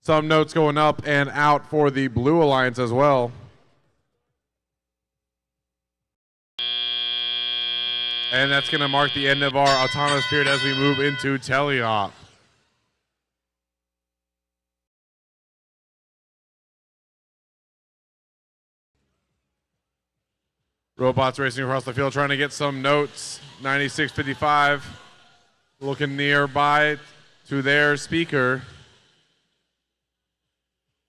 Some notes going up and out for the Blue Alliance as well. And that's going to mark the end of our autonomous period as we move into Telethon. Robots racing across the field trying to get some notes. 96.55 looking nearby to their speaker.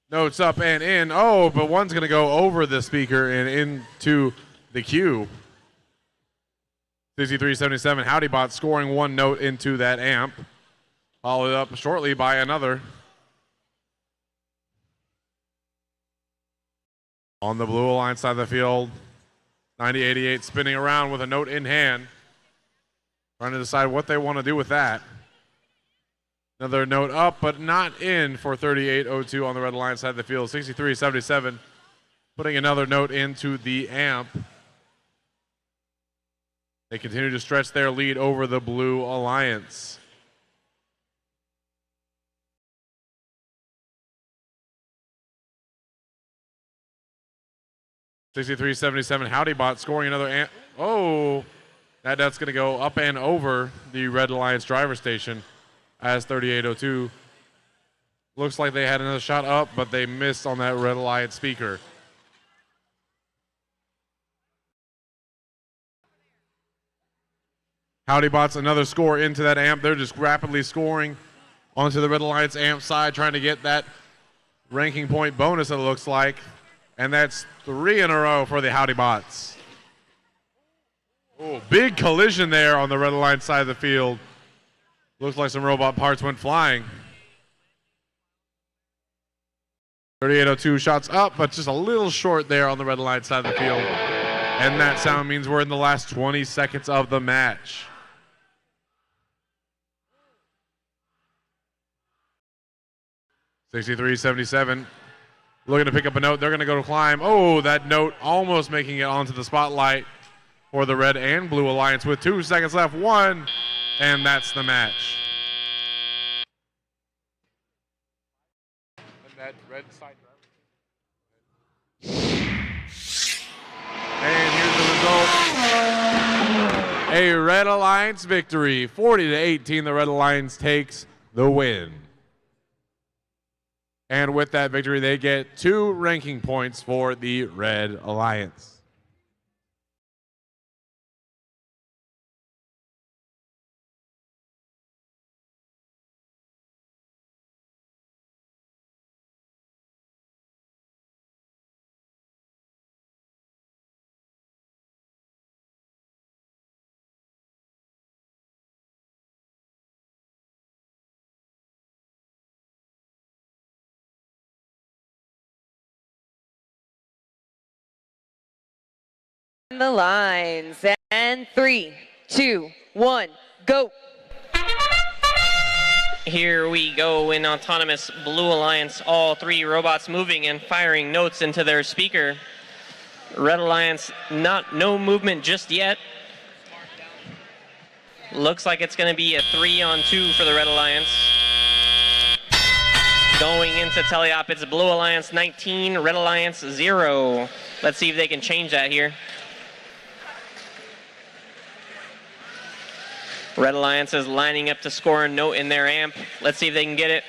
Notes up and in. Oh, but one's going to go over the speaker and into the queue. 63.77, Howdy Bots scoring one note into that amp. Followed up shortly by another. On the Blue Alliance side of the field, 90.88 spinning around with a note in hand. Trying to decide what they want to do with that. Another note up, but not in for 38.02 on the Red Alliance side of the field. 63.77, putting another note into the amp. They continue to stretch their lead over the Blue Alliance. $63.77, Howdy Bot scoring another amp. Oh, that's going to go up and over the Red Alliance driver station as 38.02. Looks like they had another shot up, but they missed on that Red Alliance speaker. Howdy Bots, another score into that amp. They're just rapidly scoring onto the Red Alliance amp side, trying to get that ranking point bonus, it looks like. And that's 3 in a row for the Howdy Bots. Oh, big collision there on the Red Alliance side of the field. Looks like some robot parts went flying. 38.02 shots up, but just a little short there on the Red Alliance side of the field. And that sound means we're in the last 20 seconds of the match. $63.77. Looking to pick up a note. They're going to go to climb. Oh, that note almost making it onto the spotlight for the Red and Blue Alliance with 2 seconds left. 1, and that's the match. And that red side and here's the result. A Red Alliance victory. 40-18, the Red Alliance takes the win. And with that victory, they get 2 ranking points for the Red Alliance. The lines, and 3, 2, 1, go. Here we go in autonomous Blue Alliance. All 3 robots moving and firing notes into their speaker. Red Alliance, no movement just yet. Looks like it's going to be a 3-on-2 for the Red Alliance. Going into teleop, it's Blue Alliance 19, Red Alliance 0. Let's see if they can change that here. Red Alliance is lining up to score a note in their amp. Let's see if they can get it.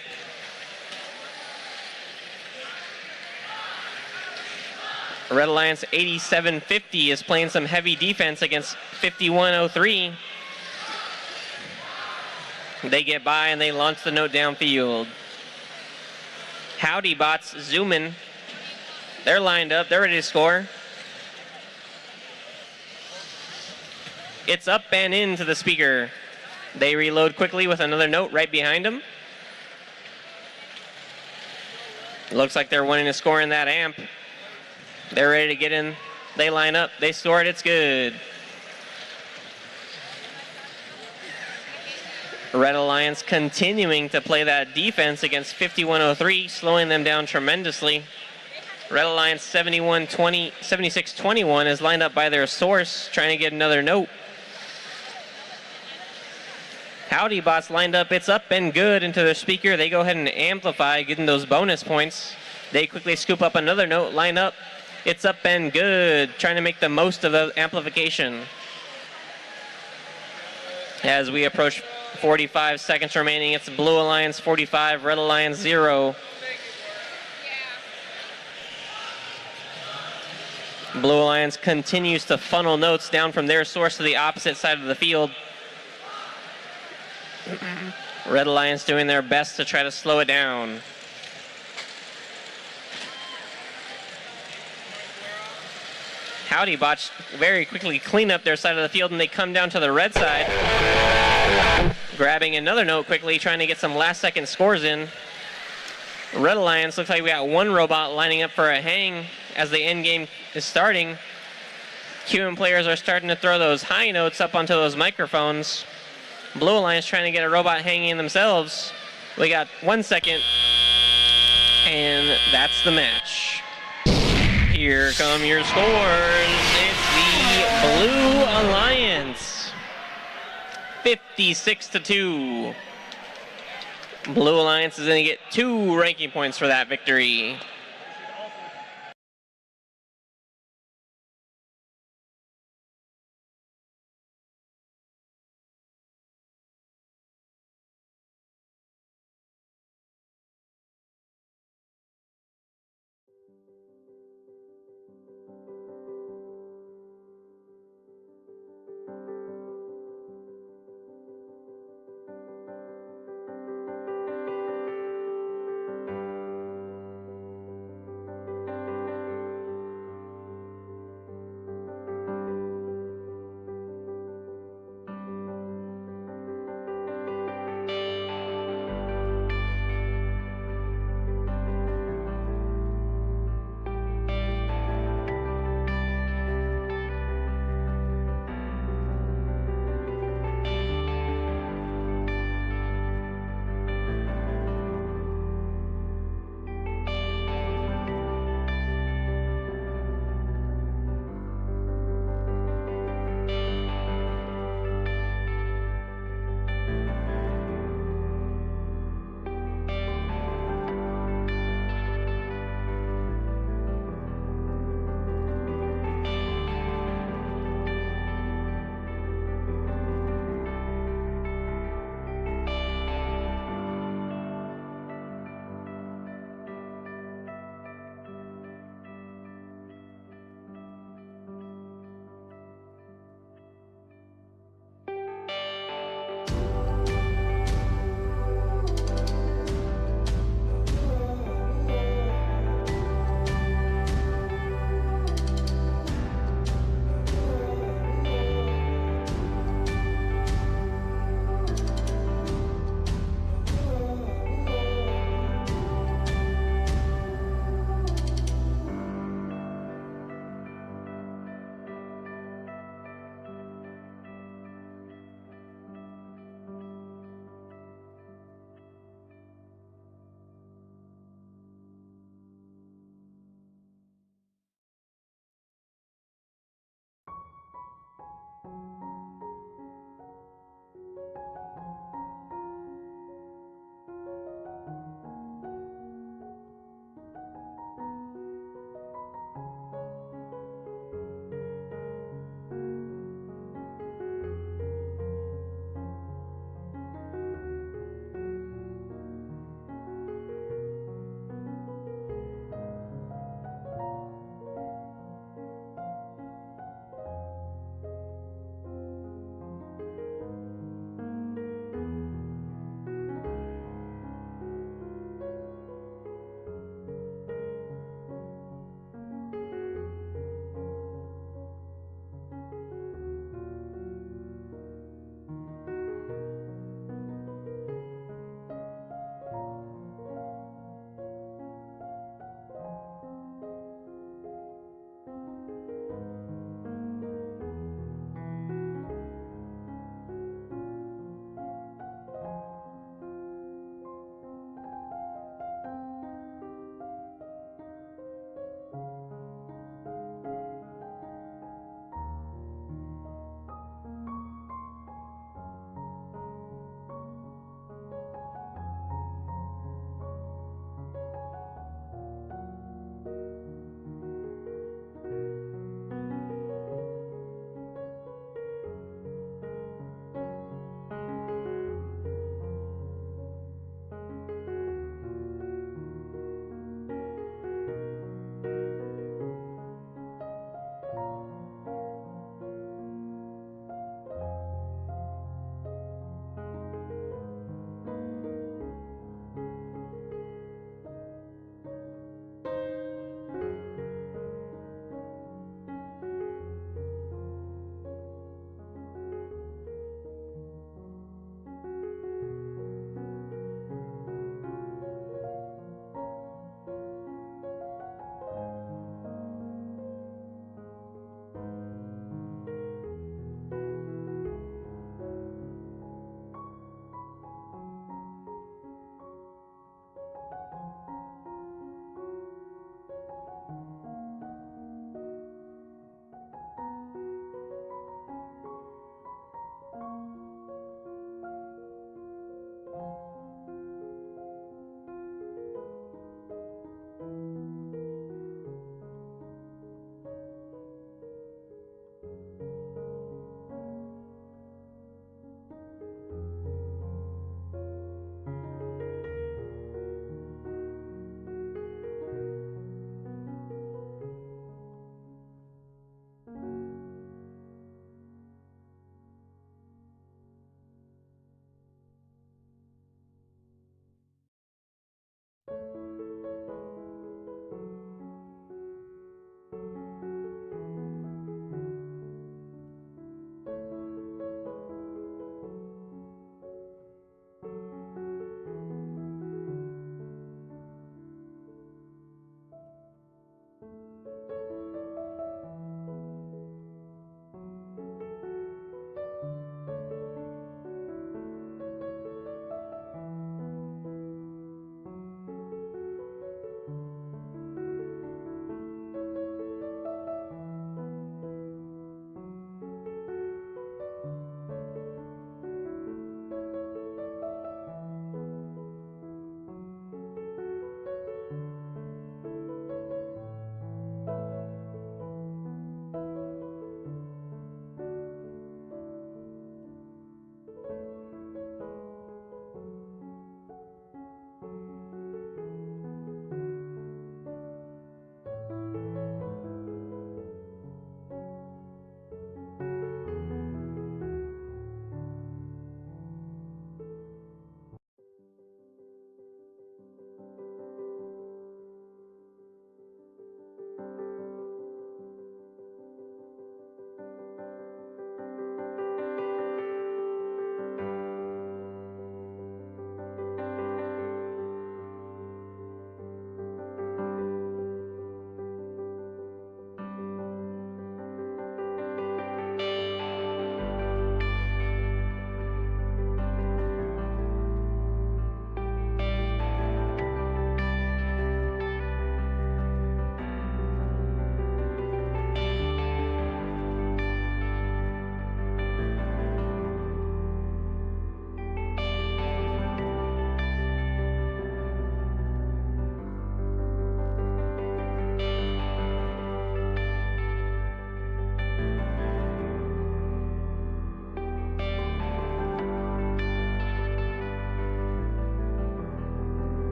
Red Alliance 87.50 is playing some heavy defense against 51.03. They get by and they launch the note downfield. Howdy Bots zooming. They're lined up. They're ready to score. It's up and into the speaker. They reload quickly with another note right behind them. Looks like they're wanting to score in that amp. They're ready to get in. They line up. They score it. It's good. Red Alliance continuing to play that defense against 51.03, slowing them down tremendously. Red Alliance 76.21 is lined up by their source, trying to get another note. Howdy Bots lined up. It's up and good into their speaker. They go ahead and amplify, getting those bonus points. They quickly scoop up another note, line up. It's up and good, trying to make the most of the amplification. As we approach 45 seconds remaining, it's Blue Alliance 45, Red Alliance 0. Blue Alliance continues to funnel notes down from their source to the opposite side of the field. Red Alliance doing their best to try to slow it down. Howdy Bots very quickly clean up their side of the field, and they come down to the red side. Grabbing another note quickly, trying to get some last-second scores in. Red Alliance looks like we got one robot lining up for a hang as the end game is starting. QM players are starting to throw those high notes up onto those microphones. Blue Alliance trying to get a robot hanging themselves. We got 1 second, and that's the match. Here come your scores. It's the Blue Alliance, 56-2. Blue Alliance is going to get 2 ranking points for that victory.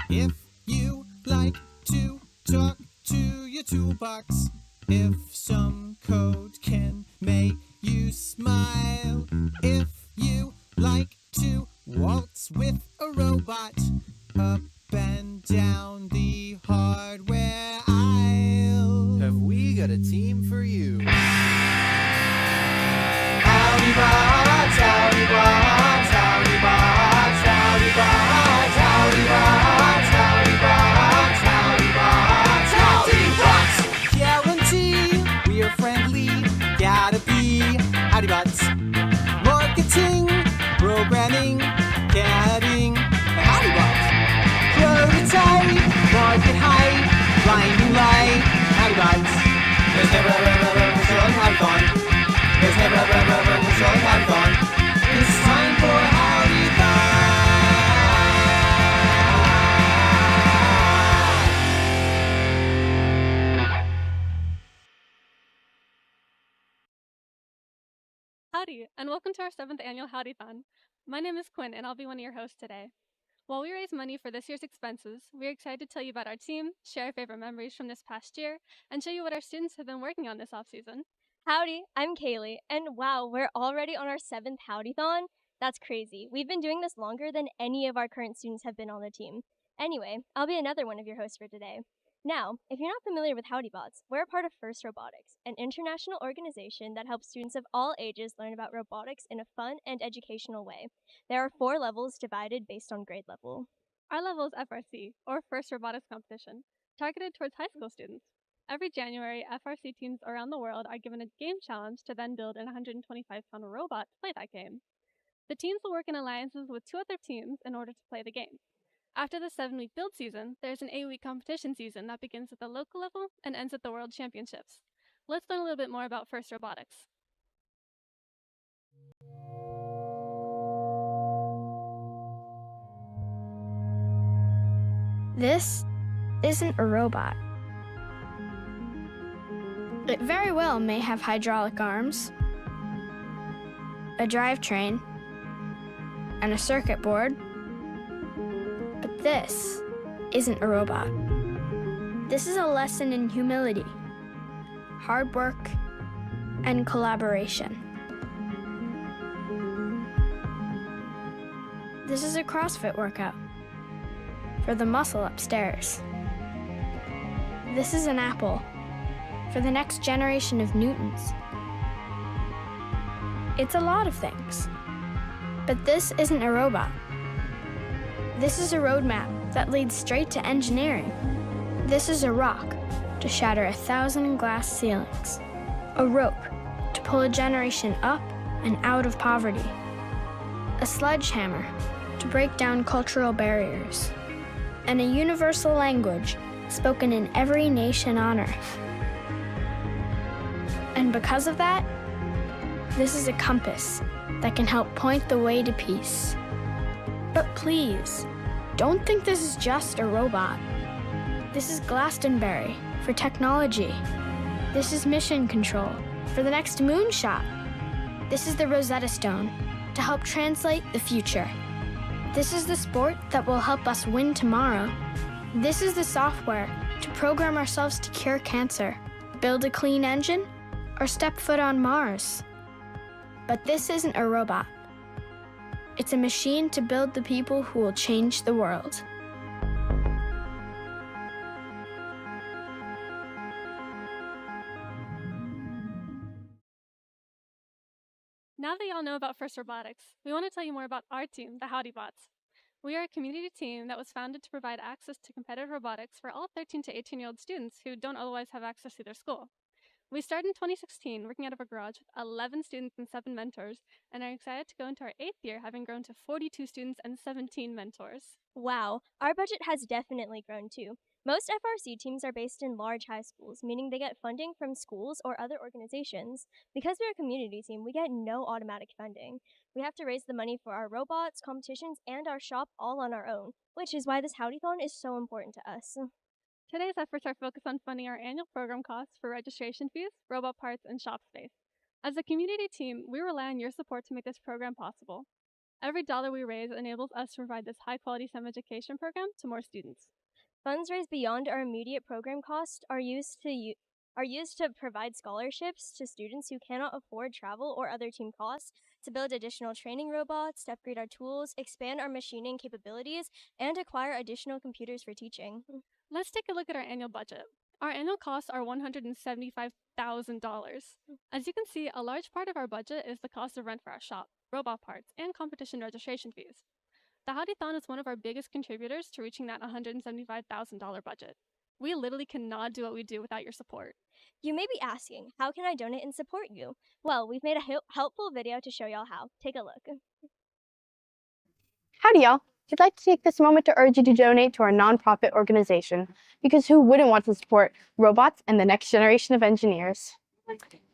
If you like to talk to your toolbox, if some code can make you smile, if you like to waltz with a robot up and down the hardware aisle, have we got a team for you? Howdy Bots, Howdy Bots, Howdy Bots, Howdy Bots, Howdy Bots, Howdy Bots, Howdy Bots, Howdy Bots. Guarantee we are friendly, gotta be Howdy Bots. Marketing, programming, getting Howdy Bots. Prototype, market hype, blinding light, Howdy Bots. There's never a show Howdython. There's never a show Howdython. It's time for Howdython. Howdy, and welcome to our 7th annual Howdython. My name is Quinn, and I'll be one of your hosts today. While we raise money for this year's expenses, we're excited to tell you about our team, share our favorite memories from this past year, and show you what our students have been working on this off-season. Howdy, I'm Kaylee, and wow, we're already on our 7th Howdython? That's crazy. We've been doing this longer than any of our current students have been on the team. Anyway, I'll be another one of your hosts for today. Now, if you're not familiar with Howdy Bots, we're a part of FIRST Robotics, an international organization that helps students of all ages learn about robotics in a fun and educational way. There are 4 levels divided based on grade level. Our level is FRC, or First Robotics Competition, targeted towards high school students. Every January, FRC teams around the world are given a game challenge to then build an 125-pound robot to play that game. The teams will work in alliances with 2 other teams in order to play the game. After the 7-week build season, there's an 8-week competition season that begins at the local level and ends at the World Championships. Let's learn a little bit more about FIRST Robotics. This isn't a robot. It very well may have hydraulic arms, a drivetrain, and a circuit board, but this isn't a robot. This is a lesson in humility, hard work, and collaboration. This is a CrossFit workout for the muscle upstairs. This is an apple for the next generation of Newtons. It's a lot of things. But this isn't a robot. This is a roadmap that leads straight to engineering. This is a rock to shatter 1,000 glass ceilings. A rope to pull a generation up and out of poverty. A sledgehammer to break down cultural barriers. And a universal language spoken in every nation on Earth. And because of that, this is a compass that can help point the way to peace. But please, don't think this is just a robot. This is Glastonbury for technology. This is mission control for the next moonshot. This is the Rosetta Stone to help translate the future. This is the sport that will help us win tomorrow. This is the software to program ourselves to cure cancer, build a clean engine, or step foot on Mars. But this isn't a robot. It's a machine to build the people who will change the world. Now that y'all know about First Robotics, we want to tell you more about our team, the Howdy Bots. We are a community team that was founded to provide access to competitive robotics for all 13 to 18-year-old students who don't otherwise have access to their school. We started in 2016, working out of a garage with 11 students and 7 mentors, and are excited to go into our 8th year, having grown to 42 students and 17 mentors. Wow, our budget has definitely grown too. Most FRC teams are based in large high schools, meaning they get funding from schools or other organizations. Because we're a community team, we get no automatic funding. We have to raise the money for our robots, competitions, and our shop all on our own, which is why this Howdython is so important to us. Today's efforts are focused on funding our annual program costs for registration fees, robot parts, and shop space. As a community team, we rely on your support to make this program possible. Every dollar we raise enables us to provide this high-quality STEM education program to more students. Funds raised beyond our immediate program costs are used to provide scholarships to students who cannot afford travel or other team costs, to build additional training robots, to upgrade our tools, expand our machining capabilities, and acquire additional computers for teaching. Let's take a look at our annual budget. Our annual costs are $175,000. As you can see, a large part of our budget is the cost of rent for our shop, robot parts, and competition registration fees. The Howdython is one of our biggest contributors to reaching that $175,000 budget. We literally cannot do what we do without your support. You may be asking, how can I donate and support you? Well, we've made a helpful video to show y'all how. Take a look. Howdy, y'all. We'd like to take this moment to urge you to donate to our nonprofit organization, because who wouldn't want to support robots and the next generation of engineers?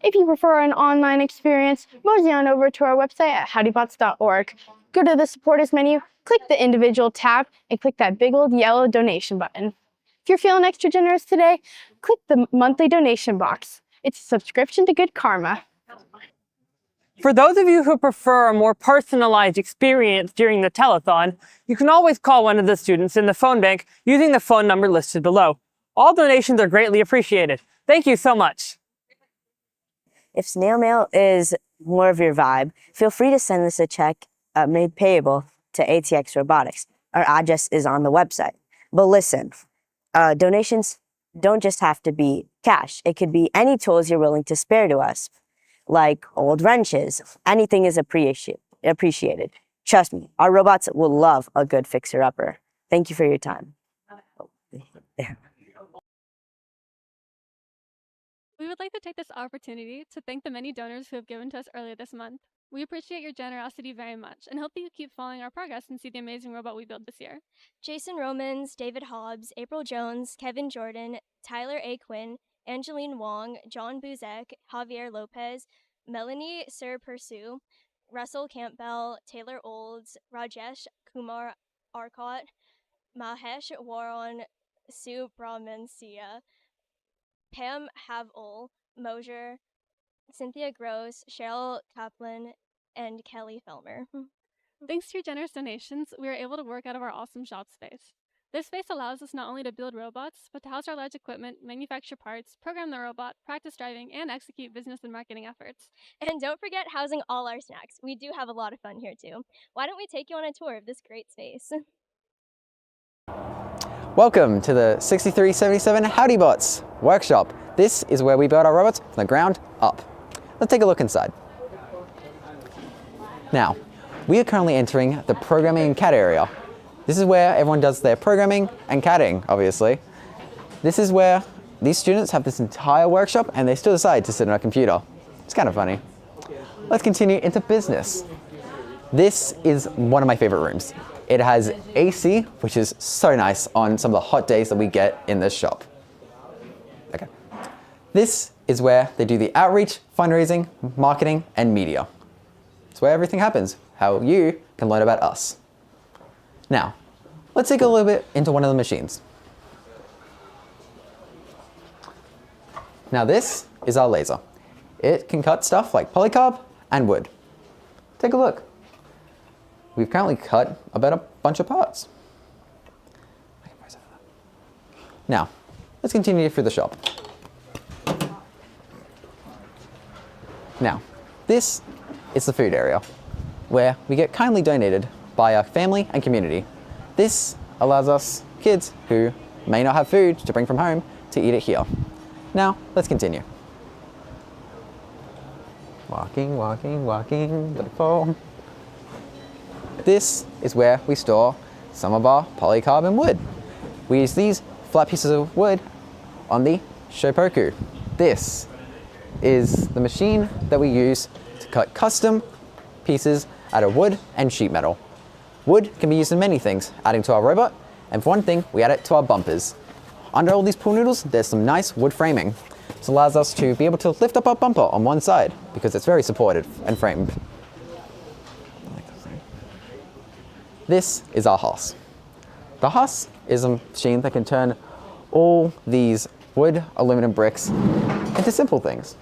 If you prefer an online experience, mosey on over to our website at howdybots.org. Go to the supporters menu, click the individual tab, and click that big old yellow donation button. If you're feeling extra generous today, click the monthly donation box. It's a subscription to good karma. For those of you who prefer a more personalized experience during the telethon, you can always call one of the students in the phone bank using the phone number listed below. All donations are greatly appreciated. Thank you so much. If snail mail is more of your vibe, feel free to send us a check made payable to ATX Robotics. Our address is on the website. But listen, donations don't just have to be cash. It could be any tools you're willing to spare to us, like old wrenches. Anything is appreciated. Trust me, our robots will love a good fixer-upper. Thank you for your time. There. We would like to take this opportunity to thank the many donors who have given to us earlier this month. We appreciate your generosity very much and hope that you keep following our progress and see the amazing robot we build this year. Jason Romans, David Hobbs, April Jones, Kevin Jordan, Tyler A. Quinn, Angeline Wong, John Buzek, Javier Lopez, Melanie Sir Pursue, Russell Campbell, Taylor Olds, Rajesh Kumar Arcot, Mahesh Waron, Sue Brahmansia, Pam Havol, Mosier, Cynthia Gross, Cheryl Kaplan, and Kelly Felmer. Thanks to your generous donations, we are able to work out of our awesome shop space. This space allows us not only to build robots, but to house our large equipment, manufacture parts, program the robot, practice driving, and execute business and marketing efforts. And don't forget housing all our snacks. We do have a lot of fun here too. Why don't we take you on a tour of this great space? Welcome to the 6377 Howdy Bots workshop. This is where we build our robots from the ground up. Let's take a look inside. Now, we are currently entering the programming and CAD area. This is where everyone does their programming and CADing, obviously. This is where these students have this entire workshop and they still decide to sit on a computer. It's kind of funny. Let's continue into business. This is one of my favorite rooms. It has AC, which is so nice on some of the hot days that we get in this shop. Okay. This is where they do the outreach, fundraising, marketing, and media. It's where everything happens, how you can learn about us. Now, let's take a little bit into one of the machines. Now this is our laser. It can cut stuff like polycarb and wood. Take a look. We've currently cut about a bunch of parts. Now, let's continue through the shop. Now, this is the food area, where we get kindly donated by our family and community. This allows us kids who may not have food to bring from home to eat it here. Now, let's continue. Walking, walking, walking, the fall. This is where we store some of our polycarb and wood. We use these flat pieces of wood on the shopoku. This is the machine that we use to cut custom pieces out of wood and sheet metal. Wood can be used in many things, adding to our robot, and for one thing, we add it to our bumpers. Under all these pool noodles, there's some nice wood framing. This allows us to be able to lift up our bumper on one side because it's very supported and framed. This is our Haas. The Haas is a machine that can turn all these wood aluminum bricks into simple things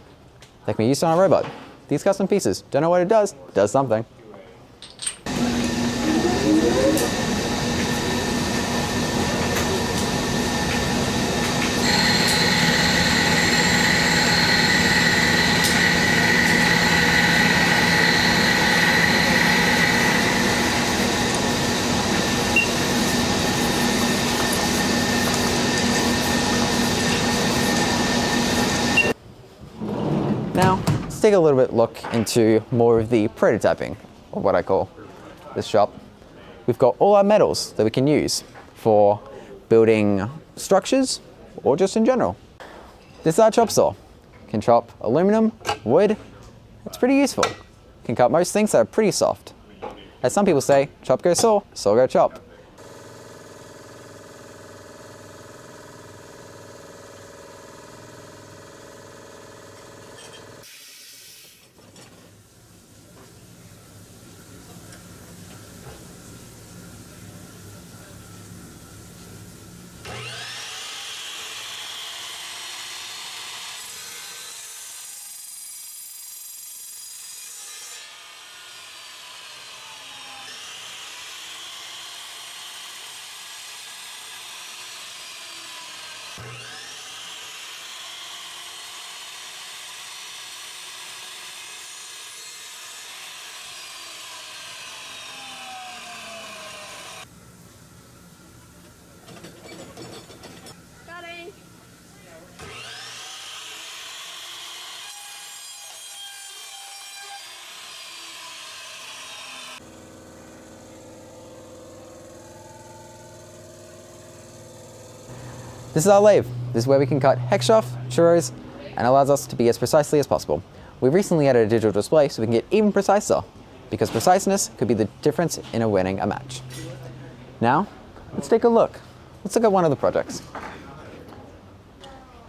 that can be used on our robot. These custom pieces, don't know what it does something. Now, let's take a little bit look into more of the prototyping, or what I call this shop. We've got all our metals that we can use for building structures or just in general. This is our chop saw. Can chop aluminum, wood. It's pretty useful. Can cut most things that are pretty soft. As some people say, chop go saw go chop. This is our lathe. This is where we can cut hex shaft, churros, and allows us to be as precisely as possible. We recently added a digital display so we can get even preciser, because preciseness could be the difference in winning a match. Now, let's take a look. Let's look at one of the projects.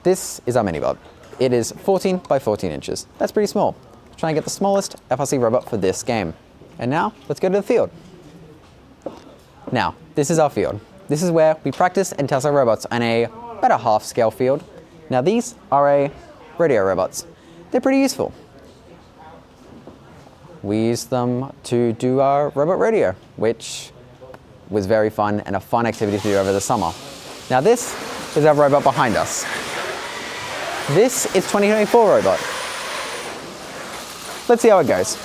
This is our mini bot. It is 14 by 14 inches. That's pretty small. Let's try and get the smallest FRC robot for this game. And now, let's go to the field. Now, this is our field. This is where we practice and test our robots on about a half scale field. Now these are Rodeo robots. They're pretty useful. We use them to do our robot rodeo, which was very fun and a fun activity to do over the summer. Now this is our robot behind us. This is 2024 robot. Let's see how it goes.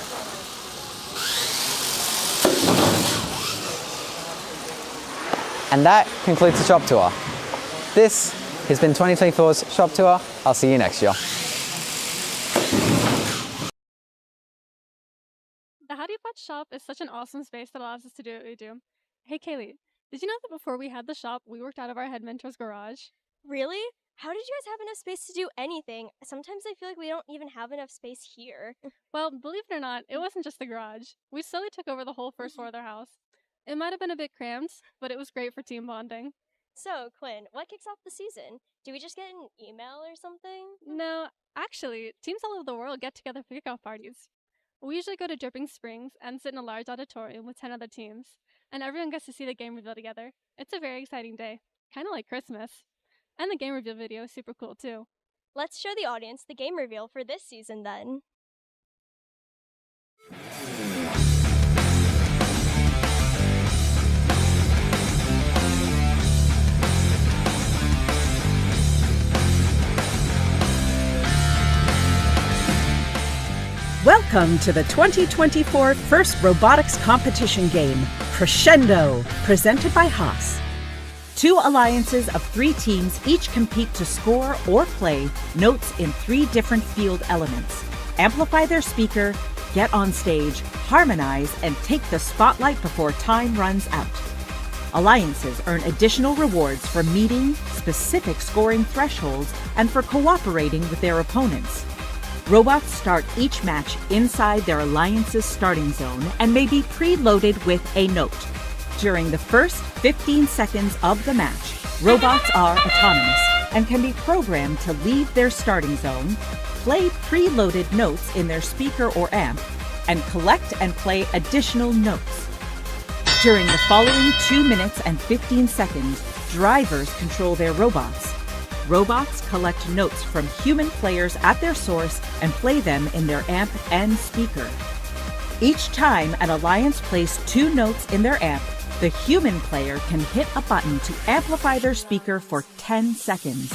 And that concludes the shop tour. This has been 2024's shop tour. I'll see you next year. The Howdy Bots shop is such an awesome space that allows us to do what we do. Hey Kaylee, did you know that before we had the shop, we worked out of our head mentor's garage? Really? How did you guys have enough space to do anything? Sometimes I feel like we don't even have enough space here. Well, believe it or not, it wasn't just the garage. We slowly took over the whole first floor of their house. It might have been a bit cramped, but it was great for team bonding. So, Quinn, what kicks off the season? Do we just get an email or something? No, actually, teams all over the world get together for kickoff parties. We usually go to Dripping Springs and sit in a large auditorium with 10 other teams, and everyone gets to see the game reveal together. It's a very exciting day, kind of like Christmas. And the game reveal video is super cool too. Let's show the audience the game reveal for this season then. Welcome to the 2024 First Robotics Competition Game, Crescendo, presented by Haas. 2 alliances of 3 teams each compete to score or play notes in 3 different field elements, amplify their speaker, get on stage, harmonize, and take the spotlight before time runs out. Alliances earn additional rewards for meeting specific scoring thresholds and for cooperating with their opponents. Robots start each match inside their alliance's starting zone and may be preloaded with a note. During the first 15 seconds of the match, robots are autonomous and can be programmed to leave their starting zone, play preloaded notes in their speaker or amp, and collect and play additional notes. During the following 2 minutes and 15 seconds, drivers control their robots. Robots collect notes from human players at their source and play them in their amp and speaker. Each time an alliance plays 2 notes in their amp, the human player can hit a button to amplify their speaker for 10 seconds.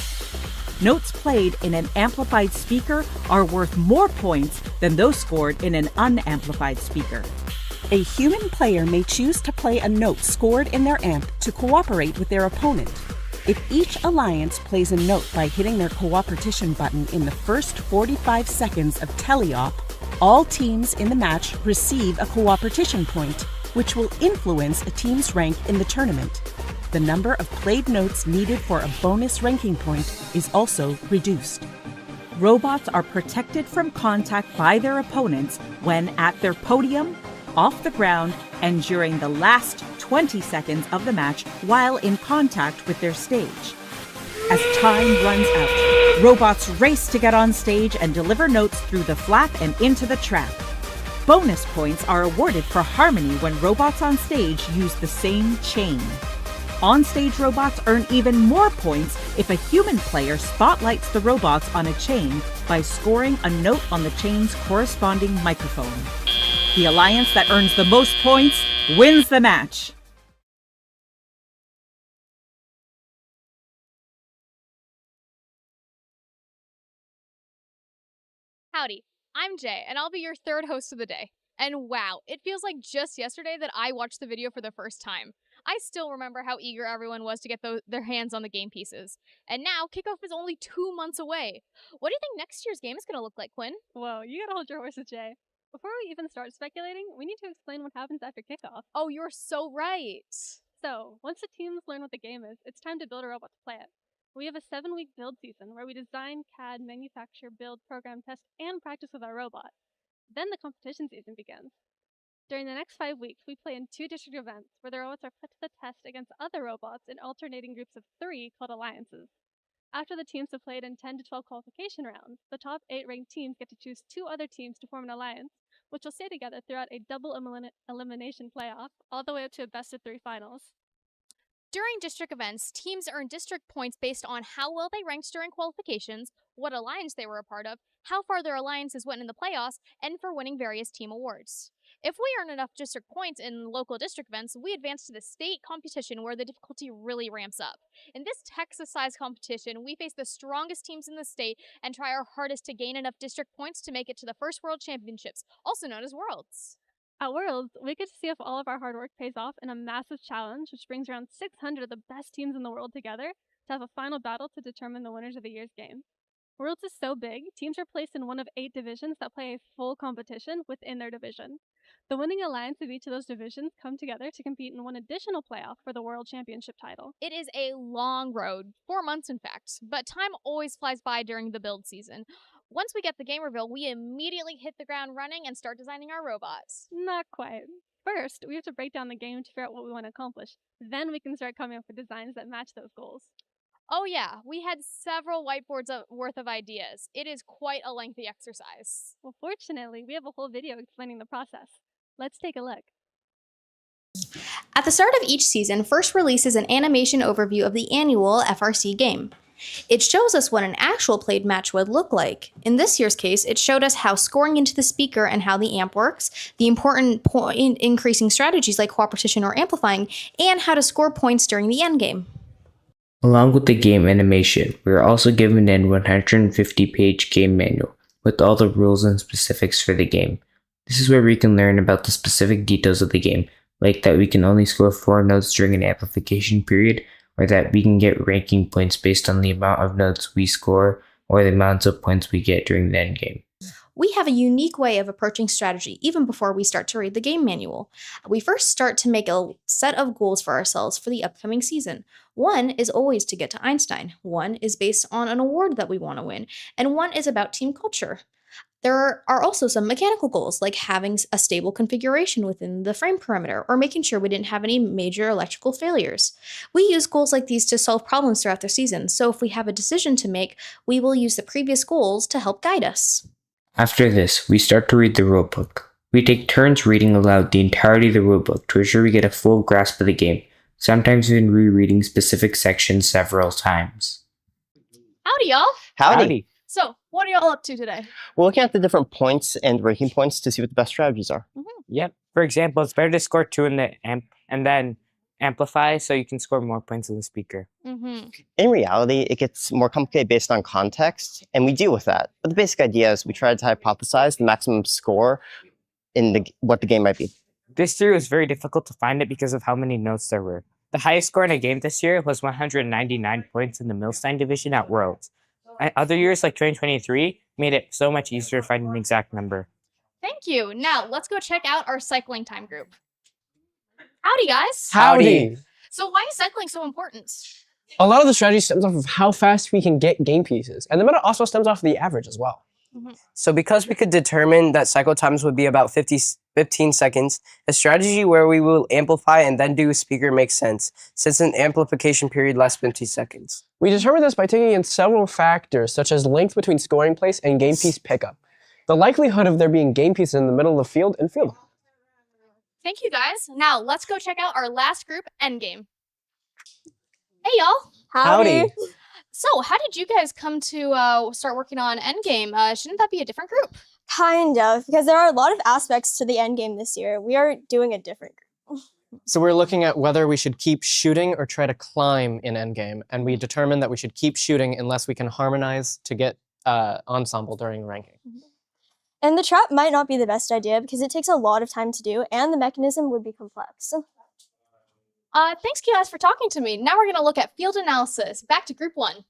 Notes played in an amplified speaker are worth more points than those scored in an unamplified speaker. A human player may choose to play a note scored in their amp to cooperate with their opponent. If each alliance plays a note by hitting their cooperation button in the first 45 seconds of teleop, all teams in the match receive a cooperation point, which will influence a team's rank in the tournament. The number of played notes needed for a bonus ranking point is also reduced. Robots are protected from contact by their opponents when at their podium, off the ground, and during the last 20 seconds of the match while in contact with their stage. As time runs out, robots race to get on stage and deliver notes through the flap and into the trap. Bonus points are awarded for harmony when robots on stage use the same chain. On-stage robots earn even more points if a human player spotlights the robots on a chain by scoring a note on the chain's corresponding microphone. The alliance that earns the most points wins the match. Howdy, I'm Jay, and I'll be your 3rd host of the day. And wow, it feels like just yesterday that I watched the video for the first time. I still remember how eager everyone was to get their hands on the game pieces. And now, kickoff is only 2 months away. What do you think next year's game is going to look like, Quinn? Whoa, you gotta hold your horses, Jay. Before we even start speculating, we need to explain what happens after kickoff. Oh, you're so right. So, once the teams learn what the game is, it's time to build a robot to play it. We have a 7-week build season where we design, CAD, manufacture, build, program, test, and practice with our robot. Then the competition season begins. During the next 5 weeks, we play in 2 district events where the robots are put to the test against other robots in alternating groups of 3 called alliances. After the teams have played in 10 to 12 qualification rounds, the top 8 ranked teams get to choose 2 other teams to form an alliance, which will stay together throughout a double elimination playoff, all the way up to a best-of-3 finals. During district events, teams earn district points based on how well they ranked during qualifications, what alliance they were a part of, how far their alliances went in the playoffs, and for winning various team awards. If we earn enough district points in local district events, we advance to the state competition where the difficulty really ramps up. In this Texas-sized competition, we face the strongest teams in the state and try our hardest to gain enough district points to make it to the first World Championships, also known as Worlds. At Worlds, we get to see if all of our hard work pays off in a massive challenge which brings around 600 of the best teams in the world together to have a final battle to determine the winners of the year's game. Worlds is so big, teams are placed in one of 8 divisions that play a full competition within their division. The winning alliance of each of those divisions come together to compete in one additional playoff for the World Championship title. It is a long road, 4 months in fact, but time always flies by during the build season. Once we get the game reveal, we immediately hit the ground running and start designing our robots. Not quite. First, we have to break down the game to figure out what we want to accomplish. Then we can start coming up with designs that match those goals. Oh yeah, we had several whiteboards worth of ideas. It is quite a lengthy exercise. Well, fortunately, we have a whole video explaining the process. Let's take a look. At the start of each season, First releases an animation overview of the annual FRC game. It shows us what an actual played match would look like. In this year's case, it showed us how scoring into the speaker and how the amp works, the important point increasing strategies like cooperation or amplifying, and how to score points during the endgame. Along with the game animation, we are also given an 150-page game manual with all the rules and specifics for the game. This is where we can learn about the specific details of the game, like that we can only score 4 notes during an amplification period, or that we can get ranking points based on the amount of notes we score or the amounts of points we get during the endgame. We have a unique way of approaching strategy even before we start to read the game manual. We first start to make a set of goals for ourselves for the upcoming season. One is always to get to Einstein, one is based on an award that we want to win, and one is about team culture. There are also some mechanical goals, like having a stable configuration within the frame perimeter, or making sure we didn't have any major electrical failures. We use goals like these to solve problems throughout the season, so if we have a decision to make, we will use the previous goals to help guide us. After this, we start to read the rulebook. We take turns reading aloud the entirety of the rulebook to ensure we get a full grasp of the game, sometimes even rereading specific sections several times. Howdy, y'all! Howdy. So, what are y'all up to today? We're looking at the different points and ranking points to see what the best strategies are. Yep. For example, it's better to score 2 in the amp and then amplify so you can score more points in the speaker. In reality, it gets more complicated based on context, and we deal with that. But the basic idea is we try to hypothesize the maximum score in what the game might be. This year was very difficult to find it because of how many notes there were. The highest score in a game this year was 199 points in the Milstein division at Worlds. Other years like 2023 made it so much easier to find an exact number. Thank you. Now, let's go check out our cycling time group. Howdy, guys. Howdy. So why is cycling so important? A lot of the strategy stems off of how fast we can get game pieces, and the meta also stems off of the average as well. So because we could determine that cycle times would be about 15 seconds, a strategy where we will amplify and then do a speaker makes sense, since an amplification period lasts 50 seconds. We determine this by taking in several factors, such as length between scoring place and game piece pickup, the likelihood of there being game pieces in the middle of the field, and field. Thank you, guys. Now, let's go check out our last group, Endgame. Hey, y'all. Howdy. So, how did you guys come to start working on Endgame? Shouldn't that be a different group? Kind of, because there are a lot of aspects to the endgame this year. We are doing a different group. So we're looking at whether we should keep shooting or try to climb in endgame, and we determined that we should keep shooting unless we can harmonize to get ensemble during ranking. And the trap might not be the best idea because it takes a lot of time to do, and the mechanism would be complex. Thanks, guys, for talking to me. Now we're going to look at field analysis. Back to group 1.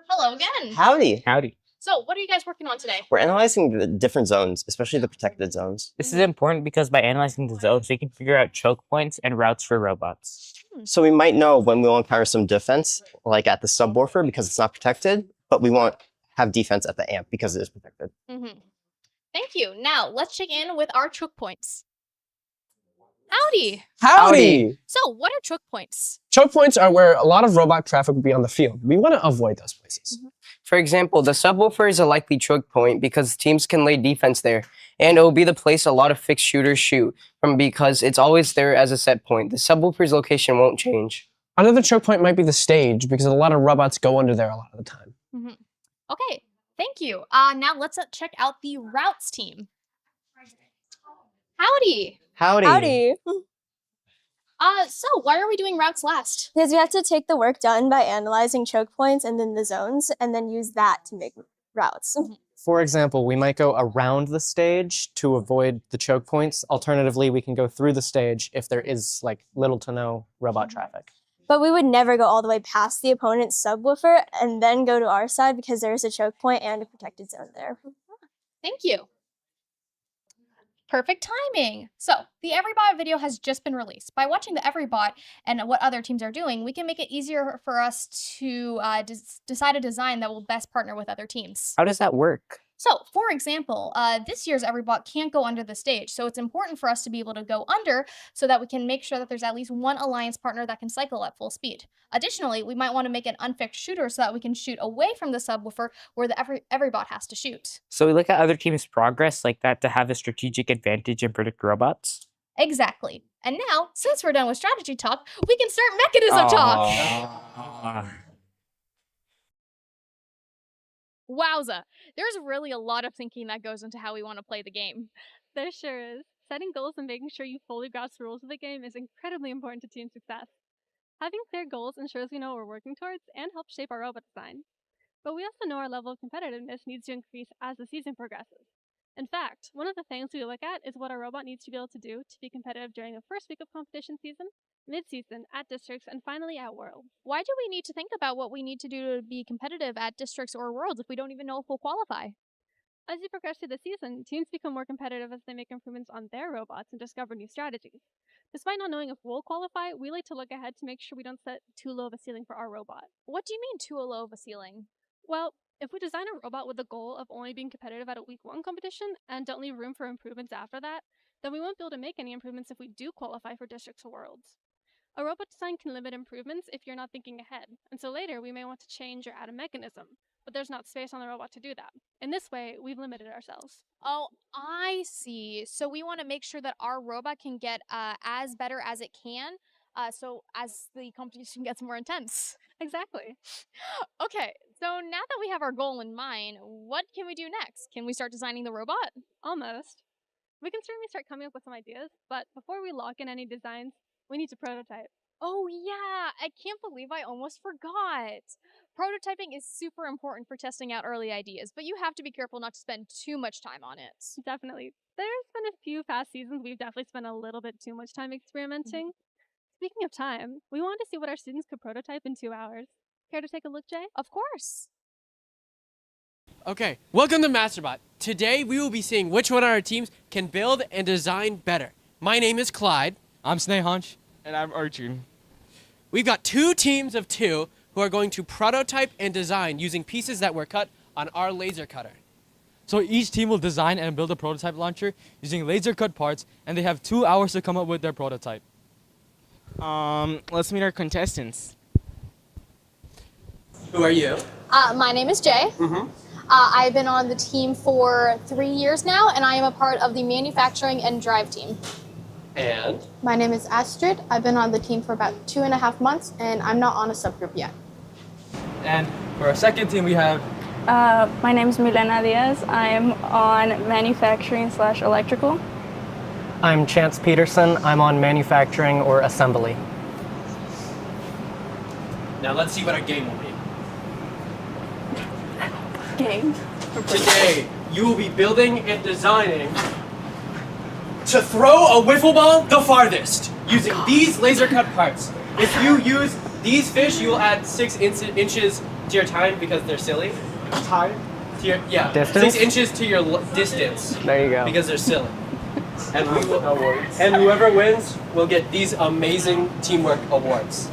Hello again. Howdy. Howdy. So, what are you guys working on today? We're analyzing the different zones, especially the protected zones. This is important because by analyzing the zones, we can figure out choke points and routes for robots. So we might know when we'll encounter some defense, like at the subwoofer because it's not protected, but we won't have defense at the amp because it is protected. Thank you. Now, let's check in with our choke points. Howdy. Howdy! So, what are choke points? Choke points are where a lot of robot traffic would be on the field. We want to avoid those places. For example, the subwoofer is a likely choke point because teams can lay defense there, and it will be the place a lot of fixed shooters shoot from because it's always there as a set point. The subwoofer's location won't change. Another choke point might be the stage because a lot of robots go under there a lot of the time. Okay, thank you. Now let's check out the routes team. Howdy. Howdy. So why are we doing routes last? Because we have to take the work done by analyzing choke points and then the zones, and then use that to make routes. For example, we might go around the stage to avoid the choke points. Alternatively, we can go through the stage if there is like little to no robot traffic. But we would never go all the way past the opponent's subwoofer and then go to our side because there is a choke point and a protected zone there. Thank you. Perfect timing! So, the EveryBot video has just been released. By watching the EveryBot and what other teams are doing, we can make it easier for us to decide a design that will best partner with other teams. How does that work? So, for example, this year's EveryBot can't go under the stage, so it's important for us to be able to go under so that we can make sure that there's at least one alliance partner that can cycle at full speed. Additionally, we might want to make an unfixed shooter so that we can shoot away from the subwoofer where the EveryBot has to shoot. So we look at other teams' progress like that to have a strategic advantage and predict robots? Exactly. And now, since we're done with strategy talk, we can start mechanism talk! Wowza! There's really a lot of thinking that goes into how we want to play the game. There sure is. Setting goals and making sure you fully grasp the rules of the game is incredibly important to team success. Having clear goals ensures we know what we're working towards and helps shape our robot design. But we also know our level of competitiveness needs to increase as the season progresses. In fact, one of the things we look at is what our robot needs to be able to do to be competitive during the first week of competition season, mid-season, at districts, and finally at Worlds. Why do we need to think about what we need to do to be competitive at districts or Worlds if we don't even know if we'll qualify? As you progress through the season, teams become more competitive as they make improvements on their robots and discover new strategies. Despite not knowing if we'll qualify, we like to look ahead to make sure we don't set too low of a ceiling for our robot. What do you mean too low of a ceiling? Well, if we design a robot with the goal of only being competitive at a week 1 competition and don't leave room for improvements after that, then we won't be able to make any improvements if we do qualify for districts or Worlds. A robot design can limit improvements if you're not thinking ahead, and so later we may want to change or add a mechanism, but there's not space on the robot to do that. In this way, we've limited ourselves. Oh, I see. So we want to make sure that our robot can get as better as it can, so as the competition gets more intense. Exactly. Okay, so now that we have our goal in mind, what can we do next? Can we start designing the robot? Almost. We can certainly start coming up with some ideas, but before we lock in any designs, we need to prototype. Oh yeah, I can't believe I almost forgot. Prototyping is super important for testing out early ideas, but you have to be careful not to spend too much time on it. Definitely. There's been a few past seasons we've definitely spent a little bit too much time experimenting. Speaking of time, we wanted to see what our students could prototype in 2 hours. Care to take a look, Jay? Of course. Okay, welcome to MasterBot. Today we will be seeing which one of our teams can build and design better. My name is Clyde. I'm Snehunch. And I'm Arjun. We've got 2 teams of 2 who are going to prototype and design using pieces that were cut on our laser cutter. So each team will design and build a prototype launcher using laser cut parts, and they have 2 hours to come up with their prototype. Let's meet our contestants. Who are you? My name is Jay. I've been on the team for 3 years now, and I am a part of the manufacturing and drive team. And? My name is Astrid. I've been on the team for about 2.5 months, and I'm not on a subgroup yet. And for our second team, we have... My name is Milena Diaz. I'm on manufacturing/electrical. I'm Chance Peterson. I'm on manufacturing or assembly. Now let's see what our game will be. Game. Today, you will be building and designing to throw a wiffle ball the farthest using these laser cut parts. If you use these fish, you will add 6 inches to your time because they're silly. Time? To your, yeah, Distance? 6 inches to your distance. There you go. Because they're silly. And, and whoever wins will get these amazing teamwork awards.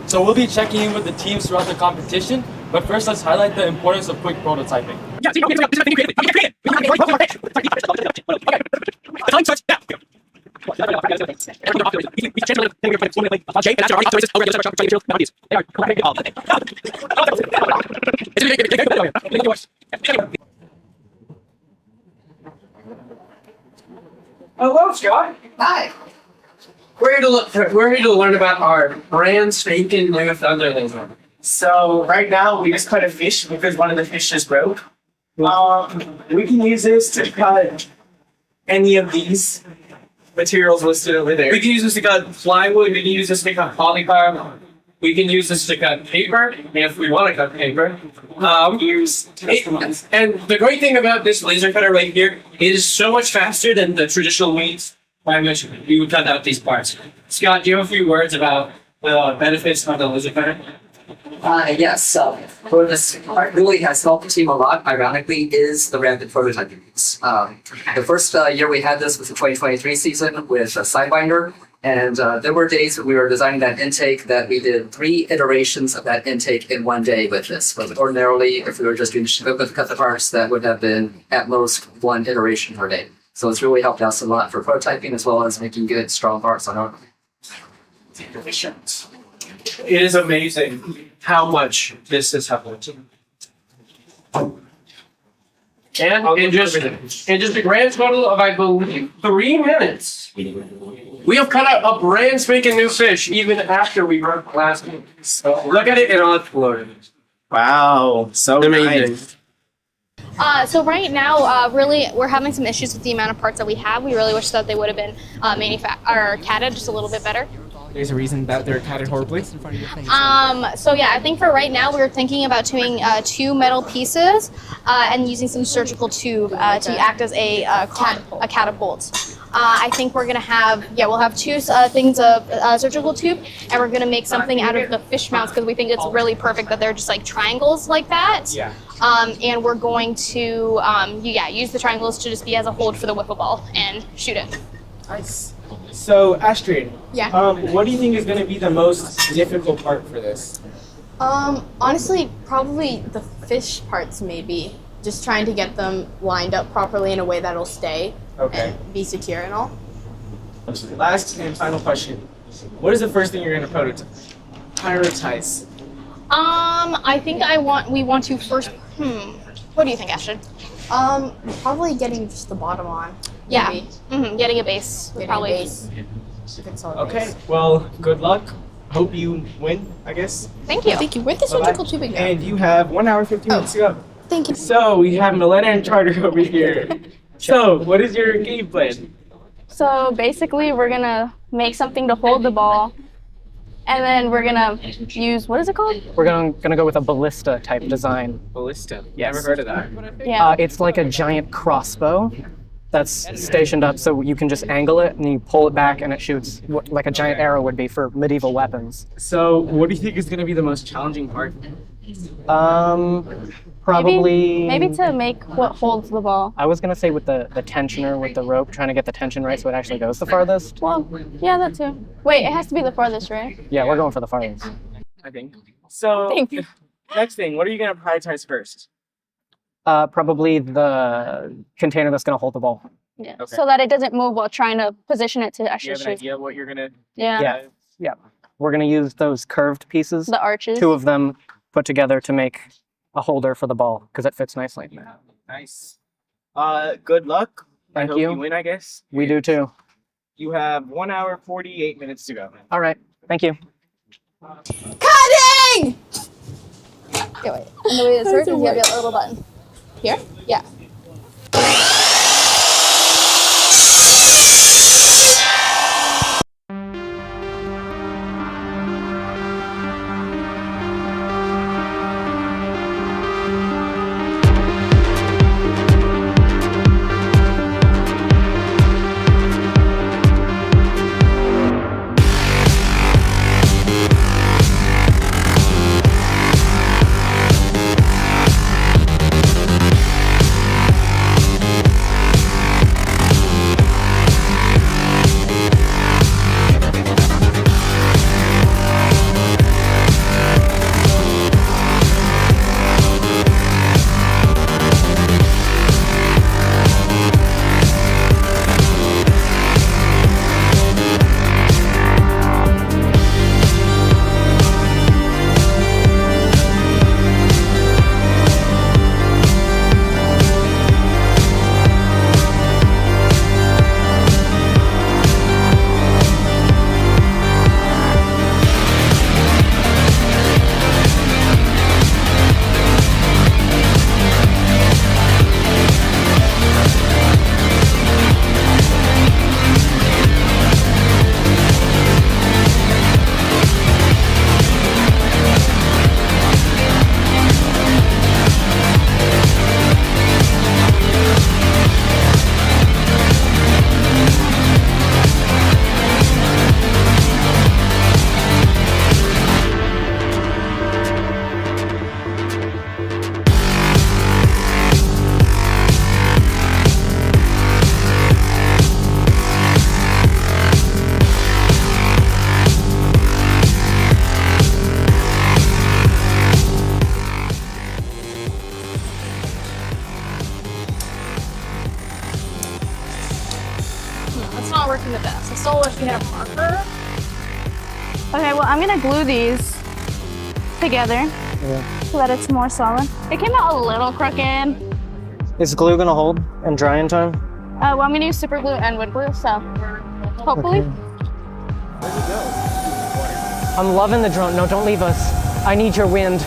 So we'll be checking in with the teams throughout the competition, but first let's highlight the importance of quick prototyping. Time starts now. Hello, Scott. Hi. We're here to learn about our brand spanking new Thunder laser. So right now we just cut a fish because one of the fish just broke. We can use this to cut any of these materials listed over there. We can use this to cut plywood. We can use this to cut polycarb. We can use this to cut paper if we want to cut paper. And the great thing about this laser cutter right here is so much faster than the traditional means by which we would cut out these parts. Scott, do you have a few words about the benefits of the laser cutter? Yes, for this part really has helped the team a lot, ironically, is the rapid prototyping piece. The first year we had this was the 2023 season with a Sidebinder, and there were days that we were designing that intake that we did 3 iterations of that intake in one day with this. But ordinarily, if we were just doing with cut the parts, that would have been at most 1 iteration per day. So it's really helped us a lot for prototyping as well as making good, strong parts on our It is amazing how much this has helped. And in just a grand total of, I believe, 3 minutes, we have cut out a brand spanking new fish even after we run the last one. So look at it in all its glory. Wow, so amazing. So right now, really, we're having some issues with the amount of parts that we have. We really wish that they would have been catted just a little bit better. There's a reason that they're catted horribly. So yeah, I think for right now, we're thinking about doing 2 metal pieces and using some surgical tube to act as a catapult. I think we're gonna have, we'll have 2 things of surgical tube, and we're gonna make something out of the fish mounts because we think it's really perfect that they're just like triangles like that. Yeah. And we're going to, use the triangles to just be as a hold for the wiffle ball and shoot it. Nice. So, Astrid, Yeah. What do you think is going to be the most difficult part for this? Honestly, probably the fish parts maybe. Just trying to get them lined up properly in a way that'll stay Okay. and be secure and all. Last and final question. What is the first thing you're going to prioritize? I think we want to first, what do you think, Ashton? Probably getting just the bottom on. Yeah. Maybe. Getting a base. Getting Probably. a base. If it's on Okay, base. well, good luck. Hope you win, I guess. Thank you. Thank you. Where'd the Bye-bye. surgical tubing go? And you have 1 hour, 15 minutes to go. Thank you. So, we have Milena and Charter over here. So, what is your game plan? So basically, we're gonna make something to hold the ball, and then we're gonna use, what is it called? We're gonna go with a ballista type design. Ballista. Yes. Never heard of that. Yeah. It's like a giant crossbow that's stationed up so you can just angle it and you pull it back and it shoots like a giant arrow would be for medieval weapons. So, what do you think is going to be the most challenging part? Probably. Maybe to make what holds the ball. I was gonna say with the tensioner with the rope, trying to get the tension right so it actually goes the farthest. Well, yeah, that too. Wait, it has to be the farthest, right? Yeah, we're going for the farthest. I think. So, Thank you. next thing, what are you going to prioritize first? Probably the container that's gonna hold the ball. Yeah. Okay. So that it doesn't move while trying to position it to Do you actually have an shoot. idea of what you're going to Yeah. Yeah. We're gonna use those curved pieces. The arches. 2 of them put together to make a holder for the ball because it fits nicely. Nice. Good luck. I Thank hope you. you win, I guess. We do too. You have 1 hour, 48 minutes to go. All right. Thank you. Cutting! Okay, wait. And the way this works is you have a little button. Here? Yeah. working the best. I still wish we had a marker. Okay, well, I'm gonna glue these together so that it's more solid. It came out a little crooked. Is glue gonna hold and dry in time? Well, I'm gonna use super glue and wood glue, so hopefully. I'm loving the drone. No, don't leave us. I need your wind.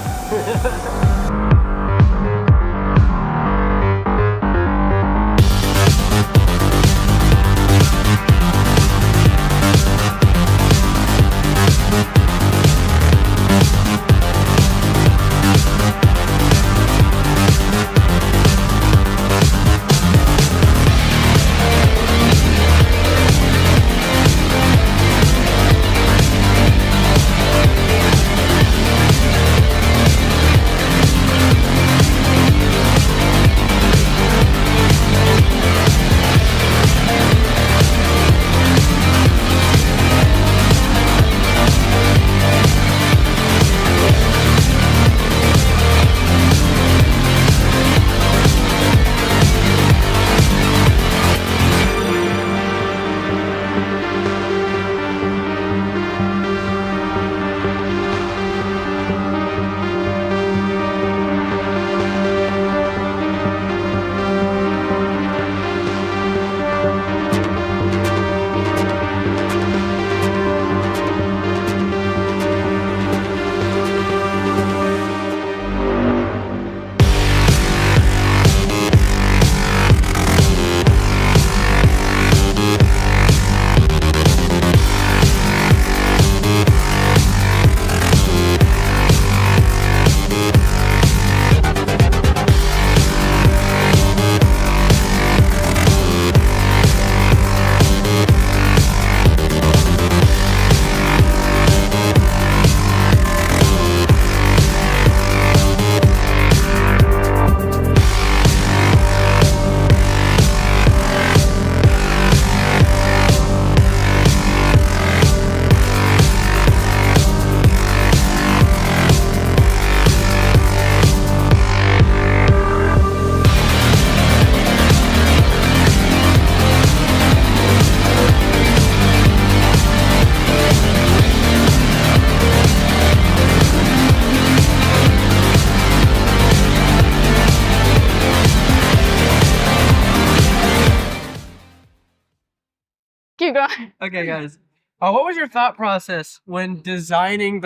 Keep going. Okay, guys. What was your thought process when designing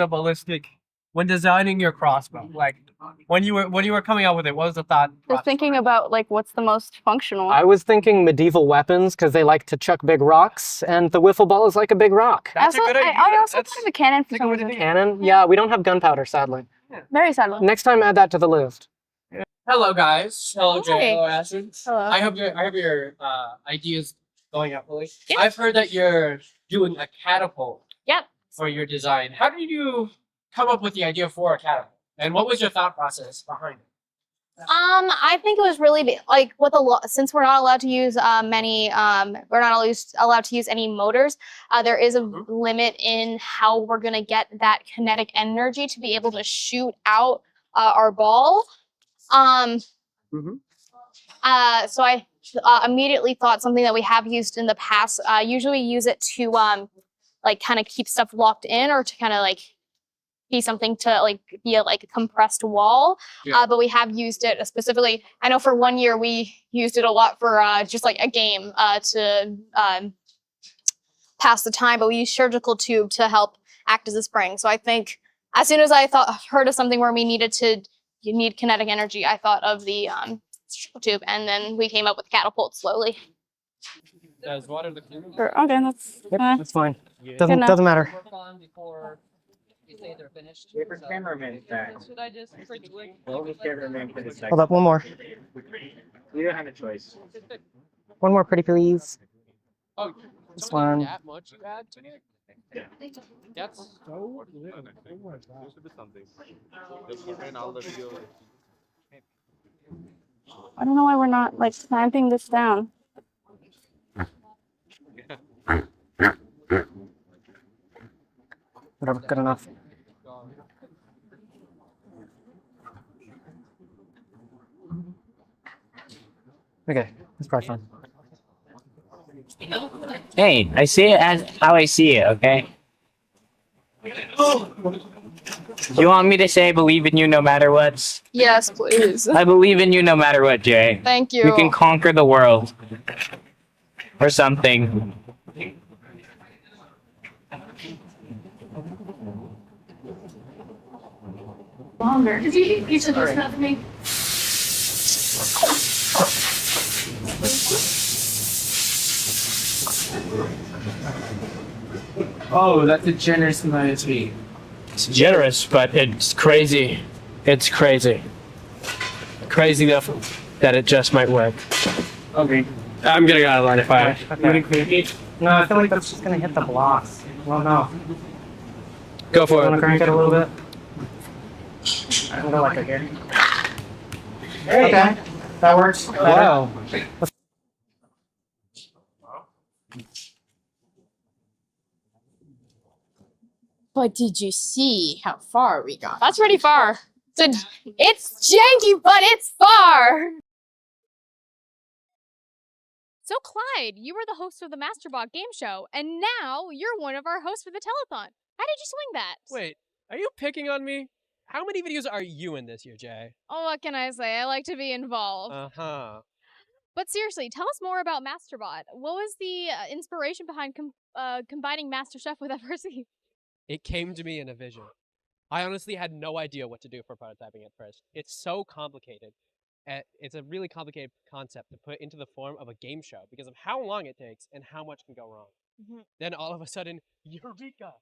when designing your crossbow? Like, when you were coming out with it, what was the thought Just process? thinking about like what's the most functional. I was thinking medieval weapons because they like to chuck big rocks, and the wiffle ball is like a big rock. I also thought of a cannon for some reason. Cannon? Yeah, we don't have gunpowder, sadly. Very sadly. Next time, add that to the list. Hello, guys. Hello, Jay. Hi. Hello, Ashton. Hello. I have your ideas going up, Lily. Yeah. I've heard that you're doing a catapult. Yep. For your design. How did you come up with the idea for a catapult? And what was your thought process behind it? I think it was really like with since we're not allowed to use we're not allowed to use any motors. There is a limit in how we're gonna get that kinetic energy to be able to shoot out our ball. So I immediately thought something that we have used in the past. Usually use it to like kind of keep stuff locked in, or to kind of like be something to like be a compressed wall. Yeah. But we have used it specifically. I know for 1 year we used it a lot for just like a game to pass the time. But we used surgical tube to help act as a spring. So I think as soon as I heard of something where we you need kinetic energy, I thought of the surgical tube, and then we came up with catapult slowly. Does water the Sure. Okay, That's fine. Doesn't matter. Cameraman back. Should I just Cameraman for the second. Hold up, one more. We don't have a choice. One more, pretty please. Oh, This one. that much you add to it? That's so I don't know why we're not like clamping this down. Whatever, good enough. Okay, that's probably fine. Hey, I see it as how I see it, okay? You want me to say I believe in you no matter what? Yes, please. I believe in you no matter what, Jay. Thank you. You can conquer the world. Or something. Longer. Did you each of those stuff for me? Oh, that's a generous amount of tea. It's generous, but it's crazy. It's crazy. Crazy enough that it just might work. Okay. I'm gonna go out of line if I. No, I feel like that's just gonna hit the blocks. Well, no. Go for Wanna it. crank it a little bit? I can go like right here. Okay, that works. Wow. But did you see how far we got? That's pretty far. It's janky, but it's far. So Clyde, you were the host of the MasterBot game show, and now you're one of our hosts for the telethon. How did you swing that? Wait, are you picking on me? How many videos are you in this year, Jay? Oh, what can I say? I like to be involved. Uh-huh. But seriously, tell us more about MasterBot. What was the inspiration behind combining MasterChef with FRC? It came to me in a vision. I honestly had no idea what to do for prototyping at first. It's so complicated. It's a really complicated concept to put into the form of a game show because of how long it takes and how much can go wrong. Mm-hmm. Then all of a sudden, eureka!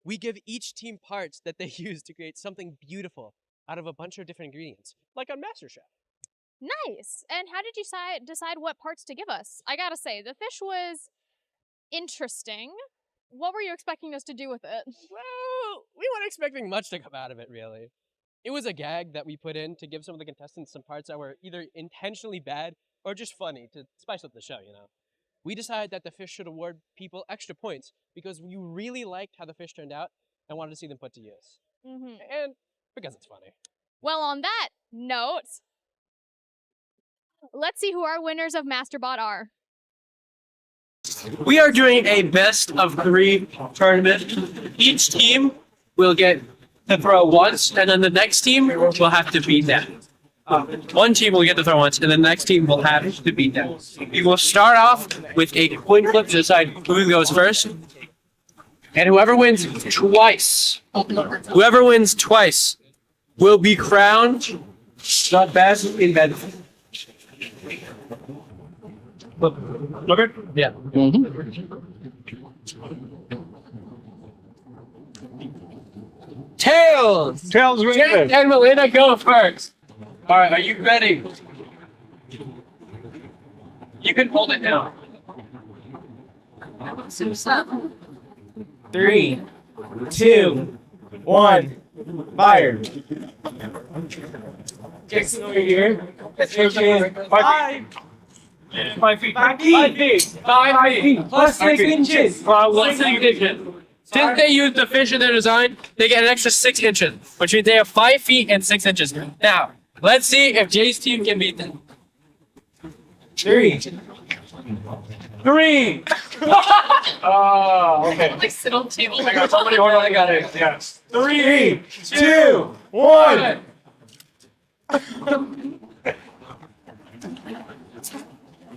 We give each team parts that they use to create something beautiful out of a bunch of different ingredients, like on MasterChef. Nice. And how did you decide what parts to give us? I gotta say, the fish was interesting. What were you expecting us to do with it? Well, we weren't expecting much to come out of it, really. It was a gag that we put in to give some of the contestants some parts that were either intentionally bad or just funny to spice up the show, you know. We decided that the fish should award people extra points because you really liked how the fish turned out and wanted to see them put to use. Mm-hmm. And because it's funny. Well, on that note, let's see who our winners of MasterBot are. We are doing a best of 3 tournament. Each team will get to throw once, and then the next team will have to beat them. One team will get to throw once, and the next team will have to beat them. We will start off with a coin flip to decide who goes first. And whoever wins twice will be crowned the best in bed. Look at yeah. Tails! Tails Jake and Melina go first. All right, are you ready? You can hold it down. 3, 2, 1, fire. Jackson over here. Five. 5 feet. 5 feet. 5 feet. Plus 6 inches. Plus 6 inches. Since they used the fish in their design, they get an extra 6 inches, which means they have 5 feet and 6 inches. Now, let's see if Jay's team can beat them. 3. 3. Oh, okay. Like sit on table. I got somebody hold on. I got it. Yes. 3, 2, 1.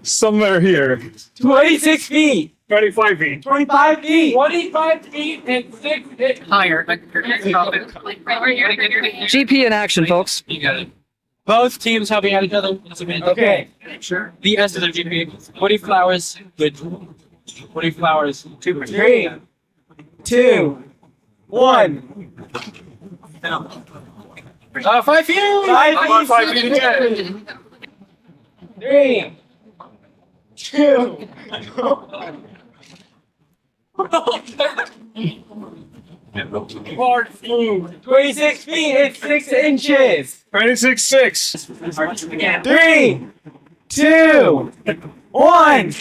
Somewhere here. 26 feet. 25 feet. 25 feet. 25 feet and 6 feet. Higher. GP in action, folks. You got it. Both teams helping out each other. Okay. Sure. The S is their GP. Woody flowers with woody flowers. 3, 2, 1. 5 feet. 5 feet again. 3, 2, 26 feet and 6 inches. 26.6. 3, 2, 1.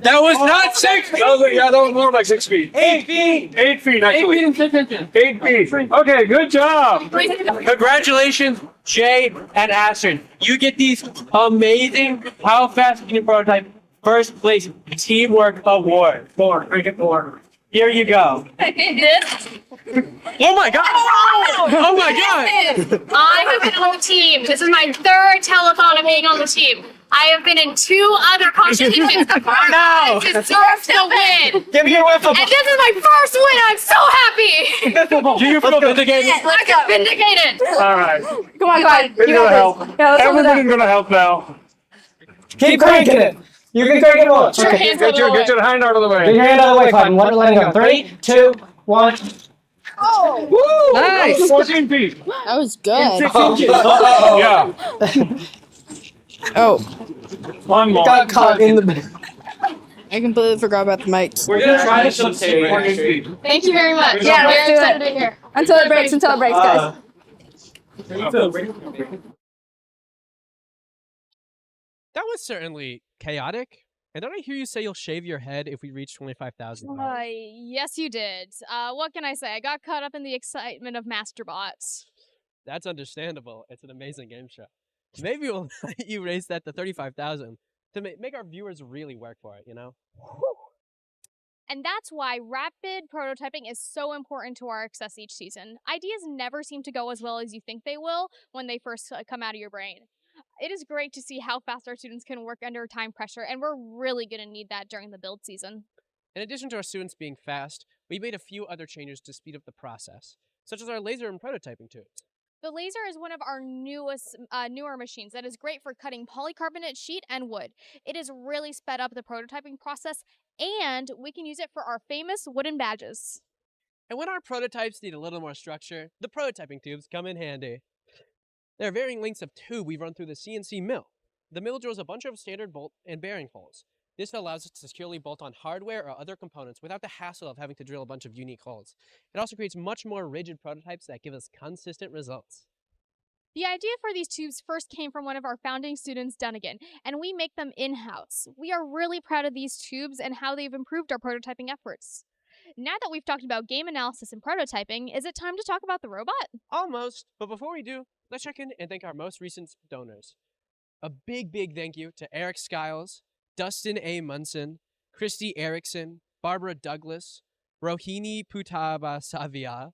That was not 6 feet. That was more like 6 feet. 8 feet. 8 feet, 8 actually. feet and 6 inches. 8 feet. Okay, good job. Congratulations, Jay and Astrid. You get these amazing how fast can you prototype first place teamwork award. Cricket 4. Here you go. Oh my god! Oh my god! I have been on the team. This is my third telethon of being on the team. I have been in 2 other competitions. I deserve to win. Give me your wiffle ball. And this is my first win. I'm so happy. Do you feel vindicated? Let's go. Vindicated. All right. Come on, guys. It's gonna help. Everybody's gonna help now. Keep cranking it. You can crank it more. Get your hands out of the way. Get your hand out of the way. Get your hand out of the way, Cotton. Let it go. 3, 2, 1. Oh. Woo! Nice. 14 feet. That was good. 6 inches. Yeah. Oh. One more. Got caught in the. I completely forgot about the mics. We're gonna try to stay 14 feet. Thank you very much. Yeah, let's Very do excited it. to be here. Until it breaks, guys. That was certainly chaotic. And don't I hear you say you'll shave your head if we reach 25,000? Yes, you did. What can I say? I got caught up in the excitement of MasterBots. That's understandable. It's an amazing game show. Maybe we'll let you raise that to 35,000 to make our viewers really work for it, you know? And that's why rapid prototyping is so important to our success each season. Ideas never seem to go as well as you think they will when they first come out of your brain. It is great to see how fast our students can work under time pressure, and we're really going to need that during the build season. In addition to our students being fast, we made a few other changes to speed up the process, such as our laser and prototyping tools. The laser is one of our newer machines that is great for cutting polycarbonate sheet and wood. It has really sped up the prototyping process, and we can use it for our famous wooden badges. And when our prototypes need a little more structure, the prototyping tubes come in handy. There are varying lengths of tube we run through the CNC mill. The mill drills a bunch of standard bolt and bearing holes. This allows us to securely bolt on hardware or other components without the hassle of having to drill a bunch of unique holes. It also creates much more rigid prototypes that give us consistent results. The idea for these tubes first came from one of our founding students, Dunnigan, and we make them in-house. We are really proud of these tubes and how they've improved our prototyping efforts. Now that we've talked about game analysis and prototyping, is it time to talk about the robot? Almost, but before we do, let's check in and thank our most recent donors. A big thank you to Eric Skiles, Dustin A. Munson, Christy Erickson, Barbara Douglas, Rohini Putaba Savia,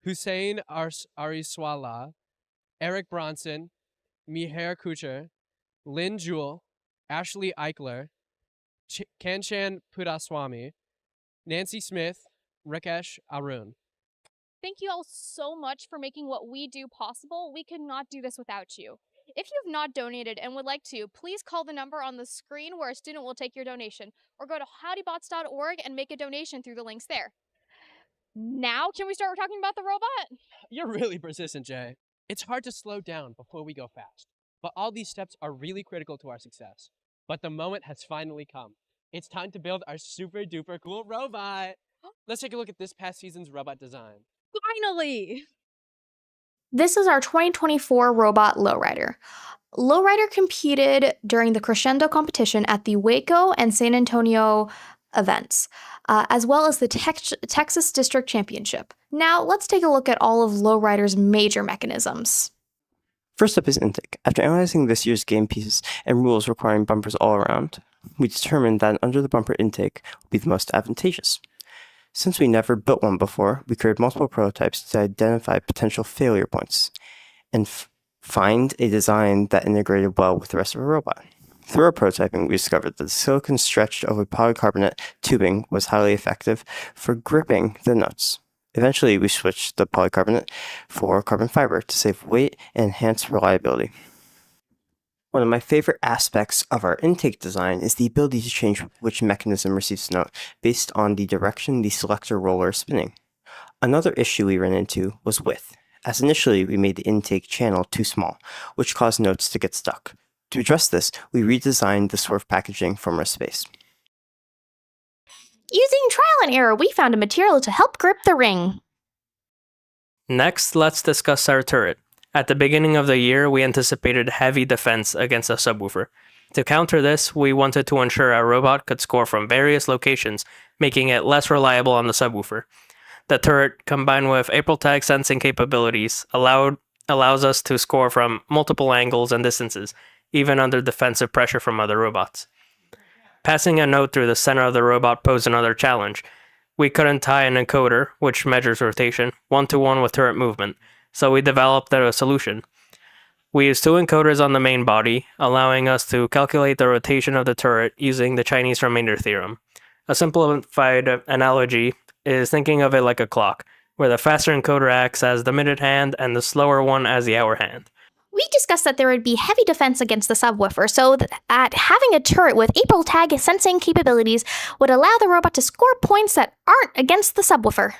Hussein Ariswala, Eric Bronson, Miher Kucher, Lynn Jewell, Ashley Eichler, Kanchan Pudaswamy, Nancy Smith, Rakesh Arun. Thank you all so much for making what we do possible. We could not do this without you. If you have not donated and would like to, please call the number on the screen where a student will take your donation, or go to howdybots.org and make a donation through the links there. Now, can we start talking about the robot? You're really persistent, Jay. It's hard to slow down before we go fast, but all these steps are really critical to our success. But the moment has finally come. It's time to build our super duper cool robot. Let's take a look at this past season's robot design. Finally! This is our 2024 robot Lowrider. Lowrider competed during the Crescendo competition at the Waco and San Antonio events, as well as the Texas District Championship. Now, let's take a look at all of Lowrider's major mechanisms. First up is intake. After analyzing this year's game pieces and rules requiring bumpers all around, we determined that an under the bumper intake would be the most advantageous. Since we never built one before, we created multiple prototypes to identify potential failure points and find a design that integrated well with the rest of the robot. Through our prototyping, we discovered that the silicone stretched over polycarbonate tubing was highly effective for gripping the nuts. Eventually, we switched the polycarbonate for carbon fiber to save weight and enhance reliability. One of my favorite aspects of our intake design is the ability to change which mechanism receives note based on the direction the selector roller is spinning. Another issue we ran into was width, as initially we made the intake channel too small, which caused notes to get stuck. To address this, we redesigned the swerve packaging from our space. Using trial and error, we found a material to help grip the ring. Next, let's discuss our turret. At the beginning of the year, we anticipated heavy defense against a subwoofer. To counter this, we wanted to ensure our robot could score from various locations, making it less reliable on the subwoofer. The turret, combined with April tag sensing capabilities, allows us to score from multiple angles and distances, even under defensive pressure from other robots. Passing a note through the center of the robot posed another challenge. We couldn't tie an encoder, which measures rotation, one-to-one with turret movement, so we developed a solution. We used 2 encoders on the main body, allowing us to calculate the rotation of the turret using the Chinese remainder theorem. A simplified analogy is thinking of it like a clock, where the faster encoder acts as the minute hand and the slower one as the hour hand. We discussed that there would be heavy defense against the subwoofer, so that having a turret with April tag sensing capabilities would allow the robot to score points that aren't against the subwoofer.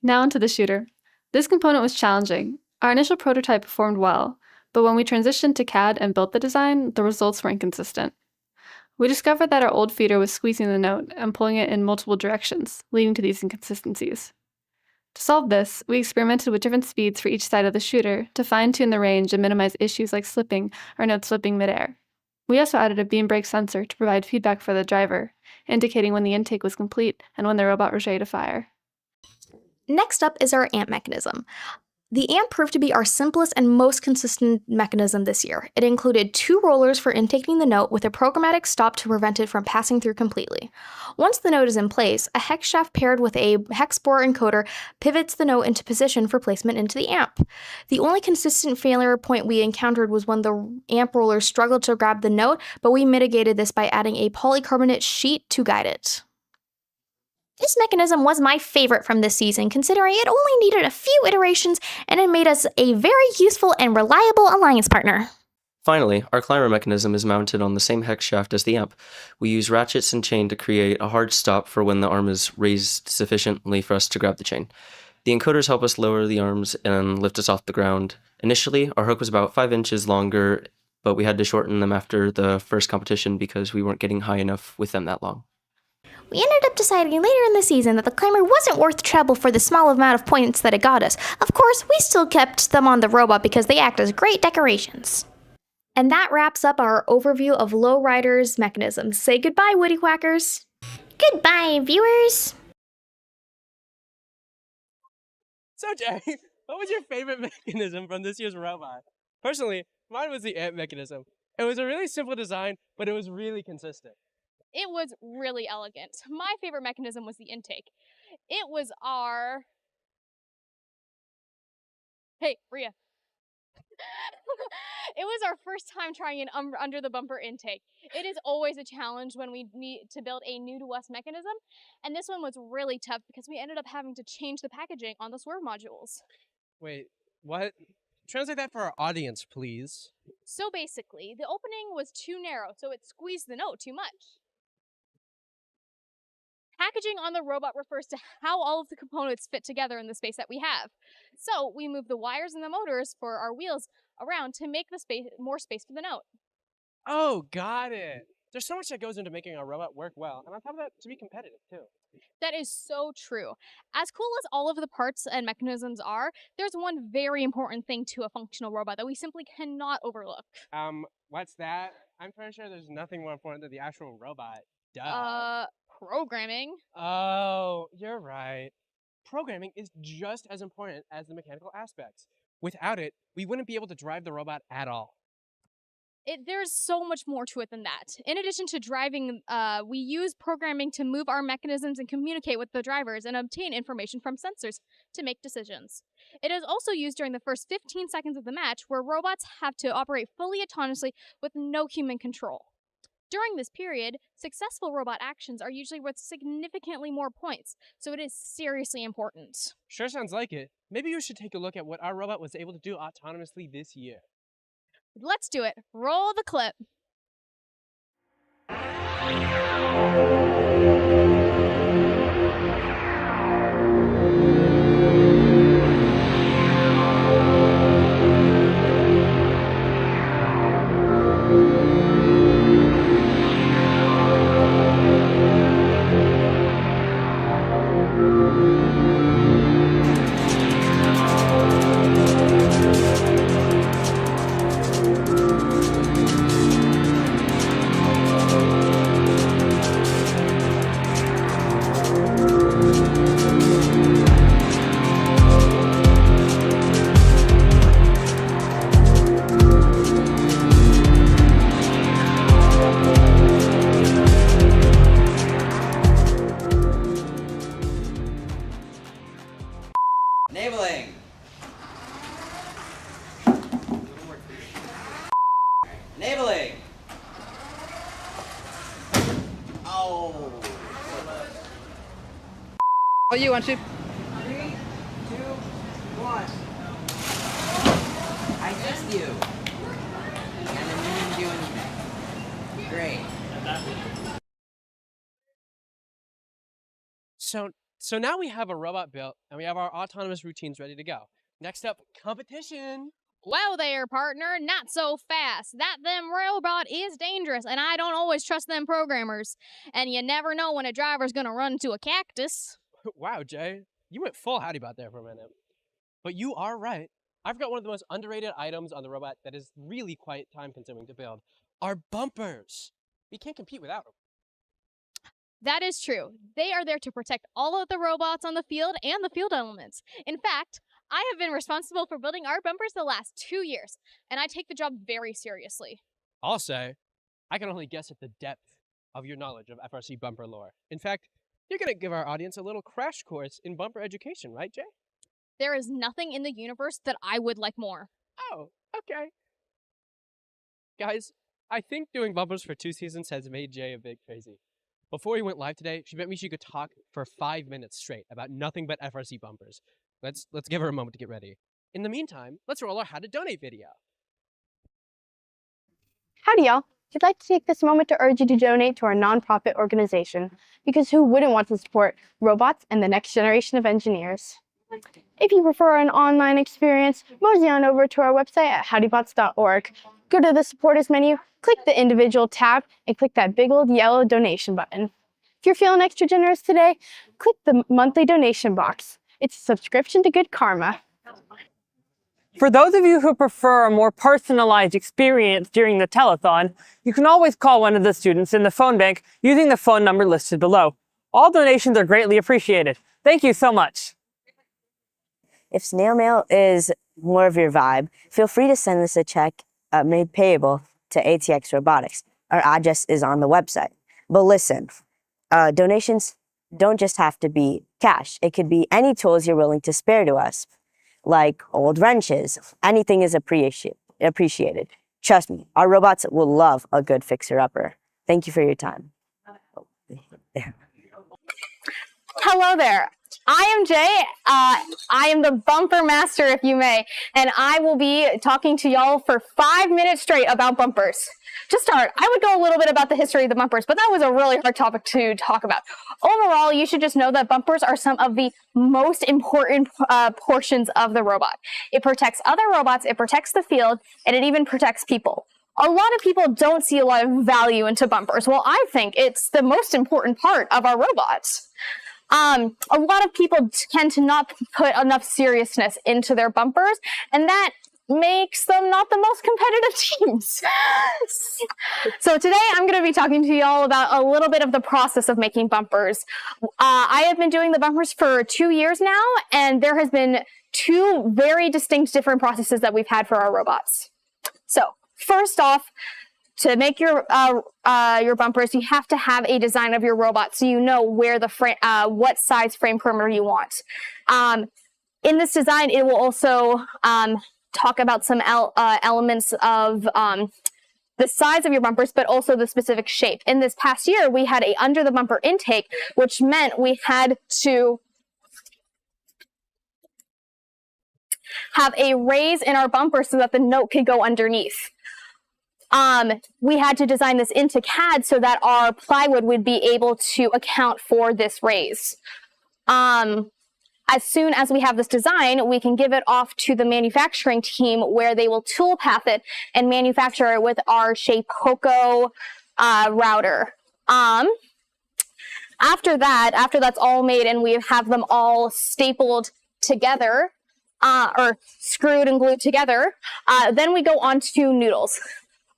Now onto the shooter. This component was challenging. Our initial prototype performed well, but when we transitioned to CAD and built the design, the results were inconsistent. We discovered that our old feeder was squeezing the note and pulling it in multiple directions, leading to these inconsistencies. To solve this, we experimented with different speeds for each side of the shooter to fine-tune the range and minimize issues like slipping or note slipping midair. We also added a beam brake sensor to provide feedback for the driver, indicating when the intake was complete and when the robot was ready to fire. Next up is our AMP mechanism. The AMP proved to be our simplest and most consistent mechanism this year. It included 2 rollers for intaking the note with a programmatic stop to prevent it from passing through completely. Once the note is in place, a hex shaft paired with a hex borer encoder pivots the note into position for placement into the AMP. The only consistent failure point we encountered was when the AMP roller struggled to grab the note, but we mitigated this by adding a polycarbonate sheet to guide it. This mechanism was my favorite from this season, considering it only needed a few iterations and it made us a very useful and reliable alliance partner. Finally, our climber mechanism is mounted on the same hex shaft as the amp. We use ratchets and chain to create a hard stop for when the arm is raised sufficiently for us to grab the chain. The encoders help us lower the arms and lift us off the ground. Initially, our hook was about 5 inches longer, but we had to shorten them after the first competition because we weren't getting high enough with them that long. We ended up deciding later in the season that the climber wasn't worth the trouble for the small amount of points that it got us. Of course, we still kept them on the robot because they act as great decorations. And that wraps up our overview of Lowrider's mechanisms. Say goodbye, Woody Quackers. Goodbye, viewers. So, Jay, what was your favorite mechanism from this year's robot? Personally, mine was the AMP mechanism. It was a really simple design, but it was really consistent. It was really elegant. My favorite mechanism was the intake. It was our... Hey, Rhea. It was our first time trying an under the bumper intake. It is always a challenge when we need to build a new to us mechanism, and this one was really tough because we ended up having to change the packaging on the swerve modules. Wait, what? Translate that for our audience, please. So basically, the opening was too narrow, so it squeezed the note too much. Packaging on the robot refers to how all of the components fit together in the space that we have. So we move the wires and the motors for our wheels around to make the more space for the note. Oh, got it. There's so much that goes into making our robot work well, and on top of that, to be competitive, too. That is so true. As cool as all of the parts and mechanisms are, there's one very important thing to a functional robot that we simply cannot overlook. What's that? I'm pretty sure there's nothing more important than the actual robot. Duh. Programming. Oh, you're right. Programming is just as important as the mechanical aspects. Without it, we wouldn't be able to drive the robot at all. There's so much more to it than that. In addition to driving, we use programming to move our mechanisms and communicate with the drivers and obtain information from sensors to make decisions. It is also used during the first 15 seconds of the match, where robots have to operate fully autonomously with no human control. During this period, successful robot actions are usually worth significantly more points, so it is seriously important. Sure sounds like it. Maybe you should take a look at what our robot was able to do autonomously this year. Let's do it. Roll the clip. Oh, you want to? 3, 2, 1. I missed you. And then you didn't do anything. Great. So now we have a robot built and we have our autonomous routines ready to go. Next up, competition. Well there, partner, not so fast. That them robot is dangerous, and I don't always trust them programmers. And you never know when a driver's gonna run into a cactus. Wow, Jay. You went full Howdy Bot there for a minute. But you are right. I've got one of the most underrated items on the robot that is really quite time-consuming to build. Our bumpers. We can't compete without them. That is true. They are there to protect all of the robots on the field and the field elements. In fact, I have been responsible for building our bumpers the last 2 years, and I take the job very seriously. I'll say, I can only guess at the depth of your knowledge of FRC bumper lore. In fact, you're going to give our audience a little crash course in bumper education, right, Jay? There is nothing in the universe that I would like more. Oh, okay. Guys, I think doing bumpers for 2 seasons has made Jay a bit crazy. Before we went live today, she bet me she could talk for 5 minutes straight about nothing but FRC bumpers. Let's give her a moment to get ready. In the meantime, let's roll our How to Donate video. Howdy, y'all. I'd like to take this moment to urge you to donate to our nonprofit organization, because who wouldn't want to support robots and the next generation of engineers? If you prefer an online experience, mosey on over to our website at howdybots.org. Go to the Support Us menu, click the individual tab, and click that big old yellow donation button. If you're feeling extra generous today, click the monthly donation box. It's a subscription to good karma. For those of you who prefer a more personalized experience during the telethon, you can always call one of the students in the phone bank using the phone number listed below. All donations are greatly appreciated. Thank you so much. If snail mail is more of your vibe, feel free to send us a check made payable to ATX Robotics. Our address is on the website. But listen, donations don't just have to be cash. It could be any tools you're willing to spare to us, like old wrenches. Anything is appreciated. Trust me, our robots will love a good fixer-upper. Thank you for your time. Hello there. I am Jay. I am the bumper master, if you may, and I will be talking to y'all for 5 minutes straight about bumpers. To start, I would go a little bit about the history of the bumpers, but that was a really hard topic to talk about. Overall, you should just know that bumpers are some of the most important portions of the robot. It protects other robots, it protects the field, and it even protects people. A lot of people don't see a lot of value into bumpers. Well, I think it's the most important part of our robots. A lot of people tend to not put enough seriousness into their bumpers, and that makes them not the most competitive teams. So today I'm going to be talking to y'all about a little bit of the process of making bumpers. I have been doing the bumpers for 2 years now, and there has been 2 very distinct different processes that we've had for our robots. So first off, to make your bumpers, you have to have a design of your robot so you know where the frame, what size frame perimeter you want. In this design, it will also talk about some elements of the size of your bumpers, but also the specific shape. In this past year, we had a under the bumper intake, which meant we had to have a raise in our bumper so that the note could go underneath. We had to design this into CAD so that our plywood would be able to account for this raise. As soon as we have this design, we can give it off to the manufacturing team where they will tool path it and manufacture it with our Shapeoko router. After that's all made and we have them all stapled together, or screwed and glued together, then we go on to noodles.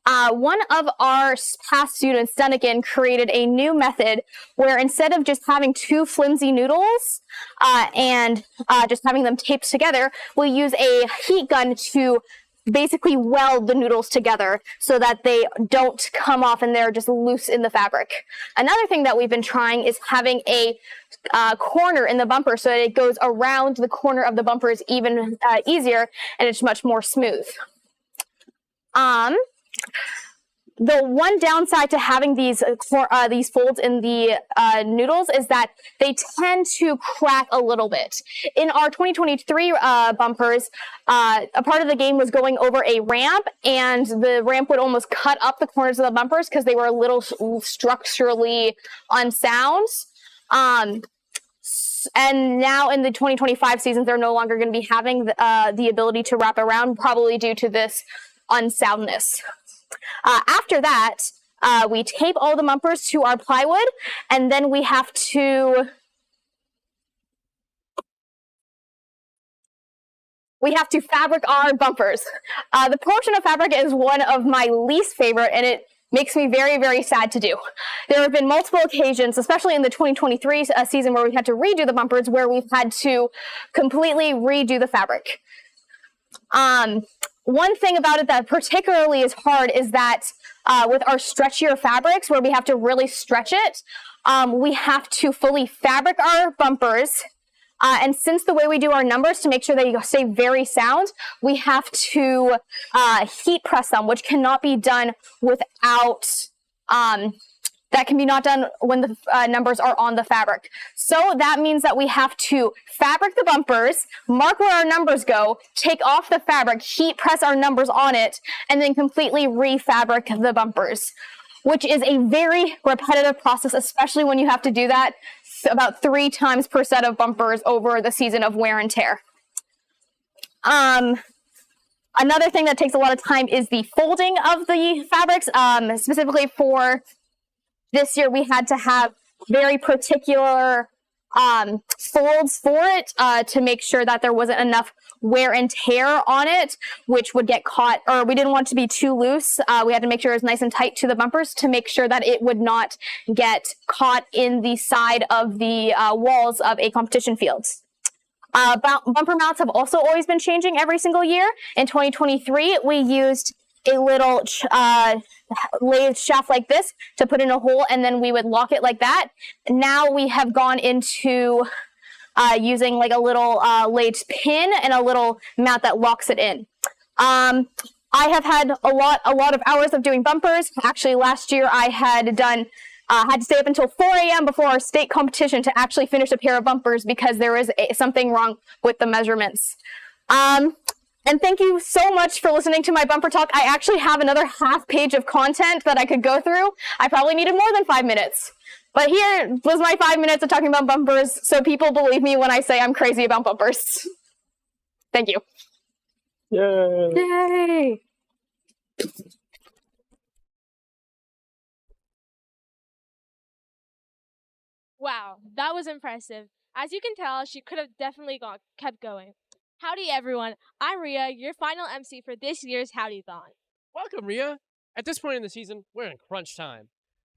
One of our past students, Dunnigan, created a new method where instead of just having 2 flimsy noodles and just having them taped together, we'll use a heat gun to basically weld the noodles together so that they don't come off and they're just loose in the fabric. Another thing that we've been trying is having a corner in the bumper so that it goes around the corner of the bumper is even easier and it's much more smooth. The one downside to having these folds in the noodles is that they tend to crack a little bit. In our 2023 bumpers, a part of the game was going over a ramp, and the ramp would almost cut up the corners of the bumpers because they were a little structurally unsound. And now in the 2025 seasons, they're no longer going to be having the ability to wrap around, probably due to this unsoundness. After that, we tape all the bumpers to our plywood, and then we have to fabric our bumpers. The portion of fabric is one of my least favorite, and it makes me very, very sad to do. There have been multiple occasions, especially in the 2023 season, where we had to redo the bumpers, where we've had to completely redo the fabric. One thing about it that particularly is hard is that with our stretchier fabrics, where we have to really stretch it, we have to fully fabric our bumpers. And since the way we do our numbers to make sure they stay very sound, we have to heat press them, which cannot be done without, that can be not done when the numbers are on the fabric. So that means that we have to fabric the bumpers, mark where our numbers go, take off the fabric, heat press our numbers on it, and then completely refabric the bumpers, which is a very repetitive process, especially when you have to do that about 3 times per set of bumpers over the season of wear and tear. Another thing that takes a lot of time is the folding of the fabrics. Specifically for this year, we had to have very particular folds for it to make sure that there wasn't enough wear and tear on it, which would get caught, or we didn't want it to be too loose. We had to make sure it was nice and tight to the bumpers to make sure that it would not get caught in the side of the walls of a competition field. Bumper mounts have also always been changing every single year. In 2023, we used a little lathe shaft like this to put in a hole, and then we would lock it like that. Now we have gone into using like a little lathe pin and a little mount that locks it in. I have had a lot of hours of doing bumpers. Actually, last year I had done had to stay up until 4 a.m. before our state competition to actually finish a pair of bumpers because there was something wrong with the measurements. And thank you so much for listening to my bumper talk. I actually have another half page of content that I could go through. I probably needed more than 5 minutes. But here was my 5 minutes of talking about bumpers, so people believe me when I say I'm crazy about bumpers. Thank you. Yay! Yay! Wow, that was impressive. As you can tell, she could have definitely kept going. Howdy everyone, I'm Rhea, your final MC for this year's Howdython. Welcome, Rhea. At this point in the season, we're in crunch time.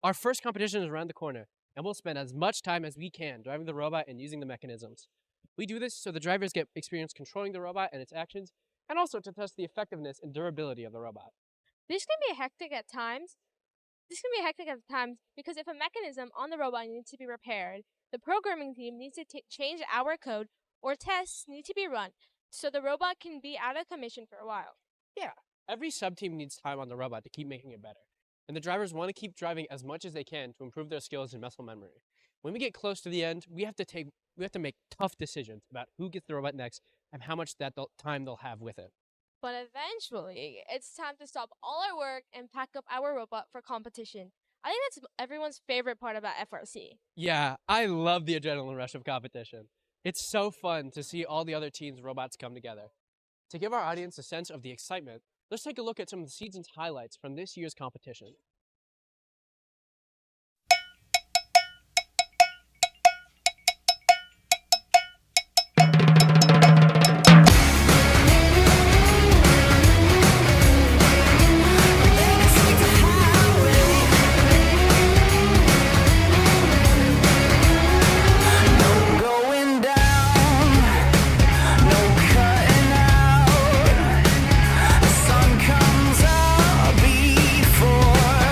Our first competition is around the corner, and we'll spend as much time as we can driving the robot and using the mechanisms. We do this so the drivers get experience controlling the robot and its actions, and also to test the effectiveness and durability of the robot. This can be hectic at times. Because if a mechanism on the robot needs to be repaired, the programming team needs to change our code, or tests need to be run, so the robot can be out of commission for a while. Yeah, every sub-team needs time on the robot to keep making it better, and the drivers want to keep driving as much as they can to improve their skills and muscle memory. When we get close to the end, we have to make tough decisions about who gets the robot next and how much time they'll have with it. But eventually, it's time to stop all our work and pack up our robot for competition. I think that's everyone's favorite part about FRC. Yeah, I love the adrenaline rush of competition. It's so fun to see all the other teams' robots come together. To give our audience a sense of the excitement, let's take a look at some of the season's highlights from this year's competition. Sun comes up before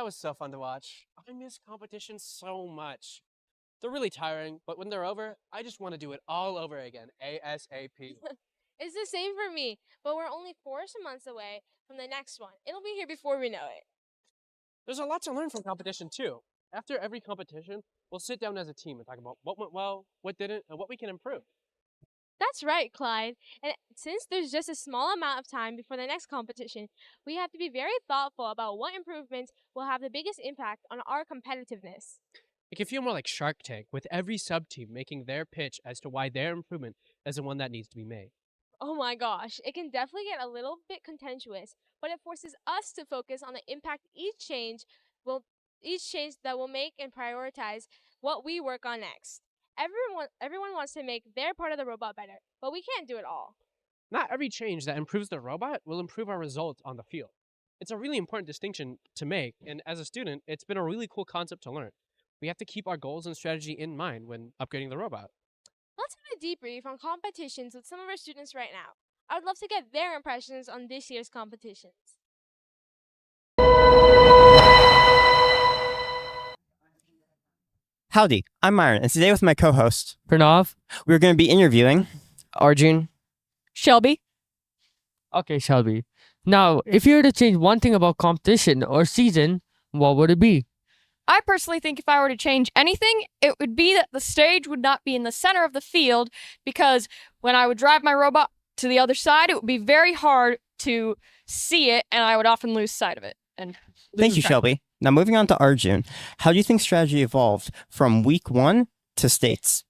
was so fun to watch. I miss competitions so much. They're really tiring, but when they're over, I just want to do it all over again, ASAP. It's the same for me, but we're only 4 months away from the next one. It'll be here before we know it. There's a lot to learn from competition, too. After every competition, we'll sit down as a team and talk about what went well, what didn't, and what we can improve. That's right, Clyde. And since there's just a small amount of time before the next competition, we have to be very thoughtful about what improvements will have the biggest impact on our competitiveness. It can feel more like Shark Tank, with every sub-team making their pitch as to why their improvement is the one that needs to be made. Oh my gosh, it can definitely get a little bit contentious, but it forces us to focus on the impact each change that will make and prioritize what we work on next. Everyone wants to make their part of the robot better, but we can't do it all. Not every change that improves the robot will improve our results on the field. It's a really important distinction to make, and as a student, it's been a really cool concept to learn. We have to keep our goals and strategy in mind when upgrading the robot. Let's have a debrief on competitions with some of our students right now. I would love to get their impressions on this year's competitions. Howdy, I'm Myron, and today with my co-host, Pranav, we're going to be interviewing Arjun, Shelby. Okay, Shelby. Now, if you were to change one thing about competition or season, what would it be? I personally think if I were to change anything, it would be that the stage would not be in the center of the field, because when I would drive my robot to the other side, it would be very hard to see it, and I would often lose sight of it. And Thank you, Shelby. Now moving on to Arjun. How do you think strategy evolved from week 1 to states?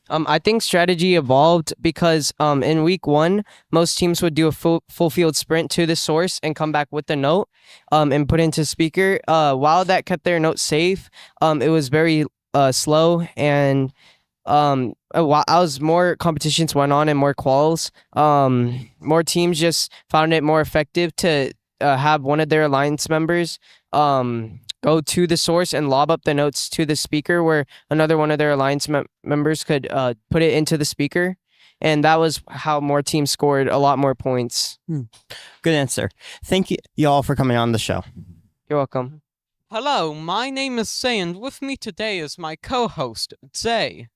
I think strategy evolved because in week 1, most teams would do a full field sprint to the source and come back with the note and put into speaker. While that kept their note safe, it was very slow, and as more competitions went on and more quals, more teams just found it more effective to have one of their alliance members go to the source and lob up the notes to the speaker, where another one of their alliance members could put it into the speaker. And that was how more teams scored a lot more points. Good answer. Thank you all for coming on the show. You're welcome. Hello, my name is Say, and with me today is my co-host, Zay.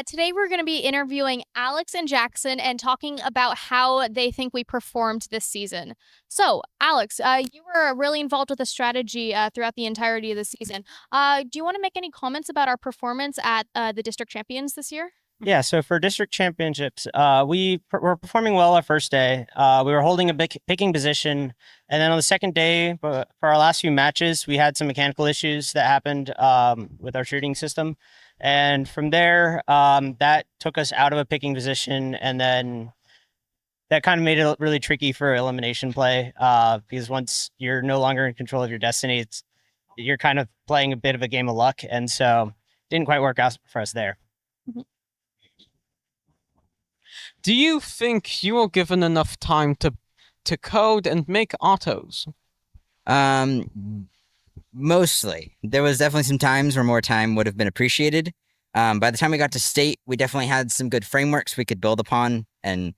Today we're going to be interviewing Alex and Jackson and talking about how they think we performed this season. So, Alex, you were really involved with the strategy throughout the entirety of the season. Do you want to make any comments about our performance at the district champions this year? Yeah, so for district championships, we were performing well our first day. We were holding a picking position, and then on the second day, for our last few matches, we had some mechanical issues that happened with our shooting system. And from there, that took us out of a picking position, and then that kind of made it really tricky for elimination play, because once you're no longer in control of your destiny, you're kind of playing a bit of a game of luck, and so it didn't quite work out for us there. Do you think you were given enough time to code and make autos? Mostly. There was definitely some times where more time would have been appreciated. By the time we got to state, we definitely had some good frameworks we could build upon and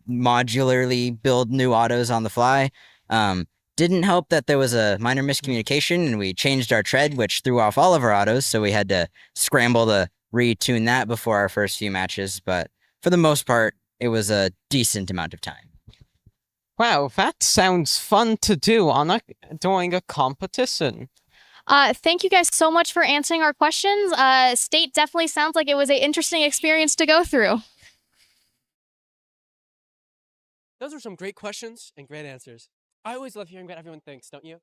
modularly build new autos on the fly. Didn't help that there was a minor miscommunication and we changed our tread, which threw off all of our autos, so we had to scramble to retune that before our first few matches. But for the most part, it was a decent amount of time. Wow, that sounds fun to do during a competition. Thank you guys so much for answering our questions. State definitely sounds like it was an interesting experience to go through. Those were some great questions and great answers. I always love hearing what everyone thinks, don't you?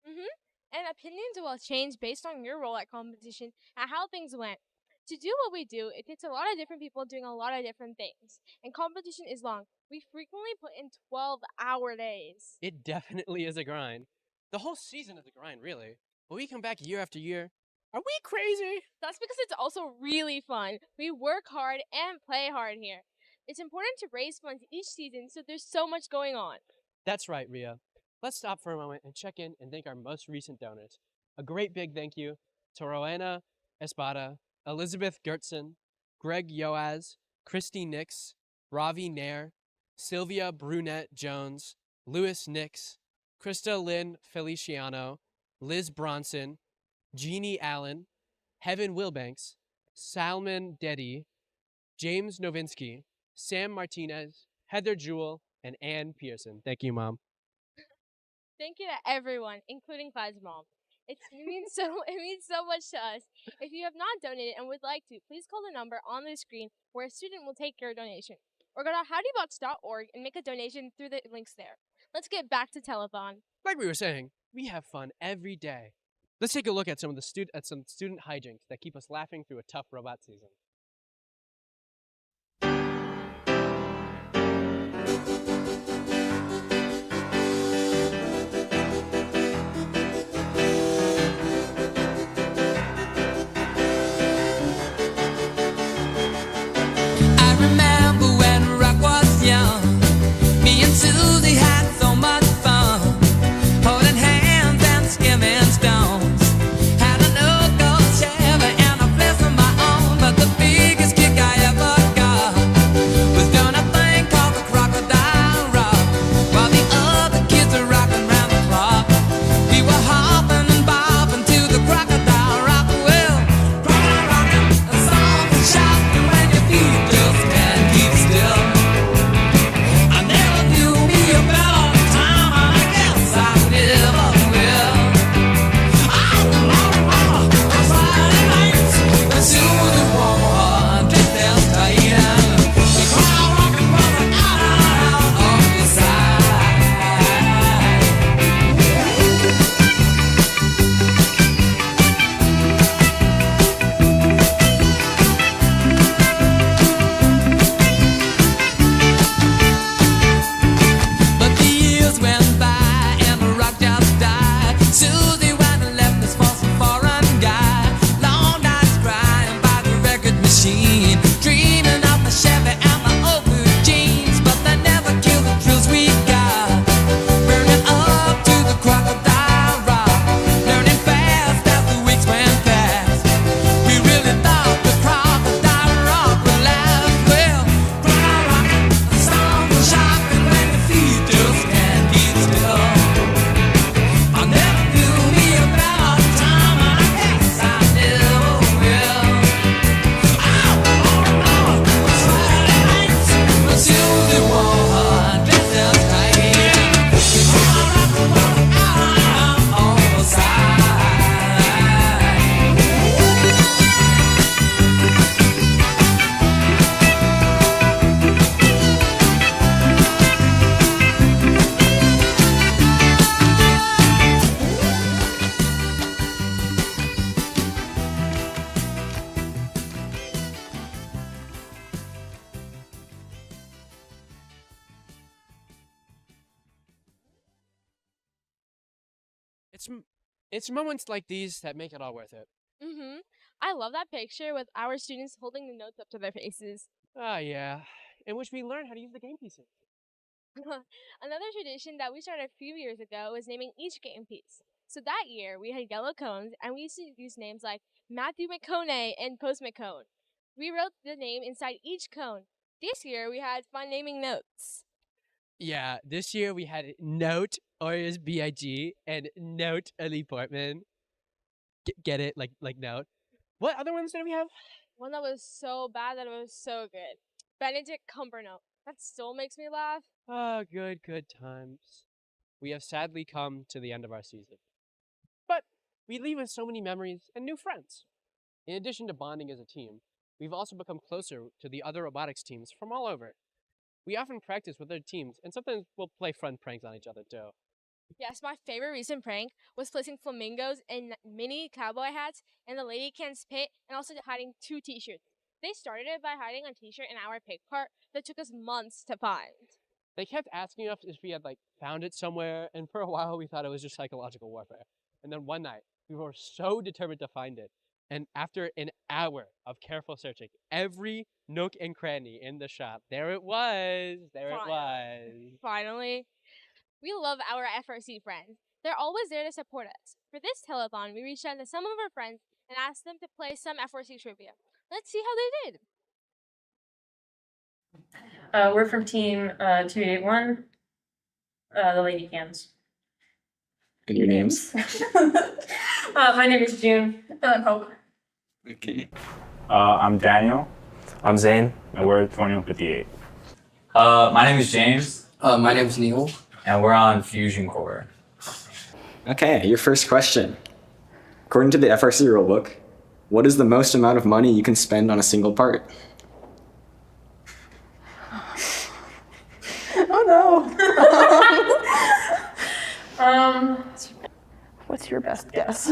And opinions will change based on your role at competition and how things went. To do what we do, it takes a lot of different people doing a lot of different things. And competition is long. We frequently put in 12-hour days. It definitely is a grind. The whole season is a grind, really. But we come back year after year. Are we crazy? That's because it's also really fun. We work hard and play hard here. It's important to raise funds each season, so there's so much going on. That's right, Ria. Let's stop for a moment and check in and thank our most recent donors. A great big thank you to Rowena Espada, Elizabeth Gertson, Greg Yoaz, Christy Nix, Ravi Nair, Sylvia Brunette Jones, Louis Nix, Krista Lynn Feliciano, Liz Bronson, Jeannie Allen, Heaven Wilbanks, Salman Deddy, James Novinsky, Sam Martinez, Heather Jewell, and Ann Pearson. Thank you, Mom. Thank you to everyone, including Clyde's mom. It means so much to us. If you have not donated and would like to, please call the number on the screen where a student will take your donation. Or go to howdybots.org and make a donation through the links there. Let's get back to Telethon. Like we were saying, we have fun every day. Let's take a look at some student hijinks that keep us laughing through a tough robot season. I remember when rock was young. Me and Susie had so much fun, holding hands and skimming stones. Had an old gold Chevy and a fleece of my own, but the biggest kick I ever got was doing a thing called the crocodile rock, while the other kids were rocking round the clock. We were hopping and bobbing to the crocodile rock. Well, crocodile rocking, a song and shouting when your feet just can't keep still. I never knew me a better time, and I guess I never will. On Friday nights, the Susie wore her dress as tight, and the crowd rocking was out of the side. But the years went by and the rock just died. Susie went and left us for some foreign guy. Long nights crying by the record machine, dreaming of the Chevy and the old blue jeans. But they never killed the thrills we got, burning up to the crocodile rock, learning fast as the weeks went past. We really thought the crocodile rock would last. Well, crocodile rocking, a song and shocking when your feet just can't keep still. I never knew me a better time, and I guess I never will. On Friday nights, the Susie wore her dress as tight, the crowd rocking was out on the side. It's moments like these that make it all worth it. I love that picture with our students holding the notes up to their faces. Ah, yeah. In which we learn how to use the game pieces. Another tradition that we started a few years ago was naming each game piece. So that year, we had yellow cones, and we used to use names like Matthew McConaughey and Post McCone. We wrote the name inside each cone. This year, we had fun naming notes. Yeah, this year we had Note, Orias B.I.G., and Note, Ali Portman. Get it? Like Note. What other ones did we have? One that was so bad that it was so good. Benedict Cumbernauld. That still makes me laugh. Ah, good times. We have sadly come to the end of our season. But we leave with so many memories and new friends. In addition to bonding as a team, we've also become closer to the other robotics teams from all over. We often practice with other teams, and sometimes we'll play fun pranks on each other too. Yes, my favorite recent prank was placing flamingos in mini cowboy hats in the lady can's pit and also hiding 2 t-shirts. They started it by hiding a t-shirt in our pig cart that took us months to find. They kept asking us if we had found it somewhere, and for a while we thought it was just psychological warfare. And then one night, we were so determined to find it, and after an hour of careful searching, every nook and cranny in the shop, there it was. Finally. We love our FRC friends. They're always there to support us. For this telethon, we reached out to some of our friends and asked them to play some FRC trivia. Let's see how they did. We're from team 281, the Lady Cans. And your names? My name is June. And I'm Hope. Okay. I'm Daniel. I'm Zane. And we're 2158. My name is James. My name is Neil. And we're on Fusion Core. Okay, your first question. According to the FRC rulebook, what is the most amount of money you can spend on a single part? Oh no. What's your best guess?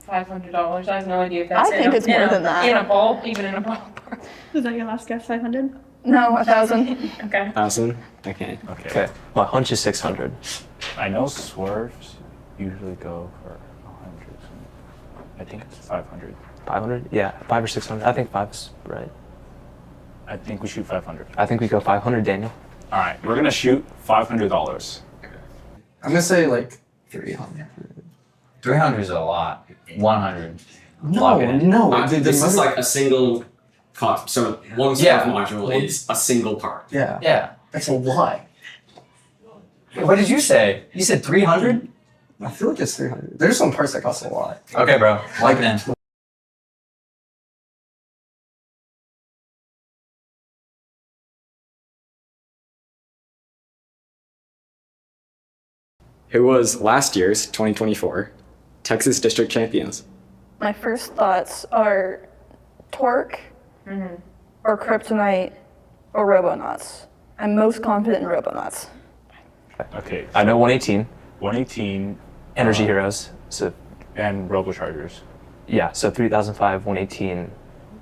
$500. I have no idea if that's I think it's more than that. In a ball, even in a ballpark. Is that your last guess? 500? No, 1,000. Okay. 1,000? Okay. Okay. My hunch is 600. I know swerves usually go for 100. I think it's 500. 500? Yeah, 5 or 600. I think 5 is right. I think we shoot 500. I think we go 500, Daniel. All right, we're gonna shoot $500. I'm gonna say like 300. 300 is a lot. 100. No. This is like a single cost. So one Yeah. module is a single part. Yeah. Yeah. That's a lot. What did you say? You said 300? I feel like it's 300. There's some parts that cost a lot. Okay, bro. Like then. Who was last year's 2024 Texas District Champions? My first thoughts are Torque or Kryptonite or Robonauts. I'm most confident in Robonauts. Okay. I know 118. 118. Energy Heroes. So and Robochargers. yeah, so 3005, 118,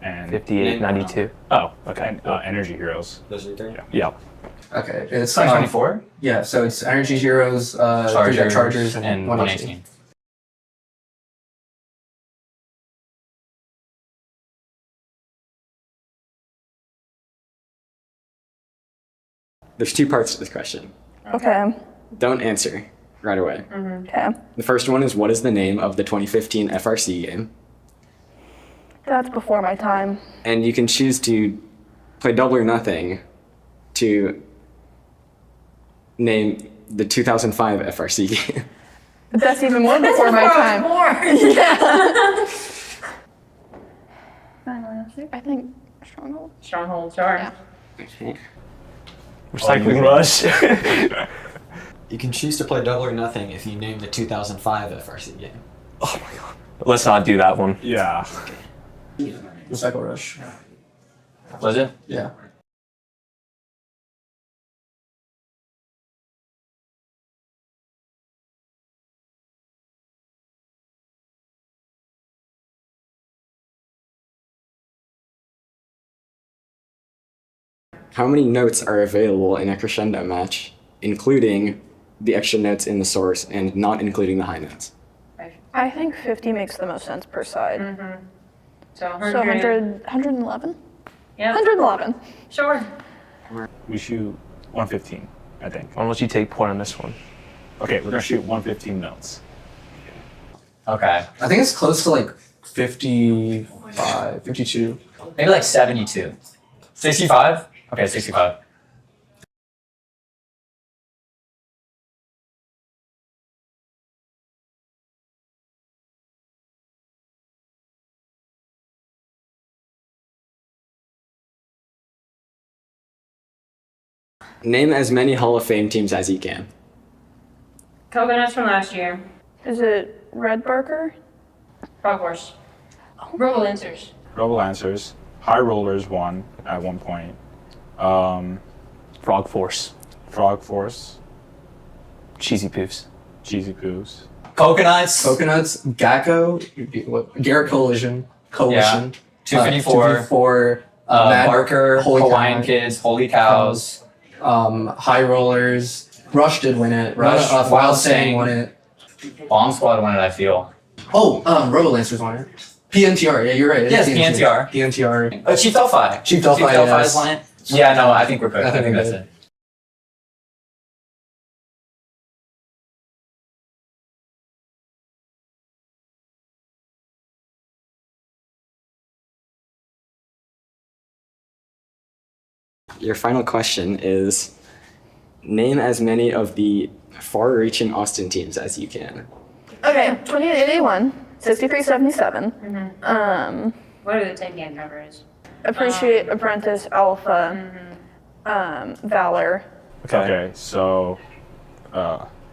And 58, 92. Oh, okay. And, Energy Heroes. Those are three? Yeah. Okay, it's 2024? Yeah, so it's Energy Heroes, Chargers, and 118. There's two parts to this question. Okay. Don't answer right away. Okay. The first one is, what is the name of the 2015 FRC game? That's before my time. And you can choose to play double or nothing to name the 2005 FRC game. That's even more before my time. Yeah. I think Stronghold. Stronghold, sure. Yeah. Okay. Recycling rush. You can choose to play double or nothing if you name the 2005 FRC game. Oh my god. Let's not do that one. Yeah. Recycle rush. Was it? Yeah. How many notes are available in a crescendo match, including the extra notes in the source and not including the high notes? I think 50 makes the most sense per side. So So 111? Yeah. 111. Sure. We shoot 115, I think. Why don't you take point on this one? Okay, we're gonna shoot 115 notes. Okay. I think it's close to like 55, 52. Maybe like 72. 65? Okay, 65. Name as many Hall of Fame teams as you can. Coconuts from last year. Is it Red Barker? Frog Horse. Robo Lancers. Robolancers. High Rollers won at one point. Frog Force. Frog Force. Cheesy Poofs. Cheesy Poofs. Coconuts. Coconuts. Gacko. Garrett Coalition. Coalition. 254. 254. Barker. Holy Hawaiian Cow. Kids. Holy Cows. High Rollers. Rush did win it. Rush, Wild Wild Sang Sang. won it. Bomb Squad won it, I feel. Oh, Robo Lancers won it. PNTR, yeah, you're right. Yes, PNTR. PNTR. Chief Delphi. Chief Delphi, Delphi's yes. won it. Yeah, no, I think we're good. I think we're that's good. it. Your final question is, name as many of the far-reaching Austin teams as you can. Okay, 2881, 6377. What are the 10 game covers? Appreciate, Apprentice, Alpha, Valor. Okay, so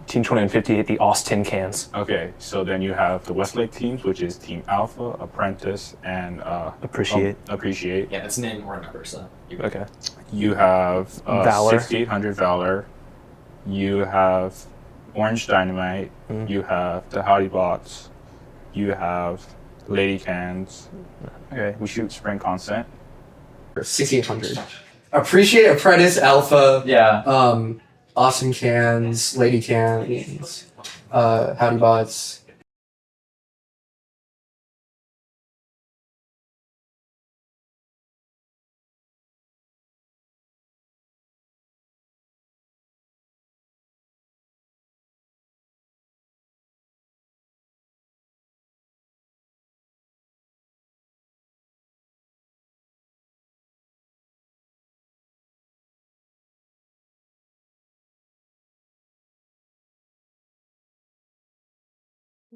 Team 20 and 50 hit the Austin cans. okay, so then you have the Westlake teams, which is Team Alpha, Apprentice, and Appreciate. Appreciate. Yeah, it's name or number, so. Okay. You have Valor. 6800 Valor. You have Orange Dynamite. You have the Howdy Bots. You have Lady Cans. Okay. We shoot Spring Consent. 6800. Appreciate, Apprentice, Alpha. Yeah. Awesome Cans, Lady Cans, Howdy Bots.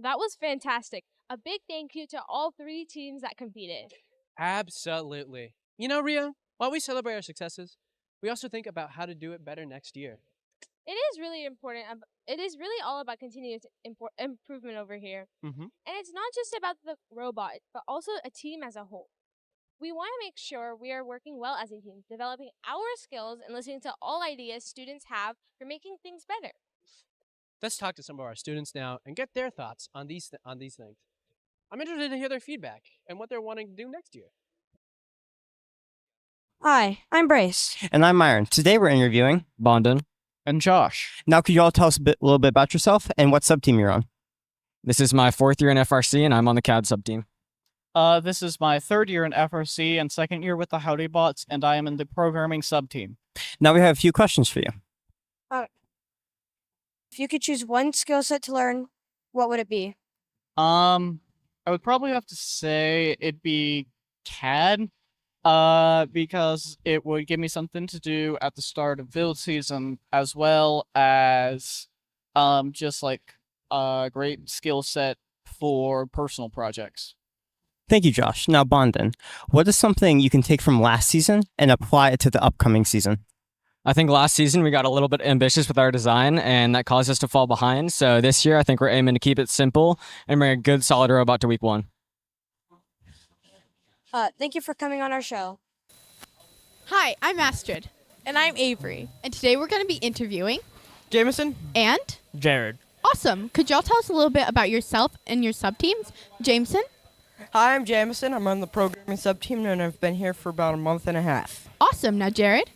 That was fantastic. A big thank you to all 3 teams that competed. Absolutely. You know, Ria, while we celebrate our successes, we also think about how to do it better next year. It is really important. It is really all about continuous improvement over here. Mm-hmm. And it's not just about the robot, but also a team as a whole. We want to make sure we are working well as a team, developing our skills and listening to all ideas students have for making things better. Let's talk to some of our students now and get their thoughts on these things. I'm interested to hear their feedback and what they're wanting to do next year. Hi, I'm Brace. And I'm Myron. Today we're interviewing Bondon and Josh. Now, could you all tell us a little bit about yourself and what sub-team you're on? This is my 4th year in FRC, and I'm on the CAD sub-team. This is my 3rd year in FRC and 2nd year with the Howdy Bots, and I am in the programming sub-team. Now we have a few questions for you. If you could choose one skill set to learn, what would it be? I would probably have to say it'd be CAD, because it would give me something to do at the start of build season, as well as just like a great skill set for personal projects. Thank you, Josh. Now, Bondon, what is something you can take from last season and apply it to the upcoming season? I think last season we got a little bit ambitious with our design, and that caused us to fall behind. So this year, I think we're aiming to keep it simple and bring a good, solid robot to week 1. Thank you for coming on our show. Hi, I'm Astrid. And I'm Avery. And today we're going to be interviewing Jameson and Jared. Awesome. Could y'all tell us a little bit about yourself and your sub-teams? Jameson? Hi, I'm Jameson. I'm on the programming sub-team, and I've been here for about a month and a half. Awesome. Now, Jared?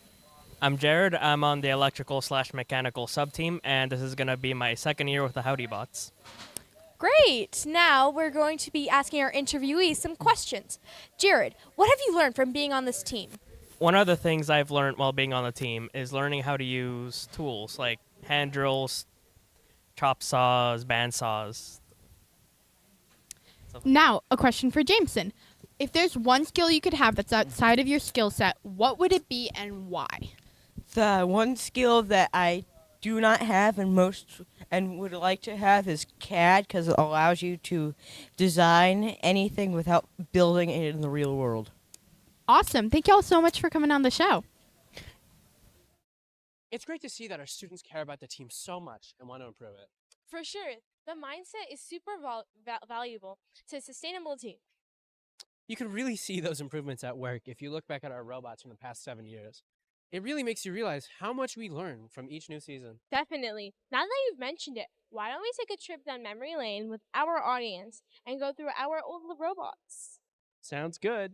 I'm Jared. I'm on the electrical/mechanical sub-team, and this is going to be my 2nd year with the Howdy Bots. Great! Now we're going to be asking our interviewees some questions. Jared, what have you learned from being on this team? One of the things I've learned while being on the team is learning how to use tools like hand drills, chop saws, band saws. Now, a question for Jameson. If there's one skill you could have that's outside of your skill set, what would it be and why? The one skill that I do not have and would like to have is CAD, because it allows you to design anything without building it in the real world. Awesome. Thank y'all so much for coming on the show. It's great to see that our students care about the team so much and want to improve it. For sure, the mindset is super valuable to a sustainable team. You can really see those improvements at work if you look back at our robots from the past 7 years. It really makes you realize how much we learn from each new season. Definitely. Now that you've mentioned it, why don't we take a trip down memory lane with our audience and go through our old robots? Sounds good.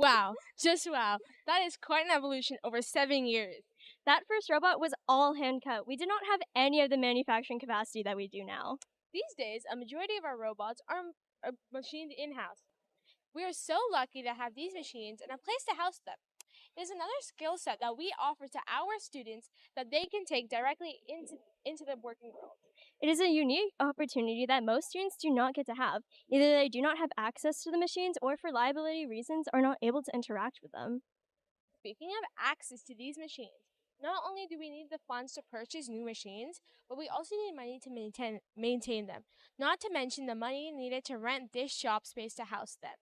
Wow, just wow. That is quite an evolution over 7 years. That first robot was all hand cut. We did not have any of the manufacturing capacity that we do now. These days, a majority of our robots are machined in-house. We are so lucky to have these machines and a place to house them. It is another skill set that we offer to our students that they can take directly into the working world. It is a unique opportunity that most students do not get to have. Either they do not have access to the machines or for liability reasons are not able to interact with them. Speaking of access to these machines, not only do we need the funds to purchase new machines, but we also need money to maintain them, not to mention the money needed to rent this shop space to house them.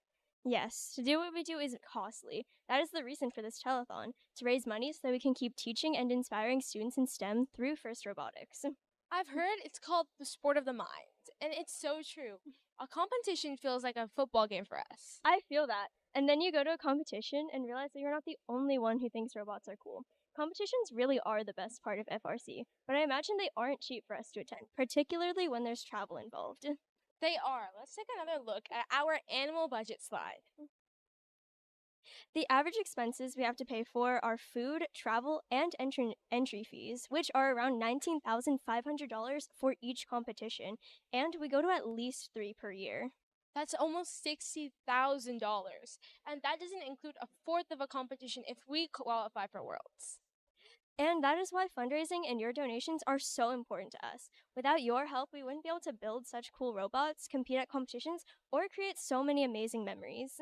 Yes, to do what we do isn't costly. That is the reason for this telethon, to raise money so that we can keep teaching and inspiring students in STEM through FIRST Robotics. I've heard it's called the sport of the mind, and it's so true. A competition feels like a football game for us. I feel that. And then you go to a competition and realize that you're not the only one who thinks robots are cool. Competitions really are the best part of FRC, but I imagine they aren't cheap for us to attend, particularly when there's travel involved. They are. Let's take another look at our annual budget slide. The average expenses we have to pay for are food, travel, and entry fees, which are around $19,500 for each competition, and we go to at least 3 per year. That's almost $60,000, and that doesn't include a fourth of a competition if we qualify for Worlds. And that is why fundraising and your donations are so important to us. Without your help, we wouldn't be able to build such cool robots, compete at competitions, or create so many amazing memories.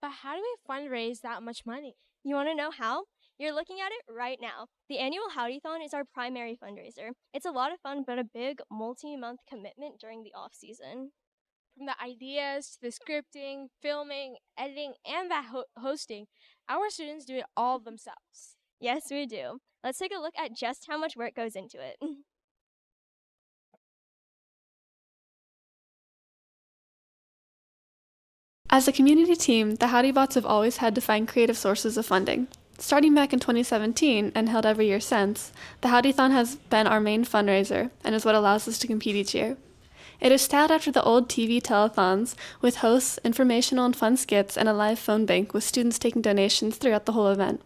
But how do we fundraise that much money? You want to know how? You're looking at it right now. The annual Howdython is our primary fundraiser. It's a lot of fun, but a big multi-month commitment during the off-season. From the ideas to the scripting, filming, editing, and the hosting, our students do it all themselves. Yes, we do. Let's take a look at just how much work goes into it. As a community team, the Howdy Bots have always had to find creative sources of funding. Starting back in 2017 and held every year since, the Howdython has been our main fundraiser and is what allows us to compete each year. It is styled after the old TV telethons, with hosts, informational and fun skits, and a live phone bank with students taking donations throughout the whole event.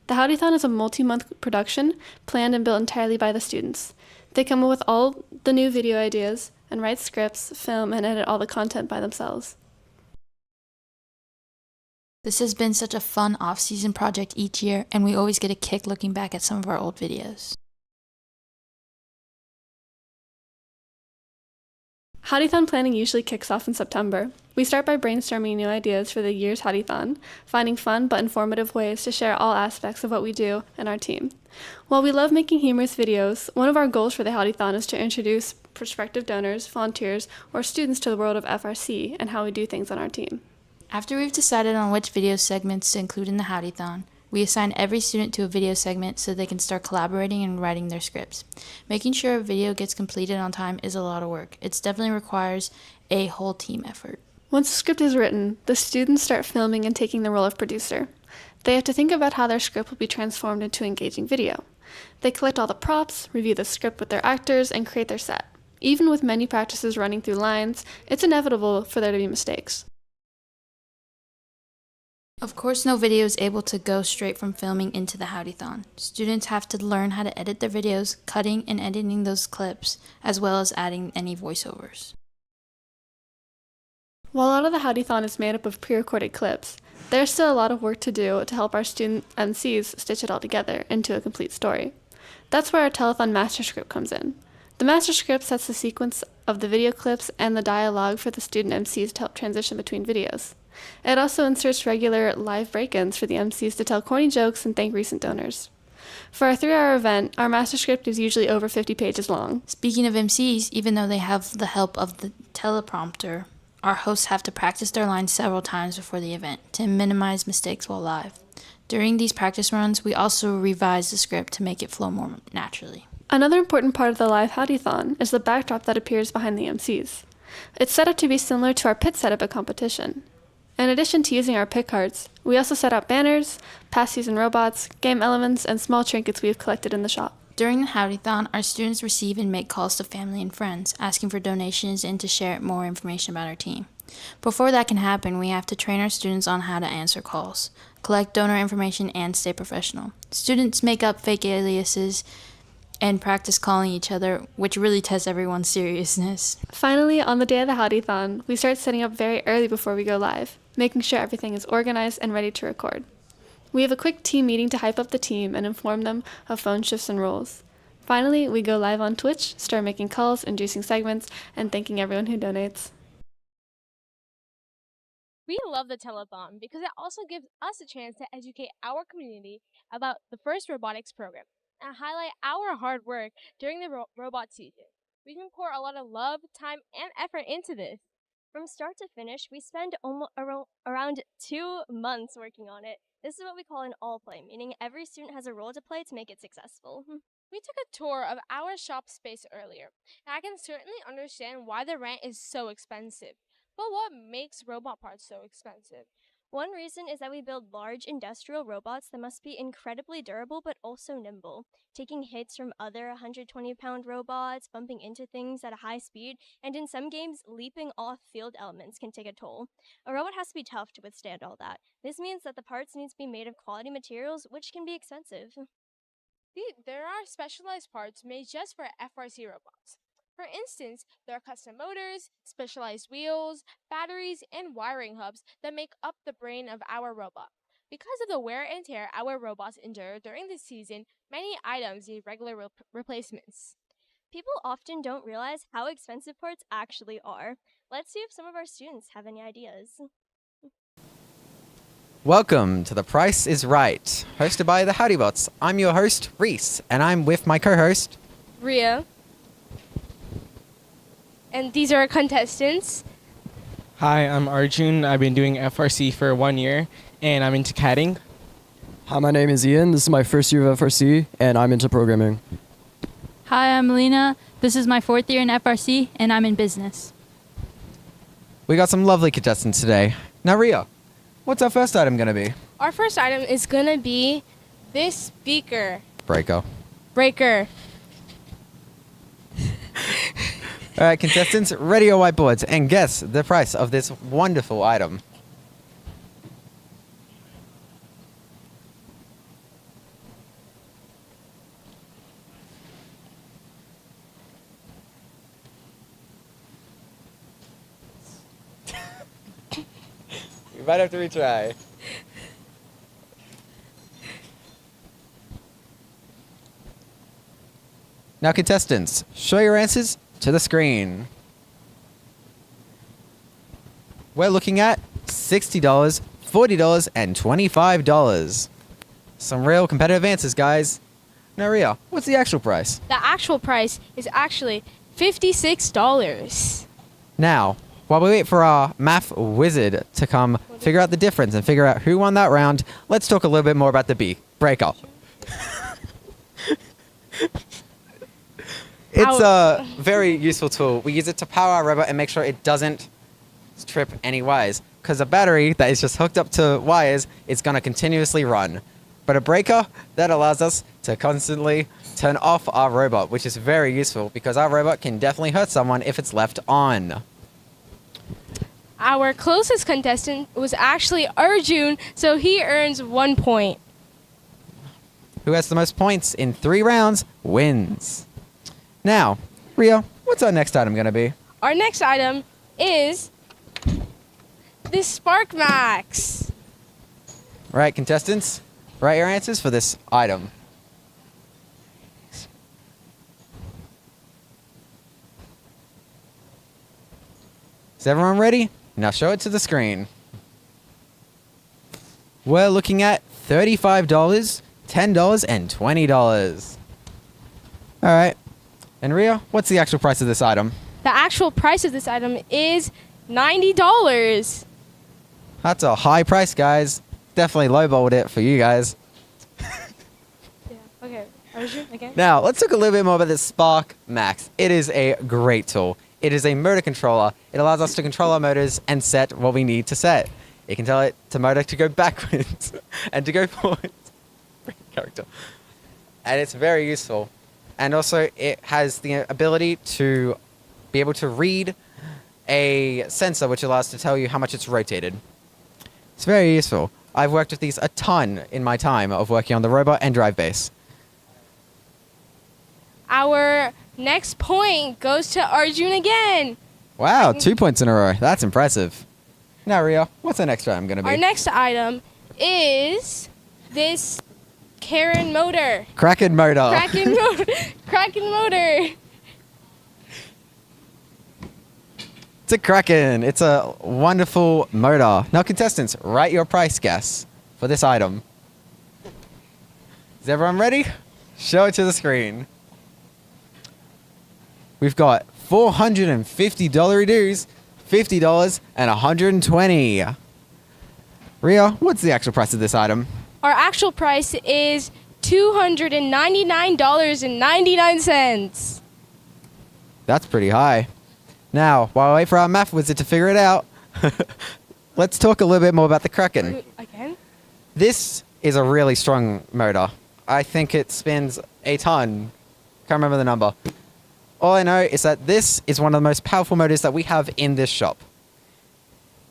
The Howdython is a multi-month production, planned and built entirely by the students. They come up with all the new video ideas, and write scripts, film, and edit all the content by themselves. This has been such a fun off-season project each year, and we always get a kick looking back at some of our old videos. Howdython planning usually kicks off in September. We start by brainstorming new ideas for the year's Howdython, finding fun but informative ways to share all aspects of what we do and our team. While we love making humorous videos, one of our goals for the Howdython is to introduce prospective donors, volunteers, or students to the world of FRC and how we do things on our team. After we've decided on which video segments to include in the Howdython, we assign every student to a video segment so they can start collaborating and writing their scripts. Making sure a video gets completed on time is a lot of work. It definitely requires a whole team effort. Once the script is written, the students start filming and taking the role of producer. They have to think about how their script will be transformed into engaging video. They collect all the props, review the script with their actors, and create their set. Even with many practices running through lines, it's inevitable for there to be mistakes. Of course, no video is able to go straight from filming into the Howdython. Students have to learn how to edit their videos, cutting and editing those clips, as well as adding any voiceovers. While a lot of the Howdython is made up of pre-recorded clips, there's still a lot of work to do to help our student MCs stitch it all together into a complete story. That's where our telethon master script comes in. The master script sets the sequence of the video clips and the dialogue for the student MCs to help transition between videos. It also inserts regular live break-ins for the MCs to tell corny jokes and thank recent donors. For our 3-hour event, our master script is usually over 50 pages long. Speaking of MCs, even though they have the help of the teleprompter, our hosts have to practice their lines several times before the event to minimize mistakes while live. During these practice runs, we also revise the script to make it flow more naturally. Another important part of the live Howdython is the backdrop that appears behind the MCs. It's set up to be similar to our pit setup at competition. In addition to using our pit cards, we also set out banners, past season robots, game elements, and small trinkets we have collected in the shop. During the Howdython, our students receive and make calls to family and friends, asking for donations and to share more information about our team. Before that can happen, we have to train our students on how to answer calls, collect donor information, and stay professional. Students make up fake aliases and practice calling each other, which really tests everyone's seriousness. Finally, on the day of the Howdython, we start setting up very early before we go live, making sure everything is organized and ready to record. We have a quick team meeting to hype up the team and inform them of phone shifts and roles. Finally, we go live on Twitch, start making calls, introducing segments, and thanking everyone who donates. We love the telethon because it also gives us a chance to educate our community about the first robotics program and highlight our hard work during the robot season. We can pour a lot of love, time, and effort into this. From start to finish, we spend around 2 months working on it. This is what we call an all play, meaning every student has a role to play to make it successful. We took a tour of our shop space earlier, and I can certainly understand why the rent is so expensive. But what makes robot parts so expensive? One reason is that we build large industrial robots that must be incredibly durable but also nimble, taking hits from other 120-pound robots, bumping into things at a high speed, and in some games, leaping off field elements can take a toll. A robot has to be tough to withstand all that. This means that the parts need to be made of quality materials, which can be expensive. There are specialized parts made just for FRC robots. For instance, there are custom motors, specialized wheels, batteries, and wiring hubs that make up the brain of our robot. Because of the wear and tear our robots endure during the season, many items need regular replacements. People often don't realize how expensive parts actually are. Let's see if some of our students have any ideas. Welcome to The Price is Right, hosted by the Howdy Bots. I'm your host, Reese, and I'm with my co-host, Ria. And these are our contestants. Hi, I'm Arjun. I've been doing FRC for 1 year, and I'm into CADing. Hi, my name is Ian. This is my first year of FRC, and I'm into programming. Hi, I'm Melina. This is my 4th year in FRC, and I'm in business. We got some lovely contestants today. Now, Ria, what's our first item going to be? Our first item is going to be this speaker. Breaker. All right, contestants, ready your whiteboards and guess the price of this wonderful item. You might have to retry. Now, contestants, show your answers to the screen. We're looking at $60, $40, and $25. Some real competitive answers, guys. Now, Ria, what's the actual price? The actual price is actually $56. Now, while we wait for our math wizard to come figure out the difference and figure out who won that round, let's talk a little bit more about the breaker. It's a very useful tool. We use it to power our robot and make sure it doesn't trip any wires. Because a battery that is just hooked up to wires is going to continuously run. But a breaker, that allows us to constantly turn off our robot, which is very useful because our robot can definitely hurt someone if it's left on. Our closest contestant was actually Arjun, so he earns 1 point. Who has the most points in 3 rounds wins. Now, Ria, what's our next item going to be? Our next item is this Spark Max. All right, contestants, write your answers for this item. Is everyone ready? Now show it to the screen. We're looking at $35, $10, and $20. All right. And Ria, what's the actual price of this item? The actual price of this item is $90. That's a high price, guys. Definitely lowballed it for you guys. Okay, Arjun, again. Now, let's talk a little bit more about this Spark Max. It is a great tool. It is a motor controller. It allows us to control our motors and set what we need to set. It can tell it to motor to go backwards and to go forwards. Character. And it's very useful. And also, it has the ability to be able to read a sensor which allows to tell you how much it's rotated. It's very useful. I've worked with these a ton in my time of working on the robot and drive base. Our next point goes to Arjun again. Wow, 2 points in a row. That's impressive. Now, Rio, what's the next item going to be? Our next item is this Karen motor. Kraken motor. Kraken motor. Kraken motor. It's a Kraken. It's a wonderful motor. Now, contestants, write your price guess for this item. Is everyone ready? Show it to the screen. We've got $450 dues, $50, and $120. Rio, what's the actual price of this item? Our actual price is $299.99. That's pretty high. Now, while I wait for our math wizard to figure it out, let's talk a little bit more about the Kraken. Again? This is a really strong motor. I think it spins a ton. Can't remember the number. All I know is that this is one of the most powerful motors that we have in this shop.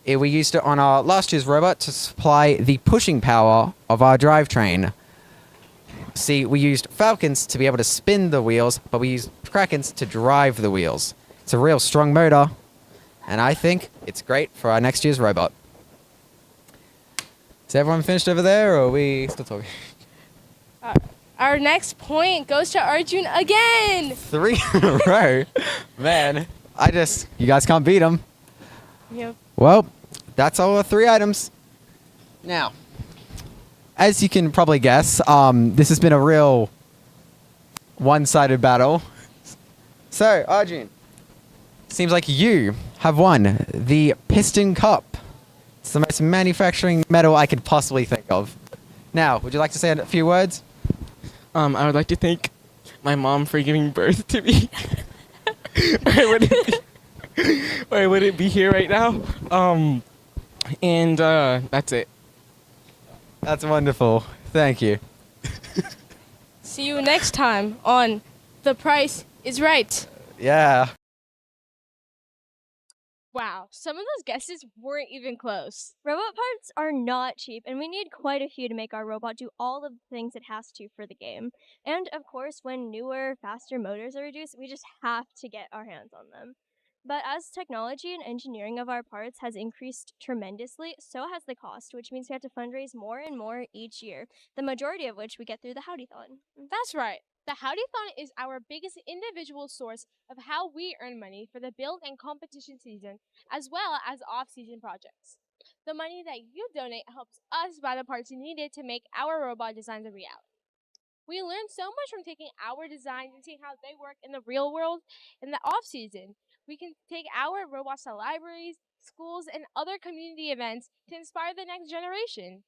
We used it on our last year's robot to supply the pushing power of our drivetrain. See, we used Falcons to be able to spin the wheels, but we used Krakens to drive the wheels. It's a real strong motor, and I think it's great for our next year's robot. Is everyone finished over there, or are we still talking? Our next point goes to Arjun again. 3 in a row? Man, you guys can't beat them. Yep. Well, that's all the 3 items. Now, as you can probably guess, this has been a real one-sided battle. So, Arjun, seems like you have won the Piston Cup. It's the most manufacturing medal I could possibly think of. Now, would you like to say a few words? I would like to thank my mom for giving birth to me. I wouldn't be here right now. And that's it. That's wonderful. Thank you. See you next time on The Price is Right. Yeah. Wow, some of those guesses weren't even close. Robot parts are not cheap, and we need quite a few to make our robot do all of the things it has to for the game. And of course, when newer, faster motors are reduced, we just have to get our hands on them. But as technology and engineering of our parts has increased tremendously, so has the cost, which means we have to fundraise more and more each year, the majority of which we get through the Howdython. That's right. The Howdython is our biggest individual source of how we earn money for the build and competition season, as well as off-season projects. The money that you donate helps us buy the parts needed to make our robot designs a reality. We learn so much from taking our designs and seeing how they work in the real world. In the off-season, we can take our robots to libraries, schools, and other community events to inspire the next generation.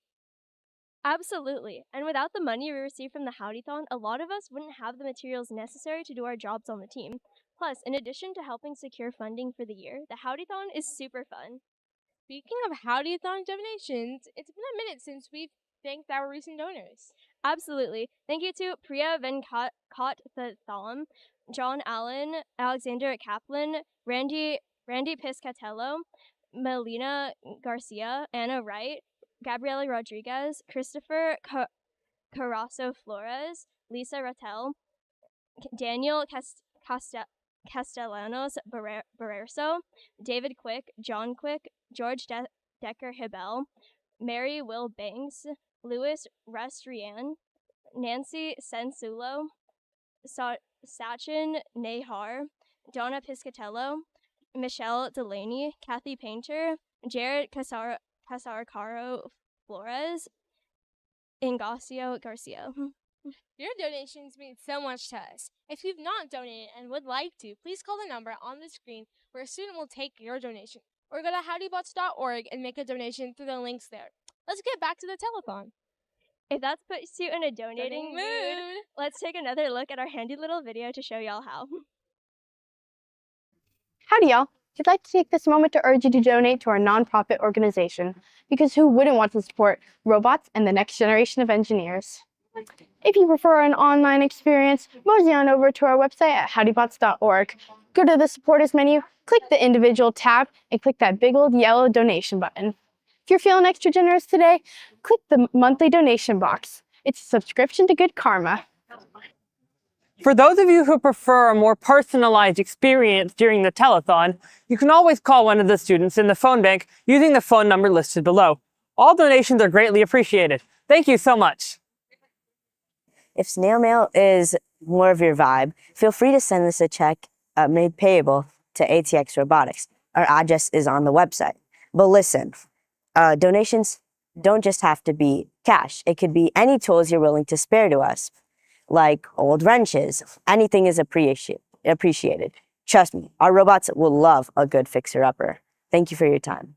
Absolutely. And without the money we receive from the Howdython, a lot of us wouldn't have the materials necessary to do our jobs on the team. Plus, in addition to helping secure funding for the year, the Howdython is super fun. Speaking of Howdython donations, it's been a minute since we've thanked our recent donors. Absolutely. Thank you to Priya Venkathathalam, John Allen, Alexander Kaplan, Randy Piscatello, Melina Garcia, Anna Wright, Gabriela Rodriguez, Christopher Carasso Flores, Lisa Rattel, Daniel Castellanos Barreso, David Quick, John Quick, George Decker Hibel, Mary Will Banks, Louis Rastrian, Nancy Sensulo, Sachin Nehar, Donna Piscatello, Michelle Delaney, Kathy Painter, Jared Casarcaro Flores, Ingacio Garcia. Your donations mean so much to us. If you've not donated and would like to, please call the number on the screen where a student will take your donation, or go to howdybots.org and make a donation through the links there. Let's get back to the telethon. If that puts you in a donating mood, let's take another look at our handy little video to show y'all how. Howdy, y'all. I'd like to take this moment to urge you to donate to our nonprofit organization, because who wouldn't want to support robots and the next generation of engineers? If you prefer an online experience, mosey on over to our website at howdybots.org. Go to the Support Us menu, click the individual tab, and click that big old yellow donation button. If you're feeling extra generous today, click the monthly donation box. It's a subscription to good karma. For those of you who prefer a more personalized experience during the telethon, you can always call one of the students in the phone bank using the phone number listed below. All donations are greatly appreciated. Thank you so much. If snail mail is more of your vibe, feel free to send us a check made payable to ATX Robotics. Our address is on the website. But listen, donations don't just have to be cash. It could be any tools you're willing to spare to us, like old wrenches. Anything is appreciated. Trust me, our robots will love a good fixer-upper. Thank you for your time.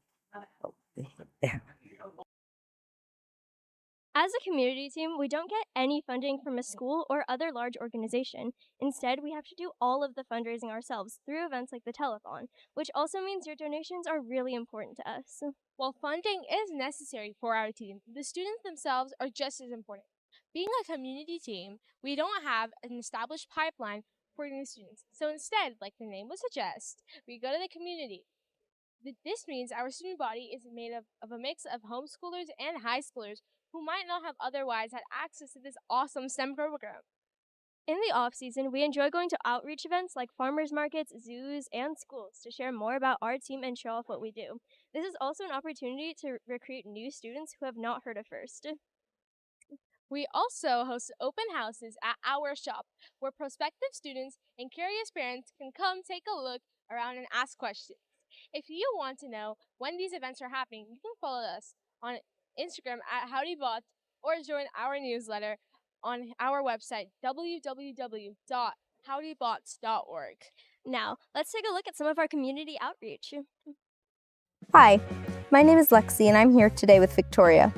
As a community team, we don't get any funding from a school or other large organization. Instead, we have to do all of the fundraising ourselves through events like the Telethon, which also means your donations are really important to us. While funding is necessary for our team, the students themselves are just as important. Being a community team, we don't have an established pipeline for new students. So instead, like the name would suggest, we go to the community. This means our student body is made of a mix of homeschoolers and high schoolers who might not have otherwise had access to this awesome STEM program. In the off-season, we enjoy going to outreach events like farmers markets, zoos, and schools to share more about our team and show off what we do. This is also an opportunity to recruit new students who have not heard of FIRST. We also host open houses at our shop where prospective students and curious parents can come take a look around and ask questions. If you want to know when these events are happening, you can follow us on Instagram at Howdy Bots or join our newsletter on our website, www.howdybots.org. Now, let's take a look at some of our community outreach. Hi, my name is Lexi and I'm here today with Victoria.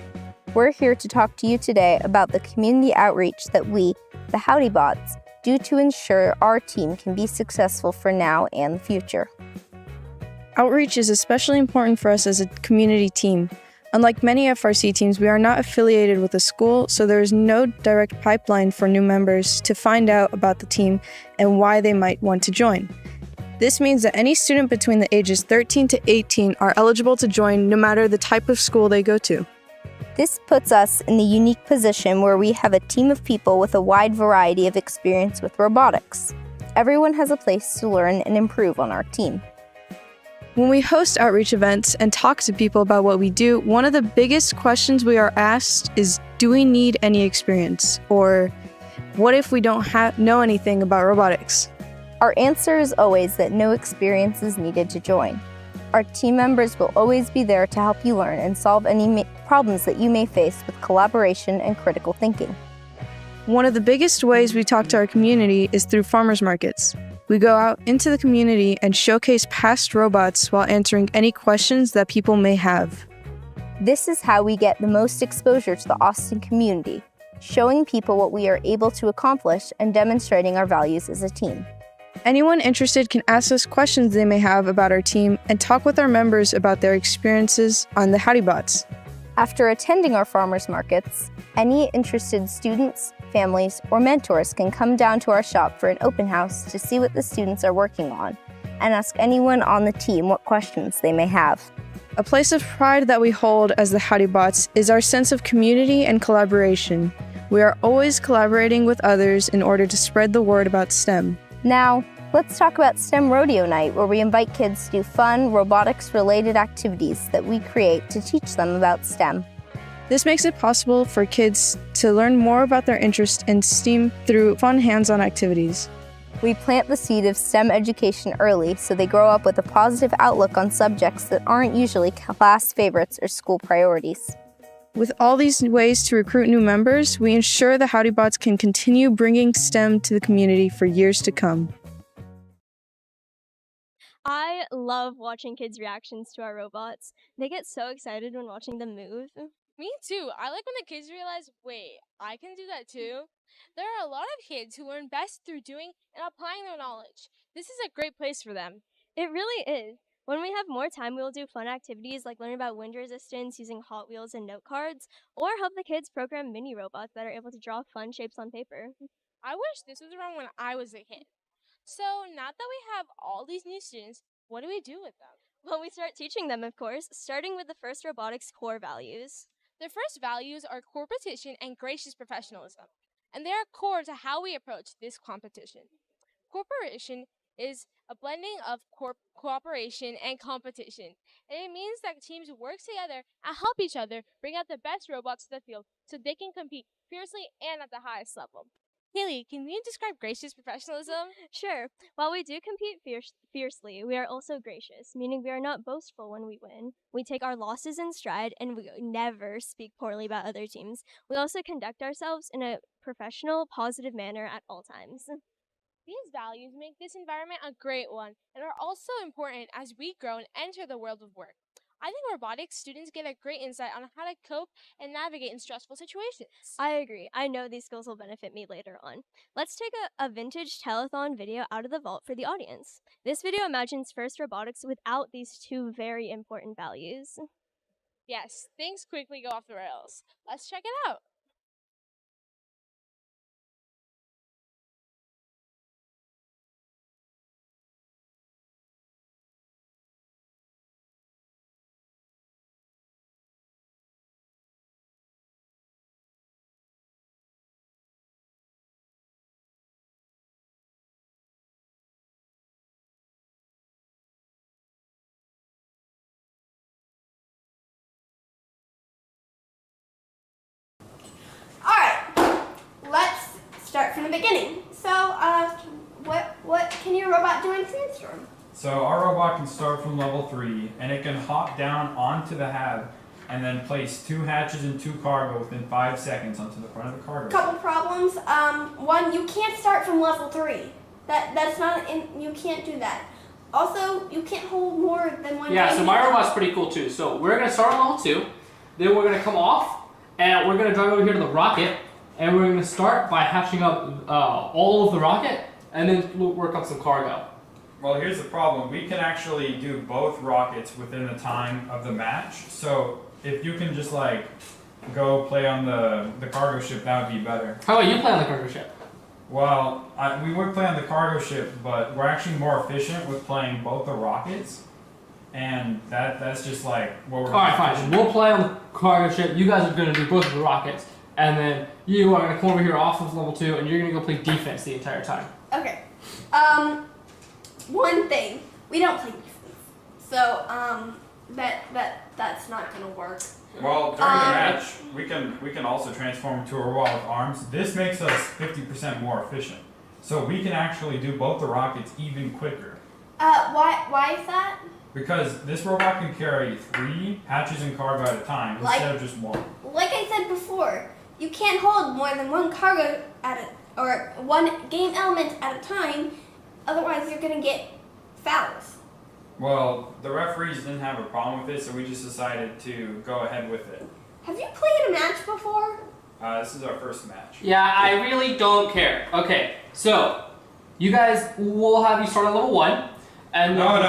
We're here to talk to you today about the community outreach that we, the Howdy Bots, do to ensure our team can be successful for now and the future. Outreach is especially important for us as a community team. Unlike many FRC teams, we are not affiliated with a school, so there is no direct pipeline for new members to find out about the team and why they might want to join. This means that any student between the ages 13 to 18 are eligible to join no matter the type of school they go to. This puts us in the unique position where we have a team of people with a wide variety of experience with robotics. Everyone has a place to learn and improve on our team. When we host outreach events and talk to people about what we do, one of the biggest questions we are asked is, do we need any experience? Or what if we don't know anything about robotics? Our answer is always that no experience is needed to join. Our team members will always be there to help you learn and solve any problems that you may face with collaboration and critical thinking. One of the biggest ways we talk to our community is through farmers markets. We go out into the community and showcase past robots while answering any questions that people may have. This is how we get the most exposure to the Austin community, showing people what we are able to accomplish and demonstrating our values as a team. Anyone interested can ask us questions they may have about our team and talk with our members about their experiences on the Howdy Bots. After attending our farmers markets, any interested students, families, or mentors can come down to our shop for an open house to see what the students are working on and ask anyone on the team what questions they may have. A place of pride that we hold as the Howdy Bots is our sense of community and collaboration. We are always collaborating with others in order to spread the word about STEM. Now, let's talk about STEM Rodeo Night, where we invite kids to do fun, robotics-related activities that we create to teach them about STEM. This makes it possible for kids to learn more about their interest in STEAM through fun hands-on activities. We plant the seed of STEM education early so they grow up with a positive outlook on subjects that aren't usually class favorites or school priorities. With all these ways to recruit new members, we ensure the Howdy Bots can continue bringing STEM to the community for years to come. I love watching kids' reactions to our robots. They get so excited when watching them move. Me too. I like when the kids realize, wait, I can do that too. There are a lot of kids who learn best through doing and applying their knowledge. This is a great place for them. It really is. When we have more time, we will do fun activities like learn about wind resistance using Hot Wheels and note cards, or help the kids program mini robots that are able to draw fun shapes on paper. I wish this was around when I was a kid. So now that we have all these new students, what do we do with them? Well, we start teaching them, of course, starting with the first robotics core values. The first values are competition and gracious professionalism, and they are core to how we approach this competition. Cooperation is a blending of cooperation and competition, and it means that teams work together and help each other bring out the best robots to the field so they can compete fiercely and at the highest level. Haley, can you describe gracious professionalism? Sure. While we do compete fiercely, we are also gracious, meaning we are not boastful when we win. We take our losses in stride, and we never speak poorly about other teams. We also conduct ourselves in a professional, positive manner at all times. These values make this environment a great one and are also important as we grow and enter the world of work. I think robotics students get a great insight on how to cope and navigate in stressful situations. I agree. I know these skills will benefit me later on. Let's take a vintage telethon video out of the vault for the audience. This video imagines first robotics without these two very important values. Yes, things quickly go off the rails. Let's check it out. Let's start from the beginning. So, what can your robot do in Sandstorm? So our robot can start from level 3, and it can hop down onto the hab and then place 2 hatches and 2 cargo within 5 seconds onto the front of the cargo. Couple problems. One, you can't start from level 3. That's not you can't do that. Also, you can't hold more than one. Yeah, so my robot's pretty cool too. So we're gonna start on level 2, then we're gonna come off, and we're gonna drive over here to the rocket, and we're gonna start by hatching up all of the rocket, and then we'll work on some cargo. Well, here's the problem. We can actually do both rockets within the time of the match. So if you can just like go play on the cargo ship, that would be better. How about you play on the cargo ship? Well, we would play on the cargo ship, but we're actually more efficient with playing both the rockets. And that's just like what we're Alright, fine. We'll play on the cargo ship. You guys are gonna do both of the rockets. And then you are gonna come over here off of level 2, and you're gonna go play defense the entire time. Okay. One thing, we don't play defense, so that's not gonna work. Well, during the match, we can also transform into a robot with arms. This makes us 50% more efficient. So we can actually do both the rockets even quicker. Why is that? Because this robot can carry 3 hatches and cargo at a time instead of just 1. Like I said before, you can't hold more than one cargo or one game element at a time. Otherwise, you're gonna get fouls. Well, the referees didn't have a problem with it, so we just decided to go ahead with it. Have you played a match before? This is our first match. Yeah, I really don't care. Okay, so you guys, we'll have you start at level 1. And No.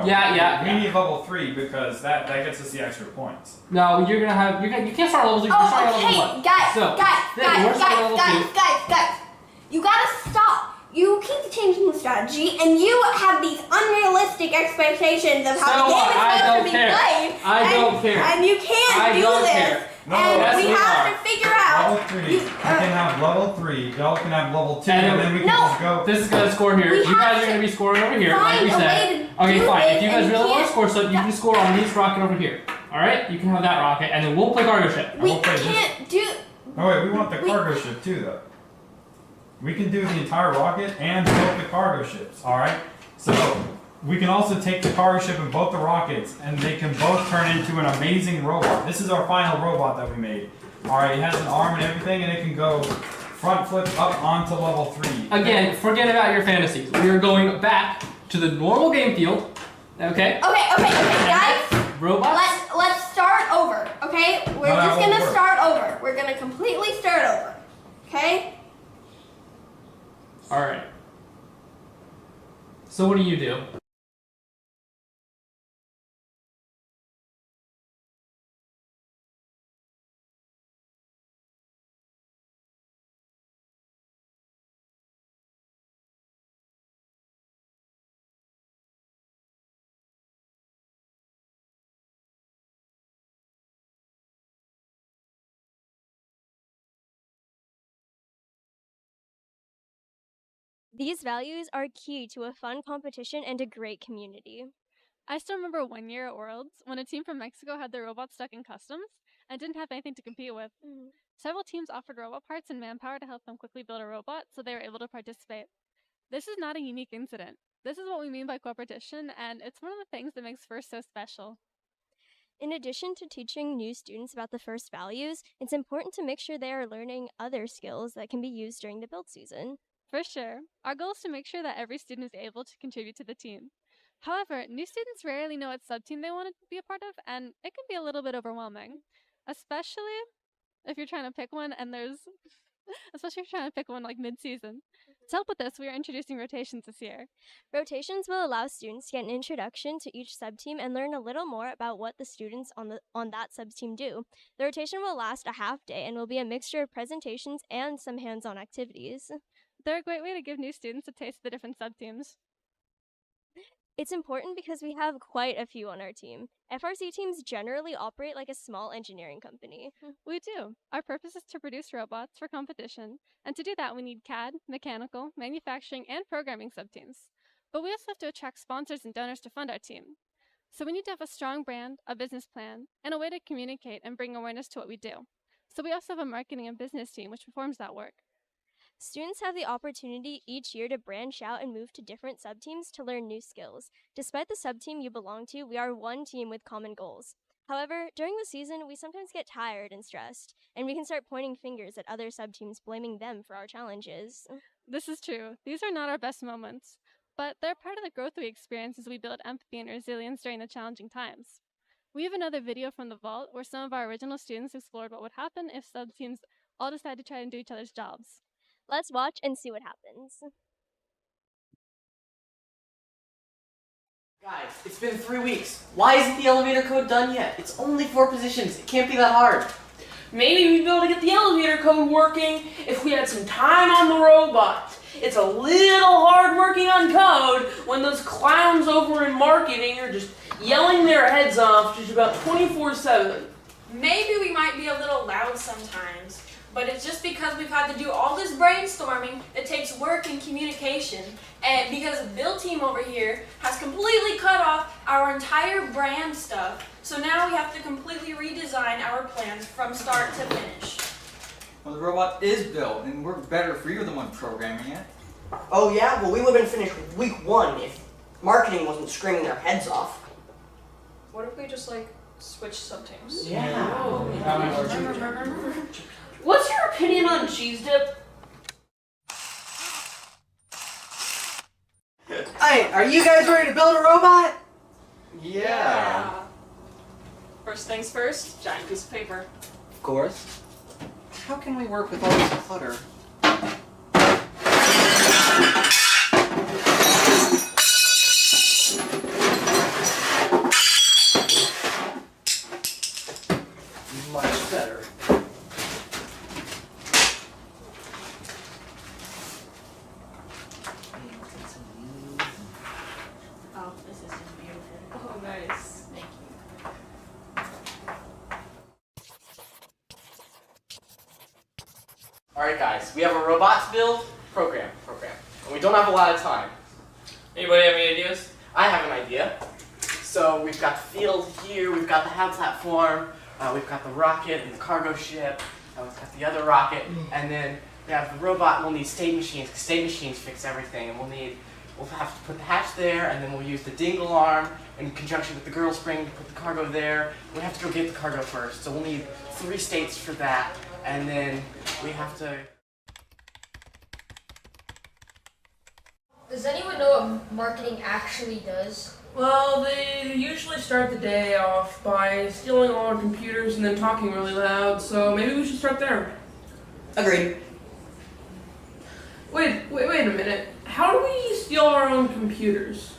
Yeah. We need level 3 because that gets us the extra points. No, you're gonna have you can't start at level 3. You're starting at level 1. Guys, So, guys, you gotta stop. You keep changing the strategy, and you have these unrealistic expectations of how the game is supposed to be played. I don't care. And you can't do this. No, and we have to figure out. Level 3. You can have level 3. Y'all can have level 2, and then we can just go. This is gonna score here. You guys are gonna be scoring over here, like we said. Okay, fine. If you guys really want to score something, you can score on this rocket over here. All right, you can have that rocket, and then we'll play cargo ship. We can't do. Oh wait, we want the cargo ship too, though. We can do the entire rocket and both the cargo ships. All right. So we can also take the cargo ship and both the rockets, and they can both turn into an amazing robot. This is our final robot that we made. All right, it has an arm and everything, and it can go front flip up onto level 3. Again, forget about your fantasies. We are going back to the normal game field. Okay. Okay, guys. Robots. Let's start over. Okay, we're just gonna start over. We're gonna completely start over. Okay. All right. So what do you do? These values are key to a fun competition and a great community. I still remember one year at Worlds when a team from Mexico had their robots stuck in customs and didn't have anything to compete with. Several teams offered robot parts and manpower to help them quickly build a robot, so they were able to participate. This is not a unique incident. This is what we mean by competition, and it's one of the things that makes FIRST so special. In addition to teaching new students about the FIRST values, it's important to make sure they are learning other skills that can be used during the build season. For sure. Our goal is to make sure that every student is able to contribute to the team. However, new students rarely know what sub-team they want to be a part of, and it can be a little bit overwhelming, especially if you're trying to pick one like mid-season. To help with this, we are introducing rotations this year. Rotations will allow students to get an introduction to each sub-team and learn a little more about what the students on that sub-team do. The rotation will last a half day and will be a mixture of presentations and some hands-on activities. They're a great way to give new students a taste of the different sub-teams. It's important because we have quite a few on our team. FRC teams generally operate like a small engineering company. We do. Our purpose is to produce robots for competition, and to do that we need CAD, mechanical, manufacturing, and programming subteams. But we also have to attract sponsors and donors to fund our team. So we need to have a strong brand, a business plan, and a way to communicate and bring awareness to what we do. So we also have a marketing and business team which performs that work. Students have the opportunity each year to branch out and move to different sub-teams to learn new skills. Despite the sub-team you belong to, we are one team with common goals. However, during the season, we sometimes get tired and stressed, and we can start pointing fingers at other sub-teams, blaming them for our challenges. This is true. These are not our best moments, but they're part of the growth we experience as we build empathy and resilience during the challenging times. We have another video from the vault where some of our original students explored what would happen if sub-teams all decided to try and do each other's jobs. Let's watch and see what happens. Guys, it's been 3 weeks. Why isn't the elevator code done yet? It's only 4 positions. It can't be that hard. Maybe we'd be able to get the elevator code working if we had some time on the robot. It's a little hard working on code when those clowns over in marketing are just yelling their heads off just about 24/7. Maybe we might be a little loud sometimes, but it's just because we've had to do all this brainstorming that takes work and communication, and because the build team over here has completely cut off our entire brand stuff, so now we have to completely redesign our plans from start to finish. Well, the robot is built, and we're better if you're the one programming it. Oh yeah? Well, we would have been finished week 1 if marketing wasn't screaming their heads off. What if we just switch sub-teams? Yeah. What's your opinion on cheese dip? Hey, are you guys ready to build a robot? Yeah. First things first, giant piece of paper. Of course. How can we work with all this clutter? Much better. Oh, this is just beautiful. Oh, nice. Thank you. Alright guys, we have a robots build program. And we don't have a lot of time. Anybody have any ideas? I have an idea. So we've got the field here, we've got the HAB platform, we've got the rocket and the cargo ship, and we've got the other rocket, and then we have the robot. We'll need state machines, because state machines fix everything, and we'll have to put the hatch there, and then we'll use the dingle arm in conjunction with the girl spring to put the cargo there. We have to go get the cargo first, so we'll need 3 states for that, and then we have to... Does anyone know what marketing actually does? Well, they usually start the day off by stealing all our computers and then talking really loud, so maybe we should start there. Agreed. Wait a minute. How do we steal our own computers?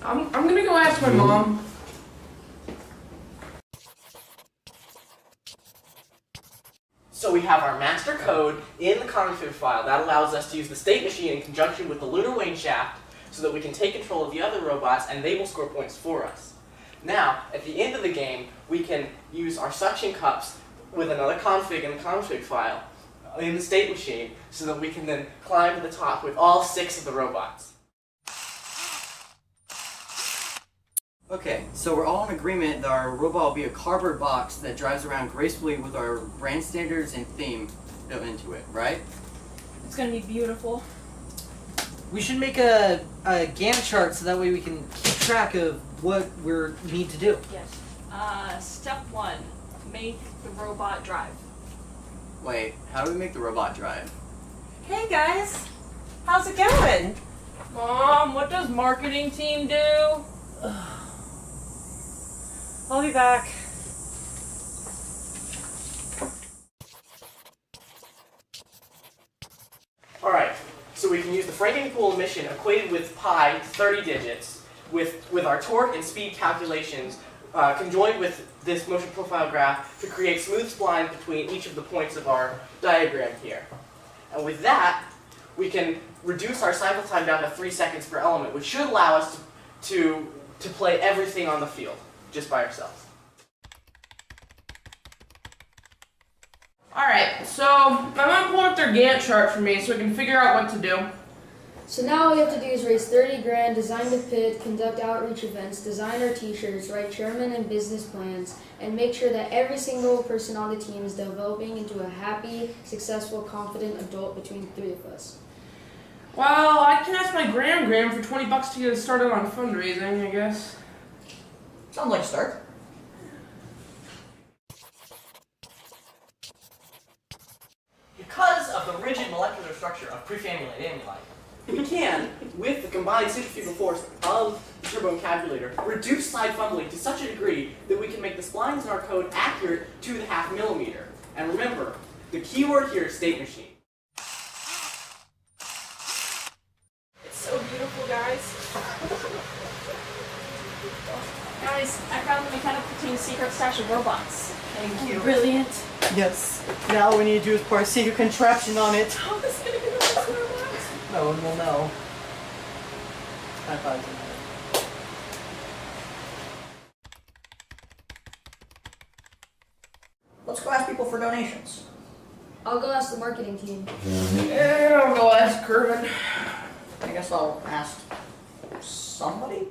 I'm gonna go ask my mom. So we have our master code in the config file. That allows us to use the state machine in conjunction with the lunar wane shaft so that we can take control of the other robots and they will score points for us. Now, at the end of the game, we can use our suction cups with another config in the config file in the state machine so that we can then climb to the top with all 6 of the robots. Okay, so we're all in agreement that our robot will be a cardboard box that drives around gracefully with our brand standards and theme built into it, right? It's gonna be beautiful. We should make a Gantt chart so that way we can keep track of what we need to do. Yes. Step 1, make the robot drive. Wait, how do we make the robot drive? Hey guys, how's it going? Mom, what does marketing team do? I'll be back. Alright, so we can use the Franking pool emission equated with pi, 30 digits, with our torque and speed calculations conjoined with this motion profile graph to create smooth splines between each of the points of our diagram here. And with that, we can reduce our cycle time down to 3 seconds per element, which should allow us to play everything on the field, just by ourselves. Alright, so my mom pulled up their Gantt chart for me so we can figure out what to do. So now all we have to do is raise 30 grand, design the pit, conduct outreach events, design our t-shirts, write chairman and business plans, and make sure that every single person on the team is developing into a happy, successful, confident adult between the 3 of us. Well, I can ask my Gram for 20 bucks to get us started on fundraising, I guess. Sounds like a start. Because of the rigid molecular structure of prefamulate amylite, we can, with the combined centrifugal force of the turboencabulator, reduce side fumbling to such a degree that we can make the splines in our code accurate to the half millimeter. And remember, the keyword here is state machine. It's so beautiful, guys. Guys, I found the mechanical team's secret stash of robots. Thank you. Brilliant. Yes. Now all we need to do is pour a secret contraption on it. How is this gonna be the best robots? No one will know. High fives. Let's go ask people for donations. I'll go ask the marketing team. Yeah, I'll go ask Kervin. I guess I'll ask somebody.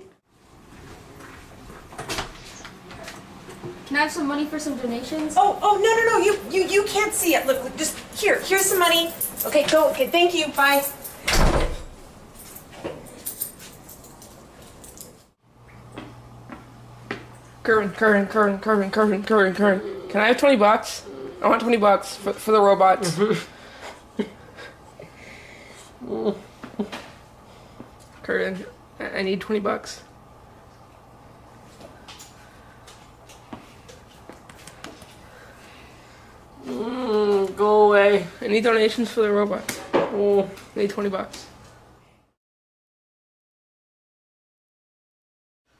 Can I have some money for some donations? No, you can't see it. Look, just here's some money. Okay, go. Okay, thank you. Bye. Kervin. Can I have 20 bucks? I want 20 bucks for the robots. Kervin, I need 20 bucks. Go away. I need donations for the robots. I need 20 bucks.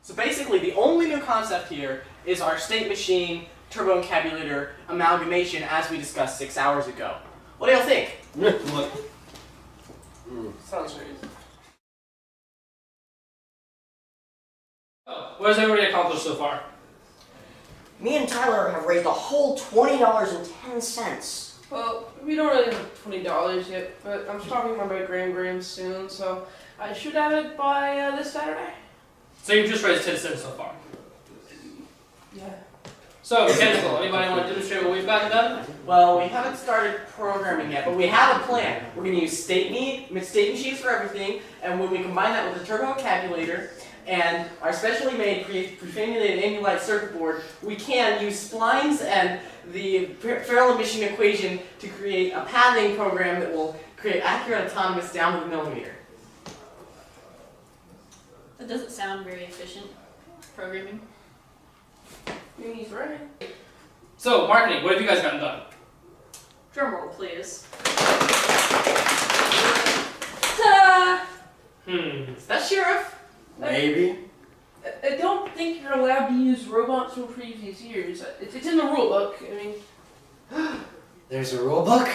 So basically, the only new concept here is our state machine turboencabulator amalgamation as we discussed 6 hours ago. What do y'all think? Sounds crazy. What has everybody accomplished so far? Me and Tyler have raised a whole $20.10. Well, we don't really have $20 yet, but I'm talking about my Gram soon, so I should have it by this Saturday. So you've just raised 10 cents so far. Yeah. So, mechanical, anybody want to demonstrate what we've gotten done? Well, we haven't started programming yet, but we have a plan. We're going to use state machines for everything, and when we combine that with the turboencabulator and our specially made prefamulated amylite circuit board, we can use splines and the Farrell emission equation to create a pathing program that will create accurate autonomous down to the millimeter. That doesn't sound very efficient, programming. He's right. So, marketing, what have you guys gotten done? Drum roll, please. Ta-da! Is that Sheriff? Maybe. I don't think you're allowed to use robots from previous years. It's in the rule book. I mean, There's a rule book?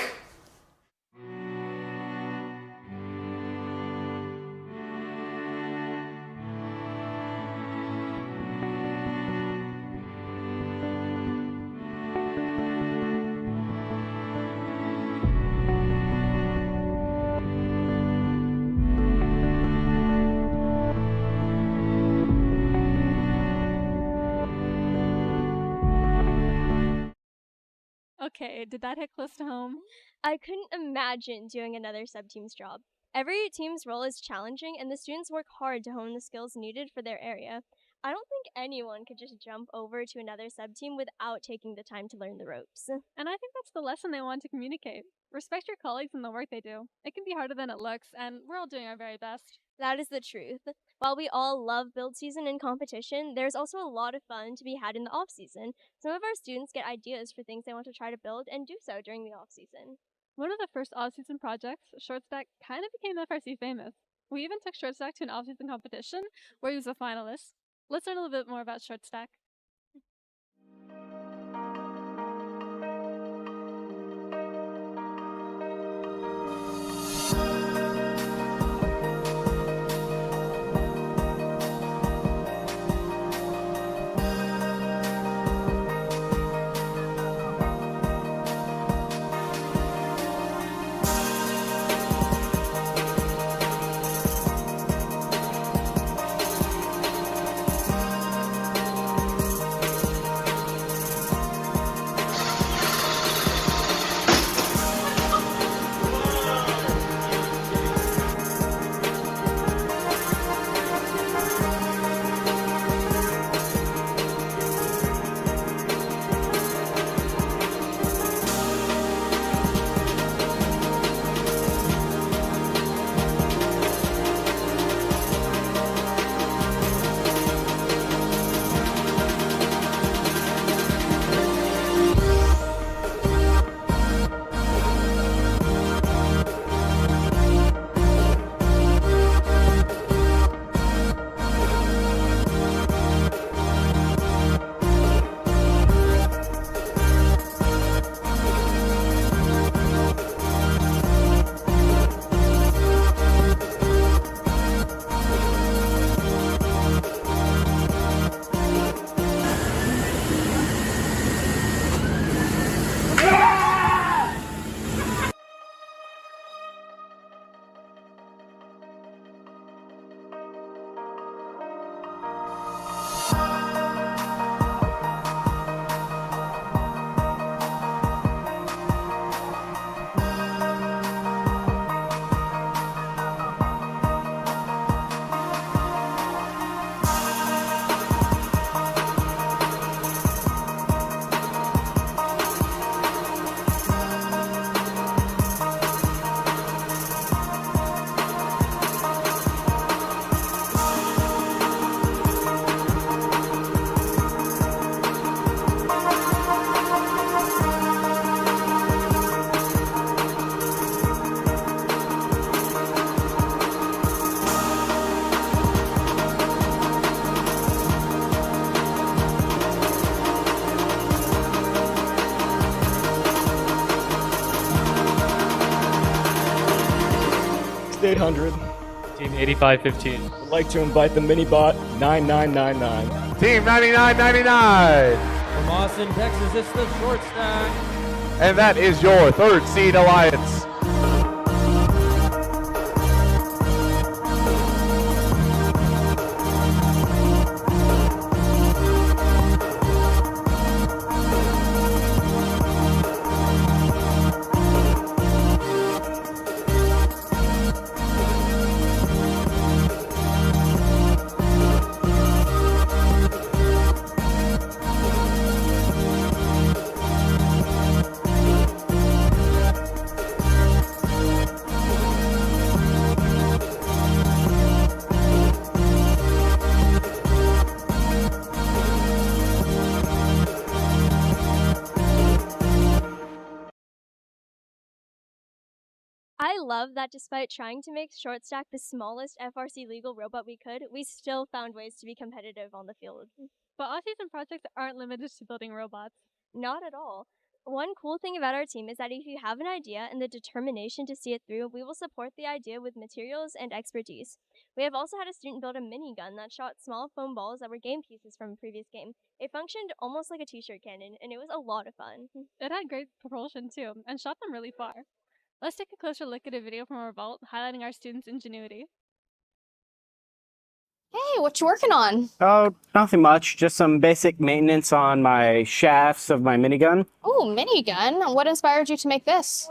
Okay, did that hit close to home? I couldn't imagine doing another sub-team's job. Every team's role is challenging, and the students work hard to hone the skills needed for their area. I don't think anyone could just jump over to another sub-team without taking the time to learn the ropes. And I think that's the lesson they want to communicate. Respect your colleagues and the work they do. It can be harder than it looks, and we're all doing our very best. That is the truth. While we all love build season and competition, there's also a lot of fun to be had in the off season. Some of our students get ideas for things they want to try to build and do so during the off season. One of the first off-season projects, ShortStack, kind of became FRC famous. We even took ShortStack to an off-season competition where he was a finalist. Let's learn a little bit more about ShortStack. Team 800. Team 8515. Would like to invite the Minibot 9999. Team 9999. From Austin, Texas, it's the Short Stack. And that is your third seed alliance. I love that despite trying to make ShortStack the smallest FRC legal robot we could, we still found ways to be competitive on the field. But off-season projects aren't limited to building robots. Not at all. One cool thing about our team is that if you have an idea and the determination to see it through, we will support the idea with materials and expertise. We have also had a student build a minigun that shot small foam balls that were game pieces from a previous game. It functioned almost like a t-shirt cannon, and it was a lot of fun. It had great propulsion too, and shot them really far. Let's take a closer look at a video from our vault highlighting our students' ingenuity. Hey, what you working on? Oh, nothing much. Just some basic maintenance on my shafts of my minigun. Oh, minigun. What inspired you to make this?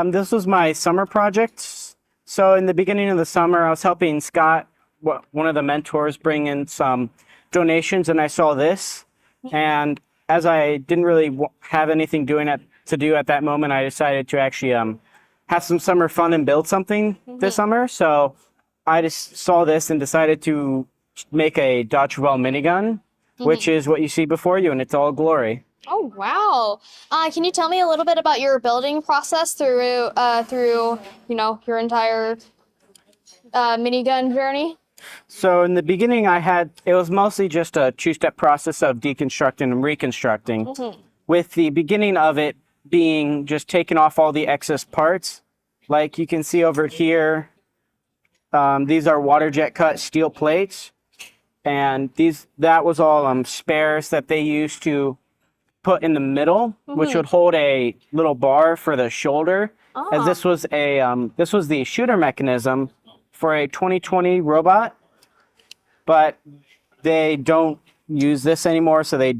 This was my summer project. So in the beginning of the summer, I was helping Scott, one of the mentors, bring in some donations, and I saw this. And as I didn't really have anything to do at that moment, I decided to actually have some summer fun and build something this summer. So I just saw this and decided to make a Dodge Rebel minigun, which is what you see before you, and it's all glory. Oh, wow. Can you tell me a little bit about your building process through your entire minigun journey? So in the beginning, it was mostly just a two-step process of deconstructing and reconstructing, with the beginning of it being just taking off all the excess parts. Like you can see over here, these are water jet cut steel plates, and that was all spares that they used to put in the middle, which would hold a little bar for the shoulder, as this was the shooter mechanism for a 2020 robot, but they don't use this anymore, so they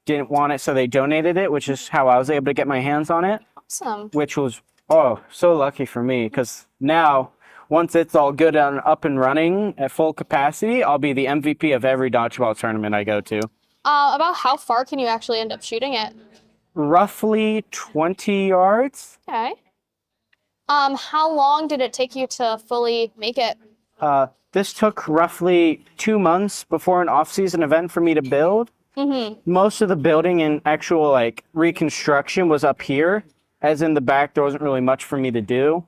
didn't want it, so they donated it, which is how I was able to get my hands on it. Awesome. Which was, so lucky for me, because now, once it's all good and up and running at full capacity, I'll be the MVP of every dodgeball tournament I go to. About how far can you actually end up shooting it? Roughly 20 yards. Okay. How long did it take you to fully make it? This took roughly 2 months before an off-season event for me to build. Most of the building and actual reconstruction was up here, as in the back there wasn't really much for me to do.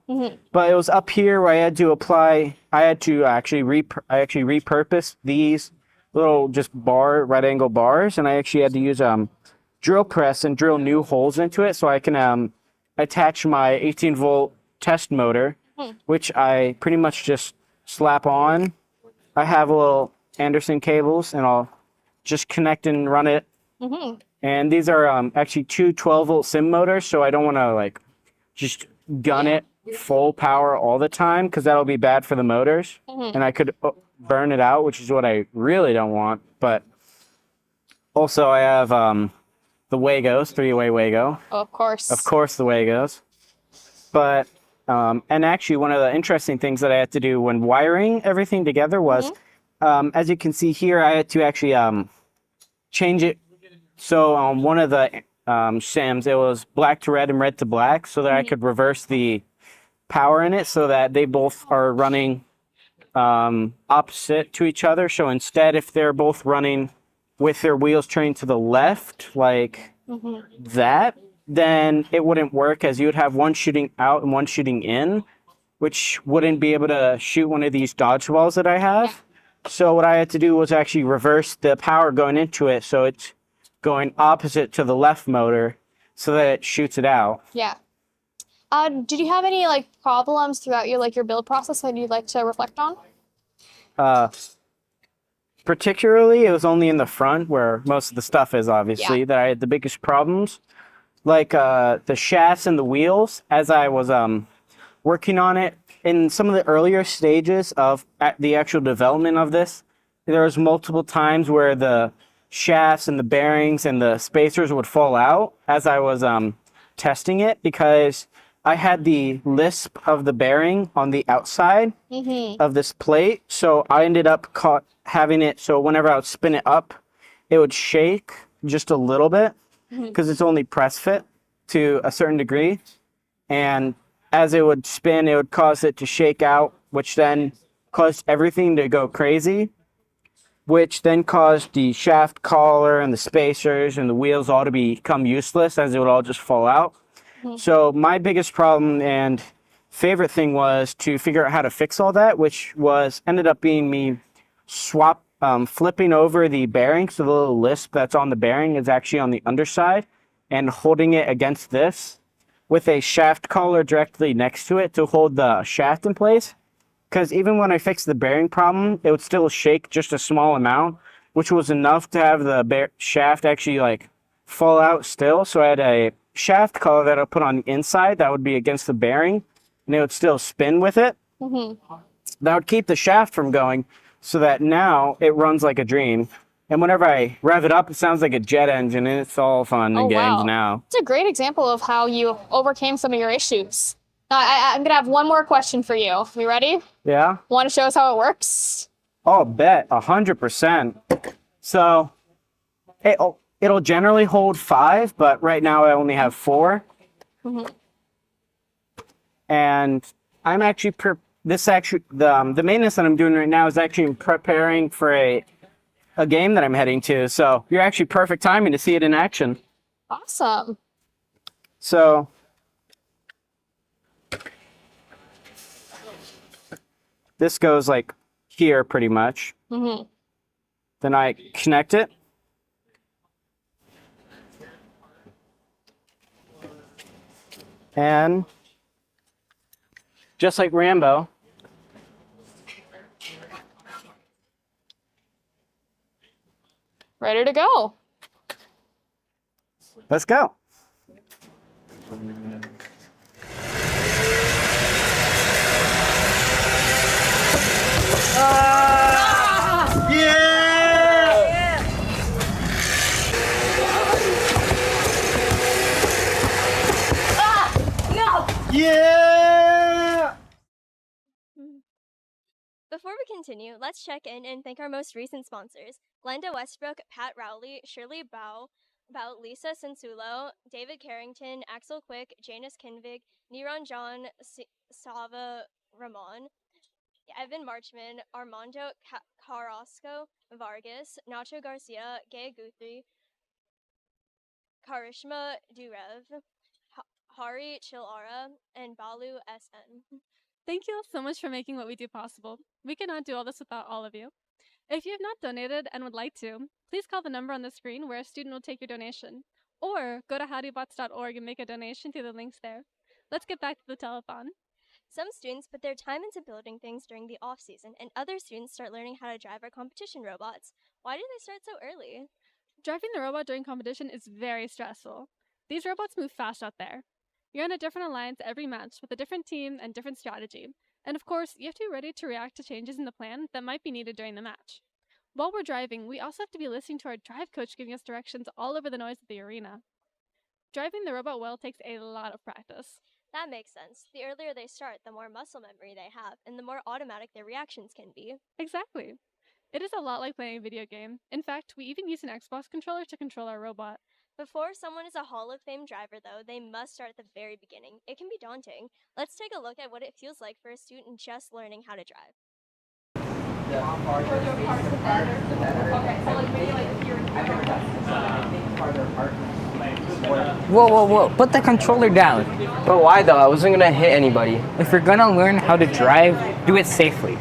But it was up here where I had to actually repurpose these little just right angle bars, and I actually had to use drill press and drill new holes into it so I can attach my 18-volt test motor, which I pretty much just slap on. I have a little Anderson cables, and I'll just connect and run it. And these are actually two 12-volt sim motors, so I don't want to just gun it full power all the time, because that'll be bad for the motors, and I could burn it out, which is what I really don't want. But also I have the Wagos, 3-way Wago. Oh, of course. Of course, the Wagos. But and actually one of the interesting things that I had to do when wiring everything together was, as you can see here, I had to actually change it. So on one of the sims, it was black to red and red to black, so that I could reverse the power in it so that they both are running opposite to each other. So instead, if they're both running with their wheels turning to the left, like that, then it wouldn't work, as you would have one shooting out and one shooting in, which wouldn't be able to shoot one of these dodgeballs that I have. So what I had to do was actually reverse the power going into it, so it's going opposite to the left motor so that it shoots it out. Yeah. Did you have any problems throughout your build process that you'd like to reflect on? Particularly, it was only in the front where most of the stuff is, obviously, that I had the biggest problems. Like the shafts and the wheels, as I was working on it, in some of the earlier stages of the actual development of this, there was multiple times where the shafts and the bearings and the spacers would fall out as I was testing it, because I had the lisp of the bearing on the outside of this plate, so I ended up having it so whenever I would spin it up, it would shake just a little bit, because it's only press fit to a certain degree, and as it would spin, it would cause it to shake out, which then caused everything to go crazy, which then caused the shaft collar and the spacers and the wheels all to become useless, as it would all just fall out. So my biggest problem and favorite thing was to figure out how to fix all that, which ended up being me flipping over the bearing, so the little lisp that's on the bearing is actually on the underside, and holding it against this with a shaft collar directly next to it to hold the shaft in place. Because even when I fixed the bearing problem, it would still shake just a small amount, which was enough to have the shaft actually fall out still. So I had a shaft collar that I put on the inside that would be against the bearing, and it would still spin with it. That would keep the shaft from going, so that now it runs like a dream. And whenever I rev it up, it sounds like a jet engine, and it's all fun and games now. It's a great example of how you overcame some of your issues. Now, I'm going to have one more question for you. You ready? Yeah? Want to show us how it works? Oh, bet. 100%. So it'll generally hold 5, but right now I only have 4. And I'm actually the maintenance that I'm doing right now is actually preparing for a game that I'm heading to. So you're actually perfect timing to see it in action. Awesome. So this goes like here pretty much. Then I connect it. And just like Rambo, ready to go. Let's go. Yeah! Before we continue, let's check in and thank our most recent sponsors: Glenda Westbrook, Pat Rowley, Shirley Bao, Lisa Sensulo, David Carrington, Axel Quick, Janice Kinvig, Niran John, Sava Ramon, Evan Marchman, Armando Carrasco Vargas, Nacho Garcia, Gay Guthrie, Karishma Durev, Hari Chilara, and Balu SN. Thank you all so much for making what we do possible. We cannot do all this without all of you. If you have not donated and would like to, please call the number on the screen where a student will take your donation. Or go to howdybots.org and make a donation through the links there. Let's get back to the telethon. Some students put their time into building things during the off-season, and other students start learning how to drive our competition robots. Why do they start so early? Driving the robot during competition is very stressful. These robots move fast out there. You're on a different alliance every match with a different team and different strategy. And of course, you have to be ready to react to changes in the plan that might be needed during the match. While we're driving, we also have to be listening to our drive coach giving us directions all over the noise of the arena. Driving the robot well takes a lot of practice. That makes sense. The earlier they start, the more muscle memory they have, and the more automatic their reactions can be. Exactly. It is a lot like playing a video game. In fact, we even use an Xbox controller to control our robot. Before someone is a Hall of Fame driver, though, they must start at the very beginning. It can be daunting. Let's take a look at what it feels like for a student just learning how to drive. Whoa. Put the controller down. But why though? I wasn't gonna hit anybody. If you're gonna learn how to drive, do it safely.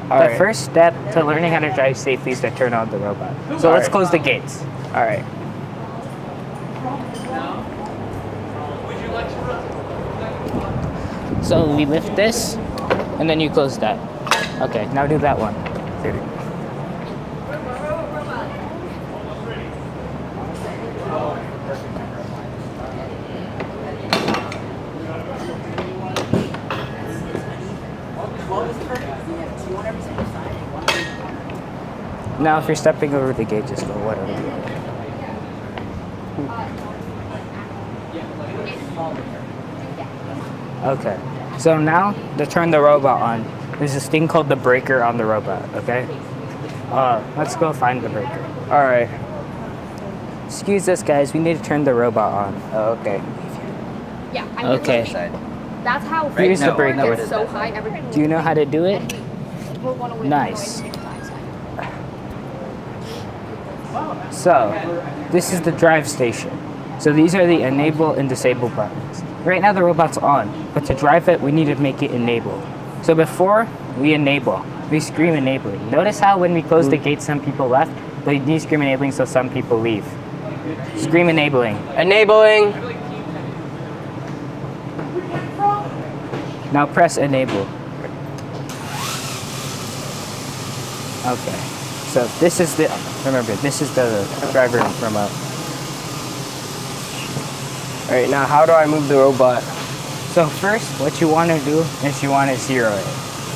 The first step to learning how to drive safely is to turn on the robot. So let's close the gates. All right. So we lift this, and then you close that. Okay, now do that one. Now if you're stepping over the gate, just go whatever you want. Okay, so now to turn the robot on, there's this thing called the breaker on the robot, okay? Let's go find the breaker. All right. Excuse us, guys, we need to turn the robot on. Oh, okay. Yeah, I'm Okay. That's how Here's the breaker. gets so high. Everybody Do you know how to do it? Nice. So, this is the drive station. So these are the enable and disable buttons. Right now the robot's on, but to drive it, we need to make it enable. So before we enable, we scream enabling. Notice how when we close the gate, some people left, but you need scream enabling so some people leave. Scream enabling. Enabling. Now press enable. Okay. So this is the, remember, this is the driver remote. All right, now how do I move the robot? So first, what you want to do is you want to zero it.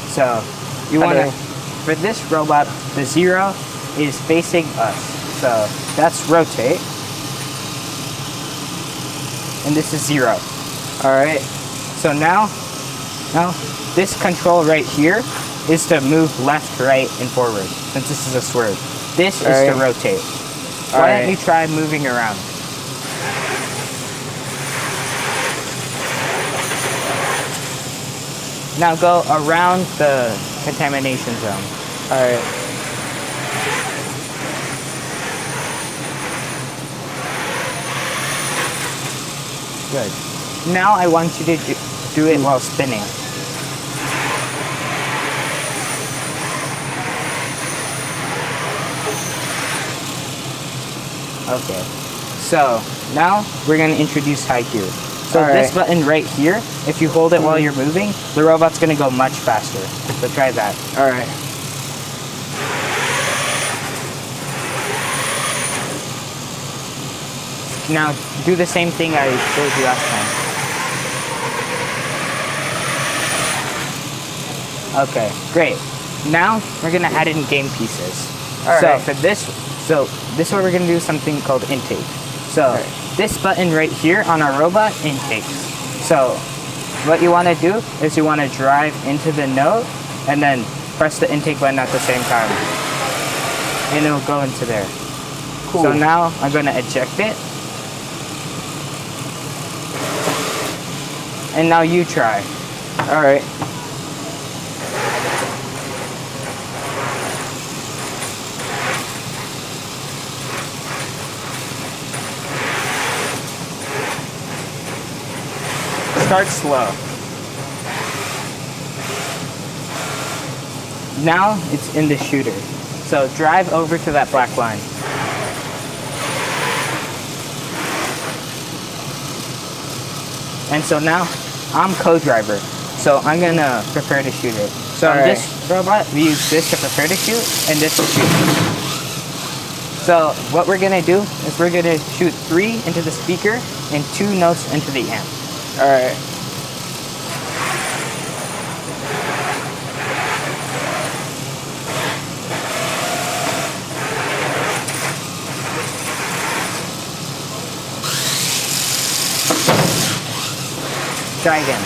So you want to for this robot, the 0 is facing us. So that's rotate. And this is 0. Alright. So now this control right here is to move left, right, and forward, since this is a swerve. This is to rotate. Why don't you try moving around? Now go around the contamination zone. Alright. Good. Now I want you to do it while spinning. Okay. So now we're going to introduce high gear. So this button right here, if you hold it while you're moving, the robot's going to go much faster. So try that. Alright. Now do the same thing I showed you last time. Okay, great. Now we're going to add in game pieces. So for this, this is what we're going to do, something called intake. So this button right here on our robot, intakes. So what you want to do is you want to drive into the node and then press the intake button at the same time. And it'll go into there. Cool. So now I'm going to eject it. And now you try. Alright. Start slow. Now it's in the shooter. So drive over to that black line. And so now I'm co-driver. So I'm gonna prepare to shoot it. So on this robot, we use this to prepare to shoot and this to shoot. So what we're gonna do is we're gonna shoot 3 into the speaker and 2 notes into the amp. Alright. Try again.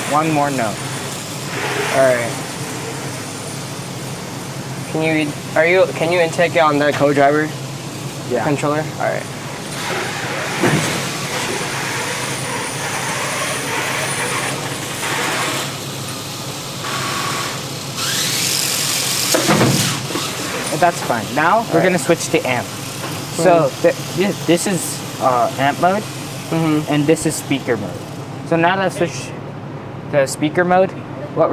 One more note. Alright. Can you intake it on the co-driver? Yeah. Controller? Alright. That's fine. Now we're gonna switch to amp. So this is amp mode, and this is speaker mode. So now that I've switched to speaker mode, now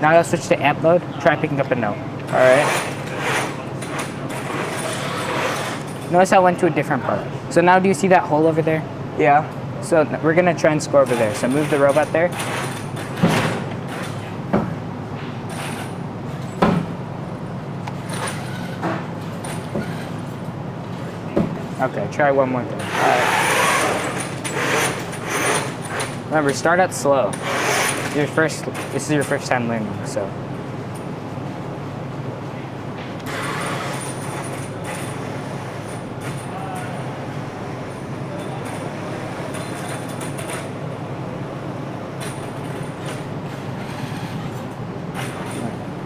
that I've switched to amp mode, try picking up a note. Alright. Notice I went to a different part. So now do you see that hole over there? Yeah. So we're gonna try and score over there. So move the robot there. Okay, try one more thing. Remember, start out slow. This is your first time learning, so.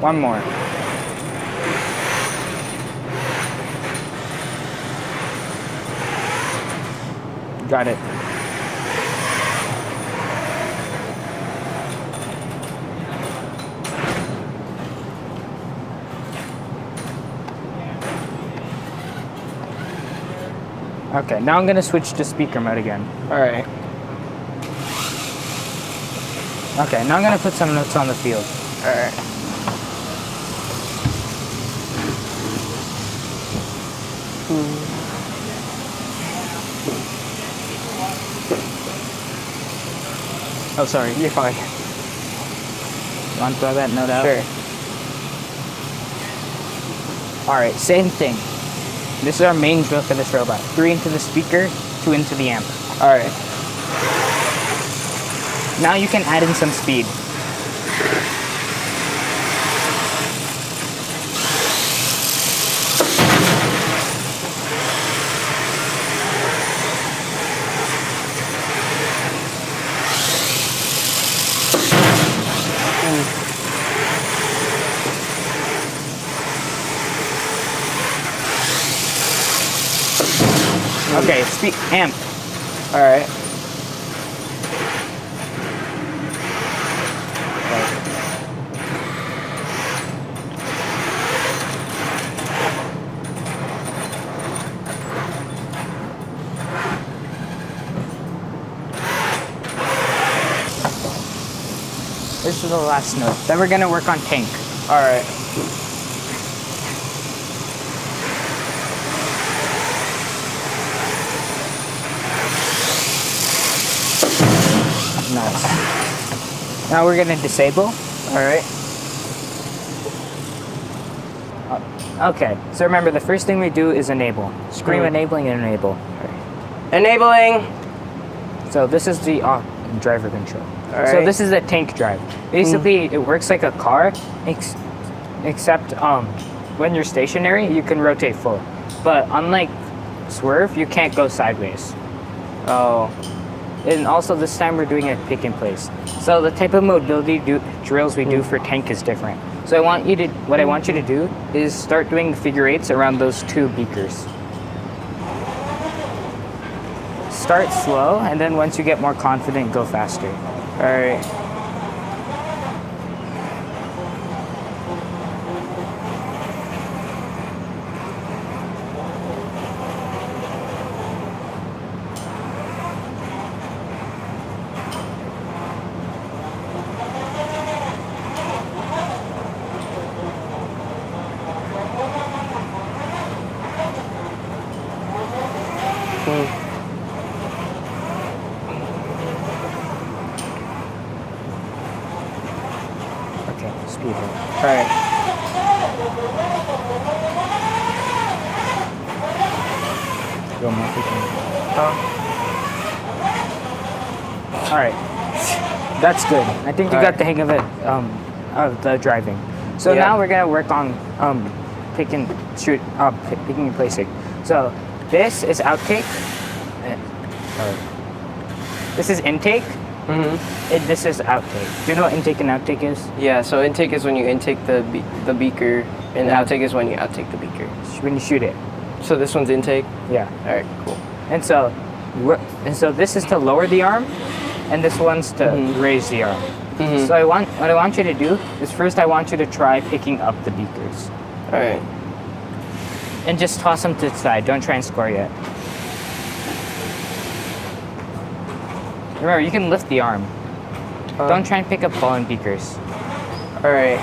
One more. Got it. Okay, now I'm gonna switch to speaker mode again. Alright. Okay, now I'm gonna put some notes on the field. Alright. Oh, sorry. You're fine. Want to throw that note out? Sure. Alright, same thing. This is our main drill for this robot. 3 into the speaker, 2 into the amp. Alright. Now you can add in some speed. Okay, speed amp. Alright. This is the last note. Then we're gonna work on tank. Alright. Nice. Now we're gonna disable. Alright. Okay, so remember the first thing we do is enable. Scream enabling and enable. Enabling! So this is the driver control. Alright. So this is a tank drive. Basically, it works like a car, except when you're stationary, you can rotate full. But unlike swerve, you can't go sideways. Oh. And also this time we're doing a pick and place. So the type of mobility drills we do for tank is different. So what I want you to do is start doing the figure eights around those 2 beakers. Start slow, and then once you get more confident, go faster. Alright. Okay, speed it. Alright. Go more quickly. Alright. That's good. I think you got the hang of it, of the driving. So now we're gonna work on picking and placing. So this is outtake. This is intake. This is outtake. Do you know what intake and outtake is? Yeah, so intake is when you intake the beaker, and outtake is when you outtake the beaker. When you shoot it. So this one's intake? Yeah. Alright, cool. And so this is to lower the arm, and this one's to raise the arm. So what I want you to do is first I want you to try picking up the beakers. Alright. And just toss them to the side. Don't try and score yet. Remember, you can lift the arm. Don't try and pick up ball and beakers. Alright.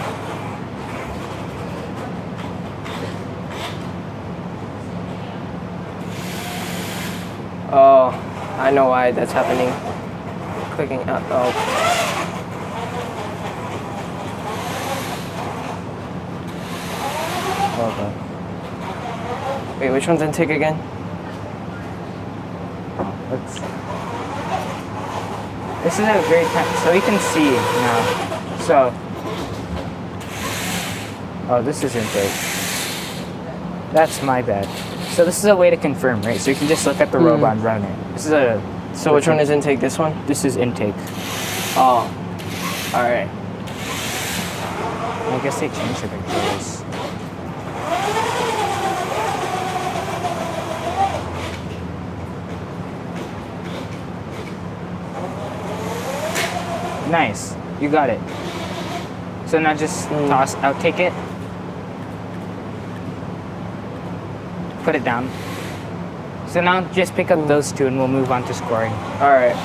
Oh, I know why that's happening. Clicking out. Oh. Wait, which one's intake again? This is a great time, so you can see now. So, this is intake. That's my bad. So this is a way to confirm, right? So you can just look at the robot and run it. This is a. So which one is intake? This one? This is intake. Oh. All right. I guess they changed the controls. Nice, you got it. So now just toss, outtake it. Put it down. So now just pick up those 2 and we'll move on to scoring. All right.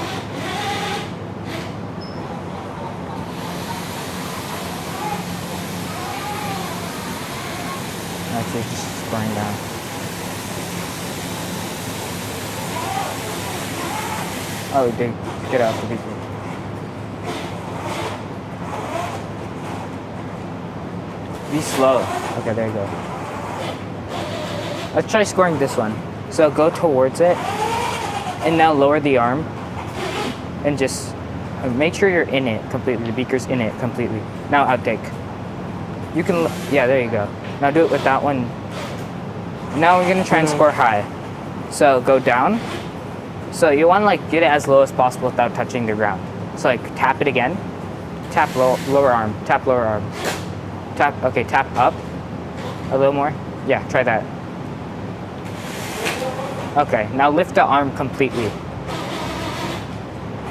That's it, just scoring down. Oh, they get out the beaker. Be slow. Okay, there you go. Let's try scoring this one. So go towards it, and now lower the arm, and just make sure you're in it completely. The beaker's in it completely. Now outtake. You can, yeah, there you go. Now do it with that one. Now we're gonna try and score high. So go down. So you want to like get it as low as possible without touching the ground. So like tap it again. Tap lower arm. Tap lower arm. Tap. Okay, tap up. A little more. Yeah, try that. Okay, now lift the arm completely.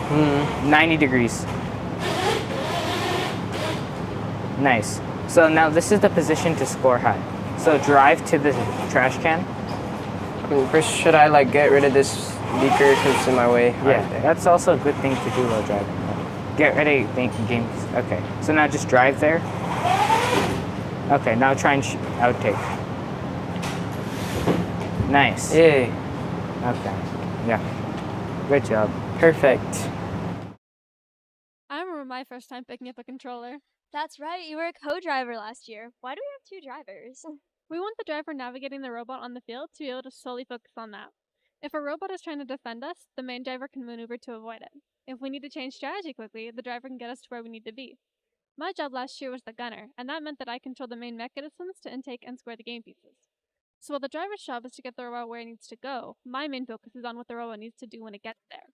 90 degrees. Nice. So now this is the position to score high. So drive to the trash can. First, should I like get rid of this beaker because it's in my way? Yeah, that's also a good thing to do while driving. Get ready, game. Okay, so now just drive there. Okay, now try and outtake. Nice. Yay. Okay, yeah. Good job. Perfect. I remember my first time picking up a controller. That's right, you were a co-driver last year. Why do we have 2 drivers? We want the driver navigating the robot on the field to be able to solely focus on that. If a robot is trying to defend us, the main driver can maneuver to avoid it. If we need to change strategy quickly, the driver can get us to where we need to be. My job last year was the gunner, and that meant that I controlled the main mechanisms to intake and square the game pieces. So while the driver's job is to get the robot where it needs to go, my main focus is on what the robot needs to do when it gets there.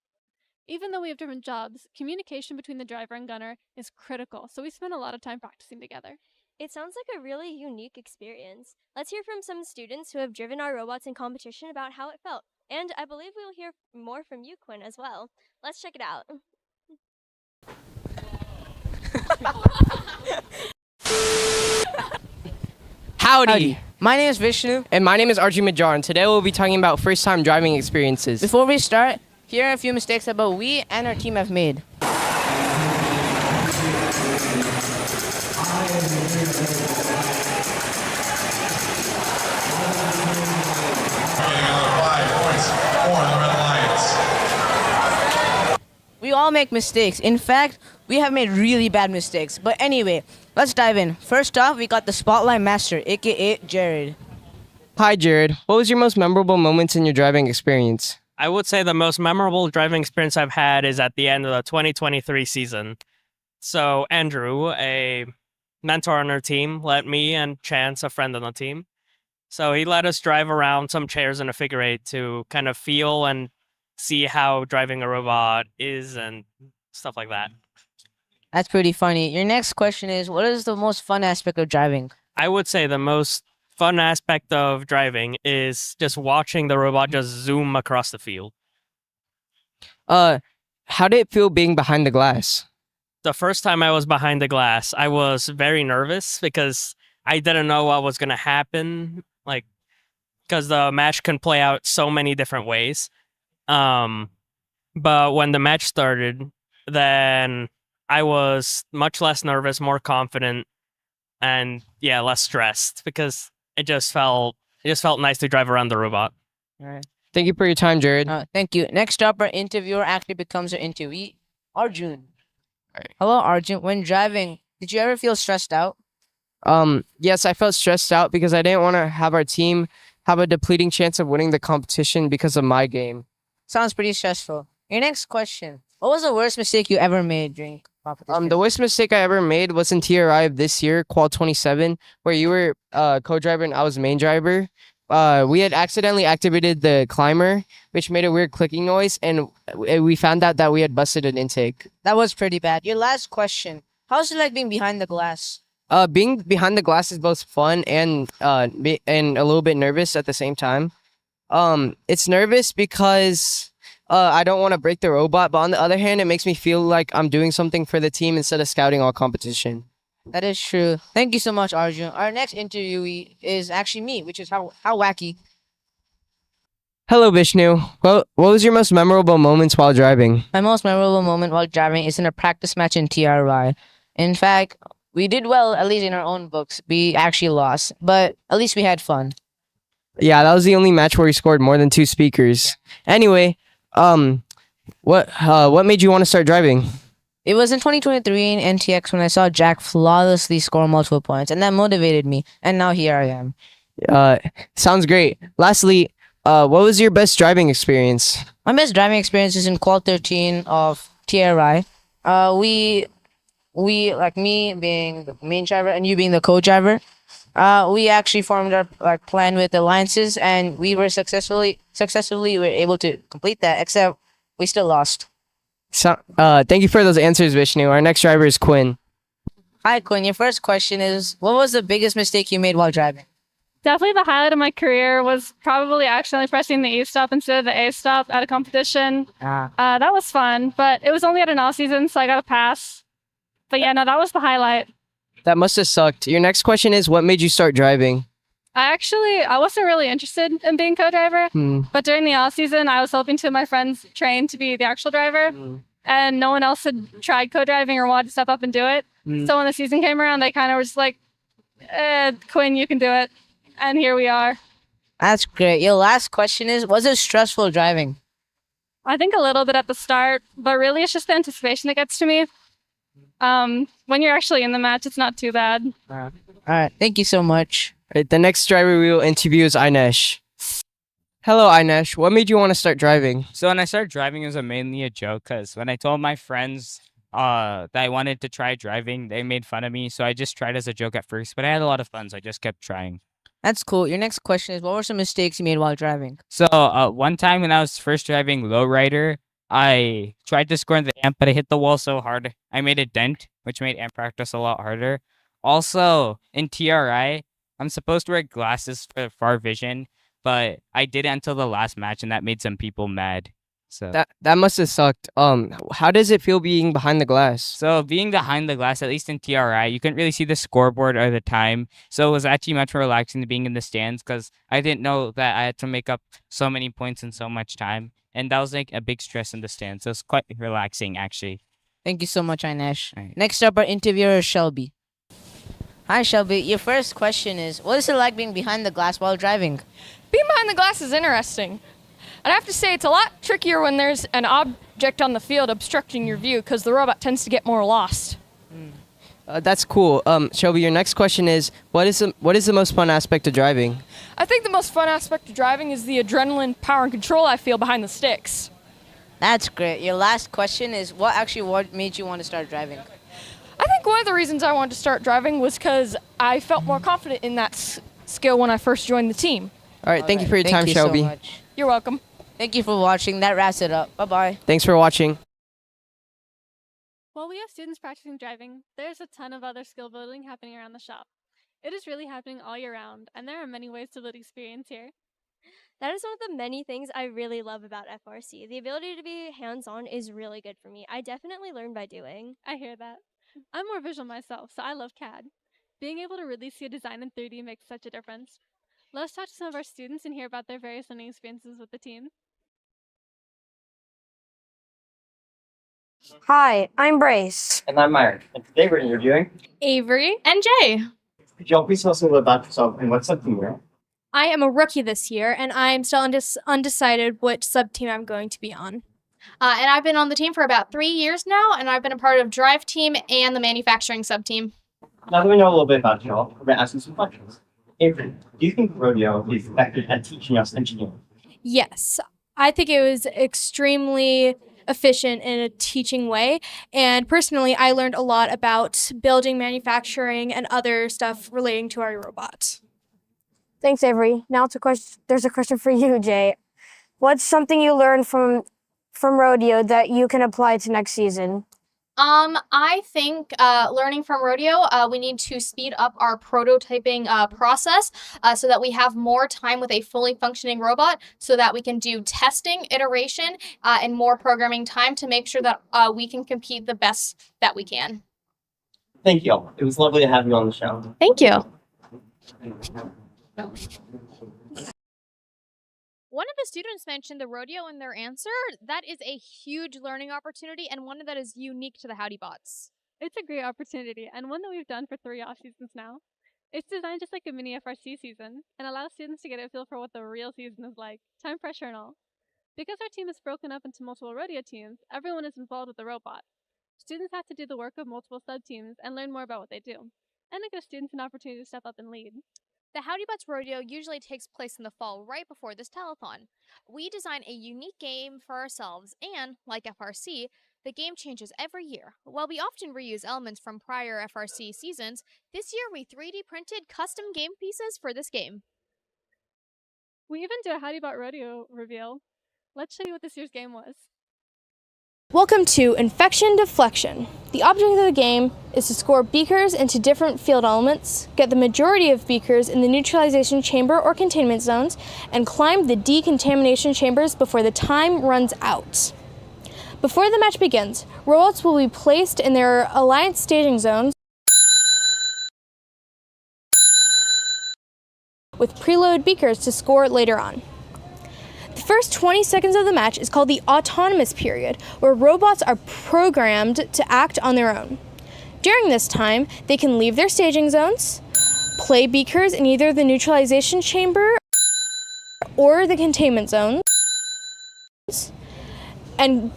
Even though we have different jobs, communication between the driver and gunner is critical, so we spend a lot of time practicing together. It sounds like a really unique experience. Let's hear from some students who have driven our robots in competition about how it felt. And I believe we'll hear more from you, Quinn, as well. Let's check it out. Howdy. My name is Vishnu. And my name is Arjun Majar, and today we'll be talking about first-time driving experiences. Before we start, here are a few mistakes that both we and our team have made. We all make mistakes. In fact, we have made really bad mistakes. But anyway, let's dive in. First off, we got the Spotlight Master, aka Jared. Hi, Jared. What was your most memorable moments in your driving experience? I would say the most memorable driving experience I've had is at the end of the 2023 season. So Andrew, a mentor on our team, let me and Chance, a friend on the team. So he let us drive around some chairs in a figure eight to kind of feel and see how driving a robot is and stuff like that. That's pretty funny. Your next question is, what is the most fun aspect of driving? I would say the most fun aspect of driving is just watching the robot just zoom across the field. How did it feel being behind the glass? The first time I was behind the glass, I was very nervous because I didn't know what was going to happen. Like, because the match can play out so many different ways. But when the match started, then I was much less nervous, more confident, and yeah, less stressed because it just felt nice to drive around the robot. All right. Thank you for your time, Jared. Thank you. Next up, our interviewer actually becomes our interviewee, Arjun. Hello, Arjun. When driving, did you ever feel stressed out? Yes, I felt stressed out because I didn't want to have our team have a depleting chance of winning the competition because of my game. Sounds pretty stressful. Your next question. What was the worst mistake you ever made during competition? The worst mistake I ever made was in TRI of this year, Qual 27, where you were co-driver and I was main driver. We had accidentally activated the climber, which made a weird clicking noise, and we found out that we had busted an intake. That was pretty bad. Your last question. How's it like being behind the glass? Being behind the glass is both fun and a little bit nervous at the same time. It's nervous because I don't want to break the robot, but on the other hand, it makes me feel like I'm doing something for the team instead of scouting all competition. That is true. Thank you so much, Arjun. Our next interviewee is actually me, which is how wacky. Hello, Vishnu. What was your most memorable moments while driving? My most memorable moment while driving is in a practice match in TRY. In fact, we did well, at least in our own books. We actually lost, but at least we had fun. Yeah, that was the only match where we scored more than 2 speakers. Anyway, what made you want to start driving? It was in 2023 in NTX when I saw Jack flawlessly score multiple points, and that motivated me. And now here I am. Sounds great. Lastly, what was your best driving experience? My best driving experience is in qual 13 of TRI. We like me being the main driver and you being the co-driver. We actually formed our like plan with alliances, and we were successfully were able to complete that. Except we still lost. So, thank you for those answers, Vishnu. Our next driver is Quinn. Hi, Quinn. Your first question is, what was the biggest mistake you made while driving? Definitely the highlight of my career was probably accidentally pressing the E stop instead of the A stop at a competition. That was fun, but it was only at an off-season, so I got a pass. But yeah, no, that was the highlight. That must have sucked. Your next question is, what made you start driving? I wasn't really interested in being co-driver, but during the off-season, I was helping two of my friends train to be the actual driver, and no one else had tried co-driving or wanted to step up and do it. So when the season came around, they kind of were just like, Quinn, you can do it. And here we are. That's great. Your last question is, was it stressful driving? I think a little bit at the start, but really it's just the anticipation that gets to me. When you're actually in the match, it's not too bad. All right. Thank you so much. Right, the next driver we will interview is Inesh. Hello, Inesh. What made you want to start driving? So when I started driving, it was mainly a joke because when I told my friends that I wanted to try driving, they made fun of me. So I just tried as a joke at first, but I had a lot of fun, so I just kept trying. That's cool. Your next question is, what were some mistakes you made while driving? So one time when I was first driving lowrider, I tried to score in the amp, but I hit the wall so hard I made a dent, which made amp practice a lot harder. Also, in TRI, I'm supposed to wear glasses for far vision, but I didn't until the last match, and that made some people mad. So That must have sucked. How does it feel being behind the glass? So being behind the glass, at least in TRI, you couldn't really see the scoreboard or the time. So it was actually much more relaxing than being in the stands because I didn't know that I had to make up so many points in so much time. And that was like a big stress in the stands. So it's quite relaxing, actually. Thank you so much, Inesh. Next up, our interviewer is Shelby. Hi, Shelby. Your first question is, what is it like being behind the glass while driving? Being behind the glass is interesting. I'd have to say it's a lot trickier when there's an object on the field obstructing your view because the robot tends to get more lost. That's cool. Shelby, your next question is, what is the most fun aspect of driving? I think the most fun aspect of driving is the adrenaline, power, and control I feel behind the sticks. That's great. Your last question is, what made you want to start driving? I think one of the reasons I wanted to start driving was because I felt more confident in that skill when I first joined the team. All right, thank you for your time, Thank you Shelby. so much. You're welcome. Thank you for watching. That wraps it up. Bye-bye. Thanks for watching. While we have students practicing driving, there's a ton of other skill building happening around the shop. It is really happening all year round, and there are many ways to build experience here. That is one of the many things I really love about FRC. The ability to be hands-on is really good for me. I definitely learn by doing. I hear that. I'm more visual myself, so I love CAD. Being able to really see a design in 3D makes such a difference. Let's talk to some of our students and hear about their various learning experiences with the team. Hi, I'm Brace. And I'm Myron. And today we're interviewing Avery and Jay. Could y'all please tell us a little about yourself and what sub-team you're in? I am a rookie this year, and I am still undecided which sub-team I'm going to be on. And I've been on the team for about 3 years now, and I've been a part of Drive Team and the manufacturing sub-team. Now that we know a little bit about y'all, we're going to ask you some questions. Avery, do you think Rodeo is effective at teaching us engineering? Yes, I think it was extremely efficient in a teaching way, and personally, I learned a lot about building, manufacturing, and other stuff relating to our robots. Thanks, Avery. Now there's a question for you, Jay. What's something you learned from Rodeo that you can apply to next season? I think learning from Rodeo, we need to speed up our prototyping process so that we have more time with a fully functioning robot so that we can do testing, iteration, and more programming time to make sure that we can compete the best that we can. Thank y'all. It was lovely to have you on the show. Thank you. One of the students mentioned the rodeo in their answer. That is a huge learning opportunity and one that is unique to the Howdy Bots. It's a great opportunity and one that we've done for 3 off seasons now. It's designed just like a mini FRC season and allows students to get a feel for what the real season is like, time pressure and all. Because our team is broken up into multiple rodeo teams, everyone is involved with the robot. Students have to do the work of multiple sub-teams and learn more about what they do. And it gives students an opportunity to step up and lead. The Howdy Bots Rodeo usually takes place in the fall right before this telethon. We design a unique game for ourselves and, like FRC, the game changes every year. While we often reuse elements from prior FRC seasons, this year we 3D printed custom game pieces for this game. We even do a Howdy Bot Rodeo reveal. Let's show you what this year's game was. Welcome to Infection Deflection. The object of the game is to score beakers into different field elements, get the majority of beakers in the neutralization chamber or containment zones, and climb the decontamination chambers before the time runs out. Before the match begins, robots will be placed in their alliance staging zones with preload beakers to score later on. The first 20 seconds of the match is called the autonomous period, where robots are programmed to act on their own. During this time, they can leave their staging zones, play beakers in either the neutralization chamber or the containment zones, and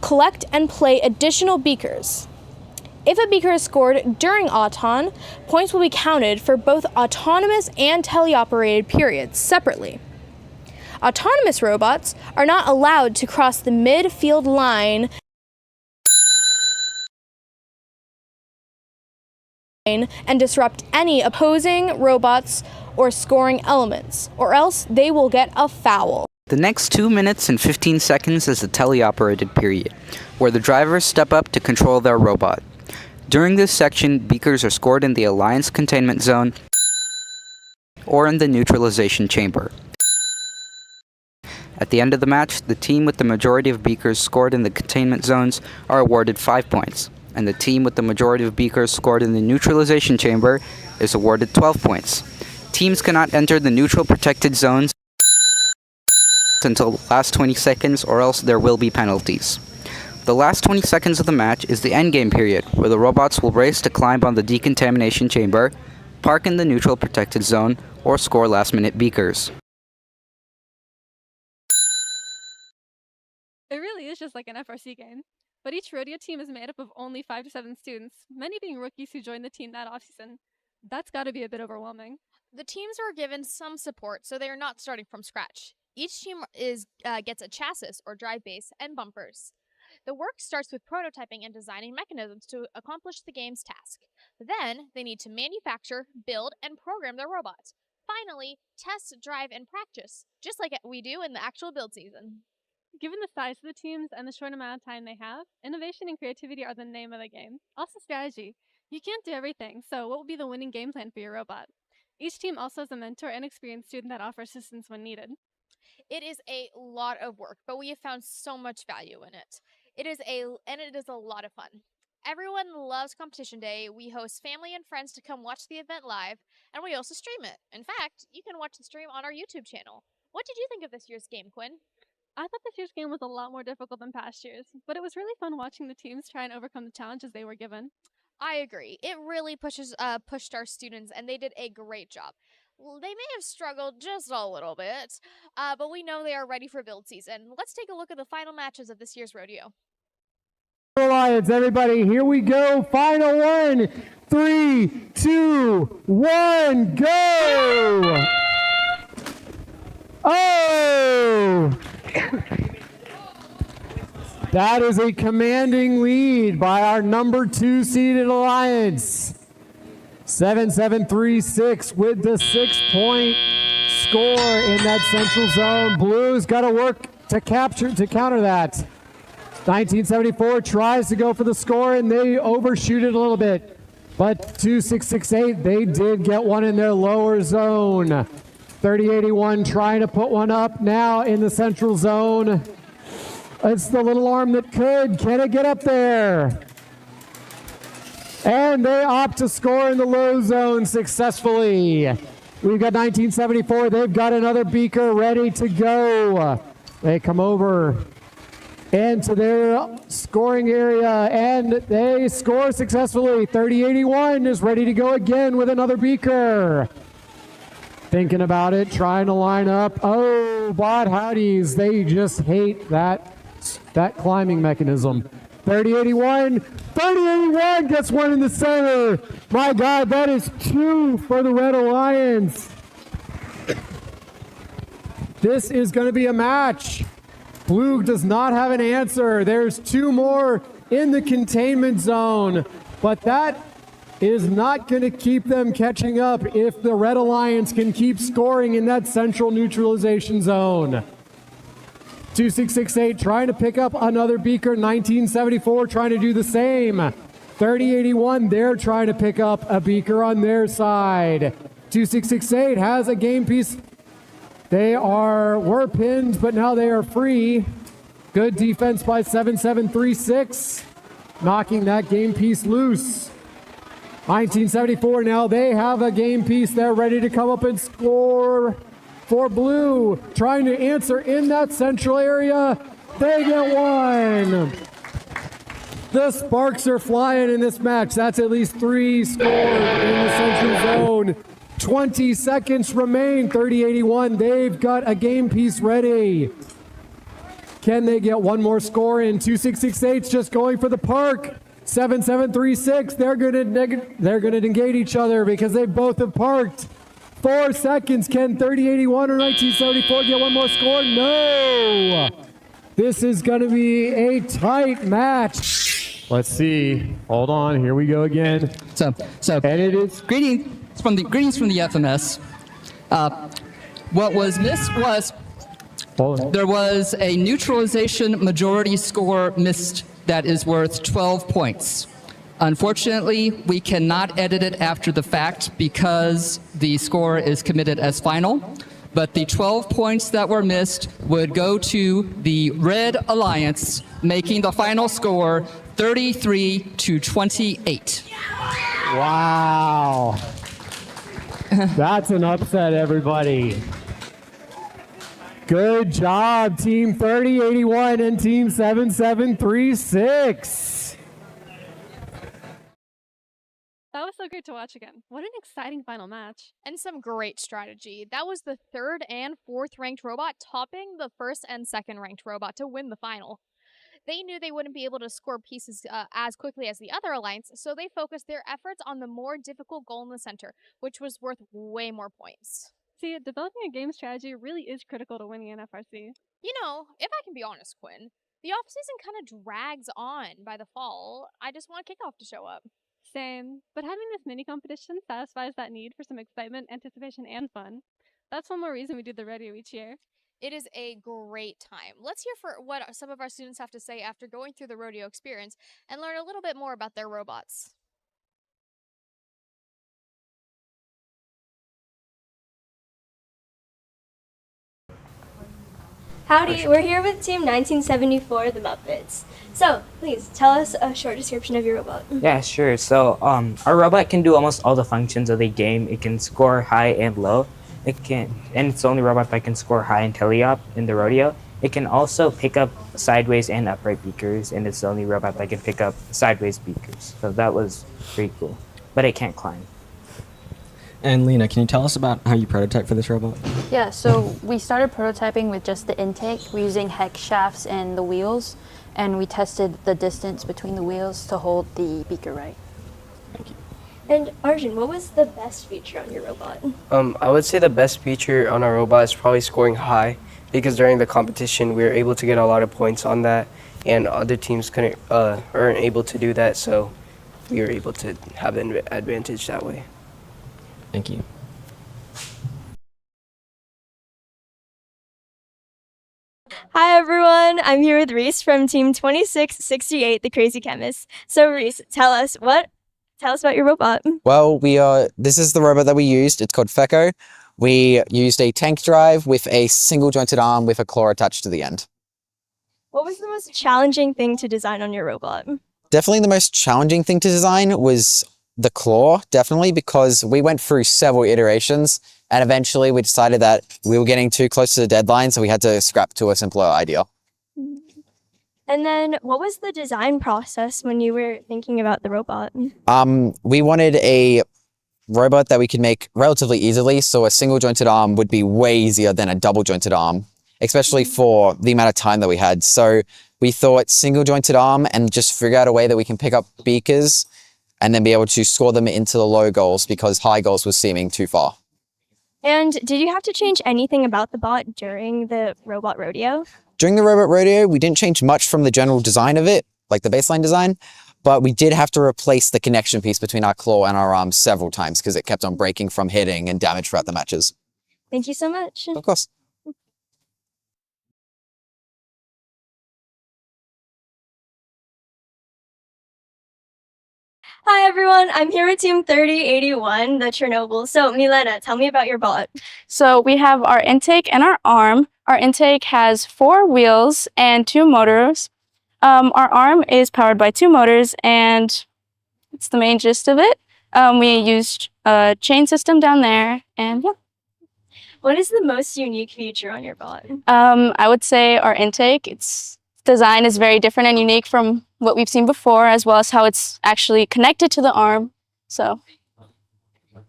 collect and play additional beakers. If a beaker is scored during Auton, points will be counted for both autonomous and teleoperated periods separately. Autonomous robots are not allowed to cross the midfield line and disrupt any opposing robots or scoring elements, or else they will get a foul. The next 2 minutes and 15 seconds is the teleoperated period, where the drivers step up to control their robot. During this section, beakers are scored in the Alliance Containment Zone or in the Neutralization Chamber. At the end of the match, the team with the majority of beakers scored in the containment zones are awarded 5 points, and the team with the majority of beakers scored in the neutralization chamber is awarded 12 points. Teams cannot enter the neutral protected zones until the last 20 seconds, or else there will be penalties. The last 20 seconds of the match is the endgame period, where the robots will race to climb on the decontamination chamber, park in the neutral protected zone, or score last-minute beakers. It really is just like an FRC game, but each rodeo team is made up of only 5 to 7 students, many being rookies who joined the team that offseason. That's got to be a bit overwhelming. The teams are given some support, so they are not starting from scratch. Each team gets a chassis or drive base and bumpers. The work starts with prototyping and designing mechanisms to accomplish the game's task. Then, they need to manufacture, build, and program their robots. Finally, test, drive, and practice, just like we do in the actual build season. Given the size of the teams and the short amount of time they have, innovation and creativity are the name of the game. Also strategy. You can't do everything, so what will be the winning game plan for your robot? Each team also has a mentor and experienced student that offers assistance when needed. It is a lot of work, but we have found so much value in it. It is a lot of fun. Everyone loves competition day. We host family and friends to come watch the event live, and we also stream it. In fact, you can watch the stream on our YouTube channel. What did you think of this year's game, Quinn? I thought this year's game was a lot more difficult than past years, but it was really fun watching the teams try and overcome the challenges they were given. I agree. It really pushed our students, and they did a great job. They may have struggled just a little bit, but we know they are ready for build season. Let's take a look at the final matches of this year's rodeo. Alliance, everybody, here we go. Final one. 3, 2, 1, go! Oh! That is a commanding lead by our number 2 seeded Alliance. 7-7-3-6 with the 6-point score in that central zone. Blues got to work to counter that. 1974 tries to go for the score and they overshoot it a little bit. But 2668, they did get one in their lower zone. 3081 trying to put one up now in the central zone. It's the little arm that could. Can it get up there? And they opt to score in the low zone successfully. We've got 1974. They've got another beaker ready to go. They come over into their scoring area and they score successfully. 3081 is ready to go again with another beaker. Thinking about it, trying to line up. Oh, bot howdies, they just hate that climbing mechanism. 3081. 3081 gets one in the center. My God, that is 2 for the Red Alliance. This is going to be a match. Blue does not have an answer. There's 2 more in the containment zone, but that is not going to keep them catching up if the Red Alliance can keep scoring in that central neutralization zone. 2668 trying to pick up another beaker. 1974 trying to do the same. 3081, they're trying to pick up a beaker on their side. 2668 has a game piece. They were pinned, but now they are free. Good defense by 7736, knocking that game piece loose. 1974, now they have a game piece. They're ready to come up and score for Blue. Trying to answer in that central area. They get one. The sparks are flying in this match. That's at least 3 scored in the central zone. 20 seconds remain. 3081, they've got a game piece ready. Can they get one more score in? 2668's just going for the park. 7736, they're gonna negate each other because they both have parked. 4 seconds. Can 3081 or 1974 get one more score? No. This is gonna be a tight match. Let's see. Hold on. Here we go again. So and it is greetings from the FMS. What was missed was there was a neutralization majority score missed that is worth 12 points. Unfortunately, we cannot edit it after the fact because the score is committed as final, but the 12 points that were missed would go to the Red Alliance, making the final score 33-28. Wow. That's an upset, everybody. Good job, Team 3081 and Team 7736. That was so great to watch again. What an exciting final match. And some great strategy. That was the 3rd and 4th ranked robot topping the 1st and 2nd ranked robot to win the final. They knew they wouldn't be able to score pieces as quickly as the other alliance, so they focused their efforts on the more difficult goal in the center, which was worth way more points. See, developing a game strategy really is critical to winning an FRC. You know, if I can be honest, Quinn, the off-season kind of drags on by the fall. I just want kickoff to show up. Same, but having this mini competition satisfies that need for some excitement, anticipation, and fun. That's one more reason we do the Rodeo each year. It is a great time. Let's hear for what some of our students have to say after going through the rodeo experience and learn a little bit more about their robots. Howdy, we're here with Team 1974, the Muppets. So, please, tell us a short description of your robot. Yeah, sure. So, our robot can do almost all the functions of the game. It can score high and low. And it's the only robot that can score high in teleop in the rodeo. It can also pick up sideways and upright beakers, and it's the only robot that can pick up sideways beakers. So that was pretty cool. But it can't climb. And Lena, can you tell us about how you prototype for this robot? Yeah, so we started prototyping with just the intake. We're using hex shafts and the wheels, and we tested the distance between the wheels to hold the beaker right. And Arjun, what was the best feature on your robot? I would say the best feature on our robot is probably scoring high, because during the competition we were able to get a lot of points on that, and other teams weren't able to do that, so we were able to have an advantage that way. Thank you. Hi everyone, I'm here with Reese from Team 2668, the Crazy Chemist. So Reese, tell us about your robot. Well, this is the robot that we used. It's called Fecco. We used a tank drive with a single jointed arm with a claw attached to the end. What was the most challenging thing to design on your robot? Definitely the most challenging thing to design was the claw, definitely, because we went through several iterations and eventually we decided that we were getting too close to the deadline, so we had to scrap to a simpler idea. And then what was the design process when you were thinking about the robot? We wanted a robot that we could make relatively easily, so a single jointed arm would be way easier than a double jointed arm, especially for the amount of time that we had. So we thought single jointed arm and just figure out a way that we can pick up beakers and then be able to score them into the low goals because high goals was seeming too far. And did you have to change anything about the bot during the robot rodeo? During the robot rodeo, we didn't change much from the general design of it, like the baseline design, but we did have to replace the connection piece between our claw and our arm several times because it kept on breaking from hitting and damage throughout the matches. Thank you so much. Of course. Hi everyone, I'm here with Team 3081, the Chernobyl. So Milena, tell me about your bot. So we have our intake and our arm. Our intake has 4 wheels and 2 motors. Our arm is powered by 2 motors, and it's the main gist of it. We used a chain system down there, and yeah. What is the most unique feature on your bot? I would say our intake. Its design is very different and unique from what we've seen before, as well as how it's actually connected to the arm. So.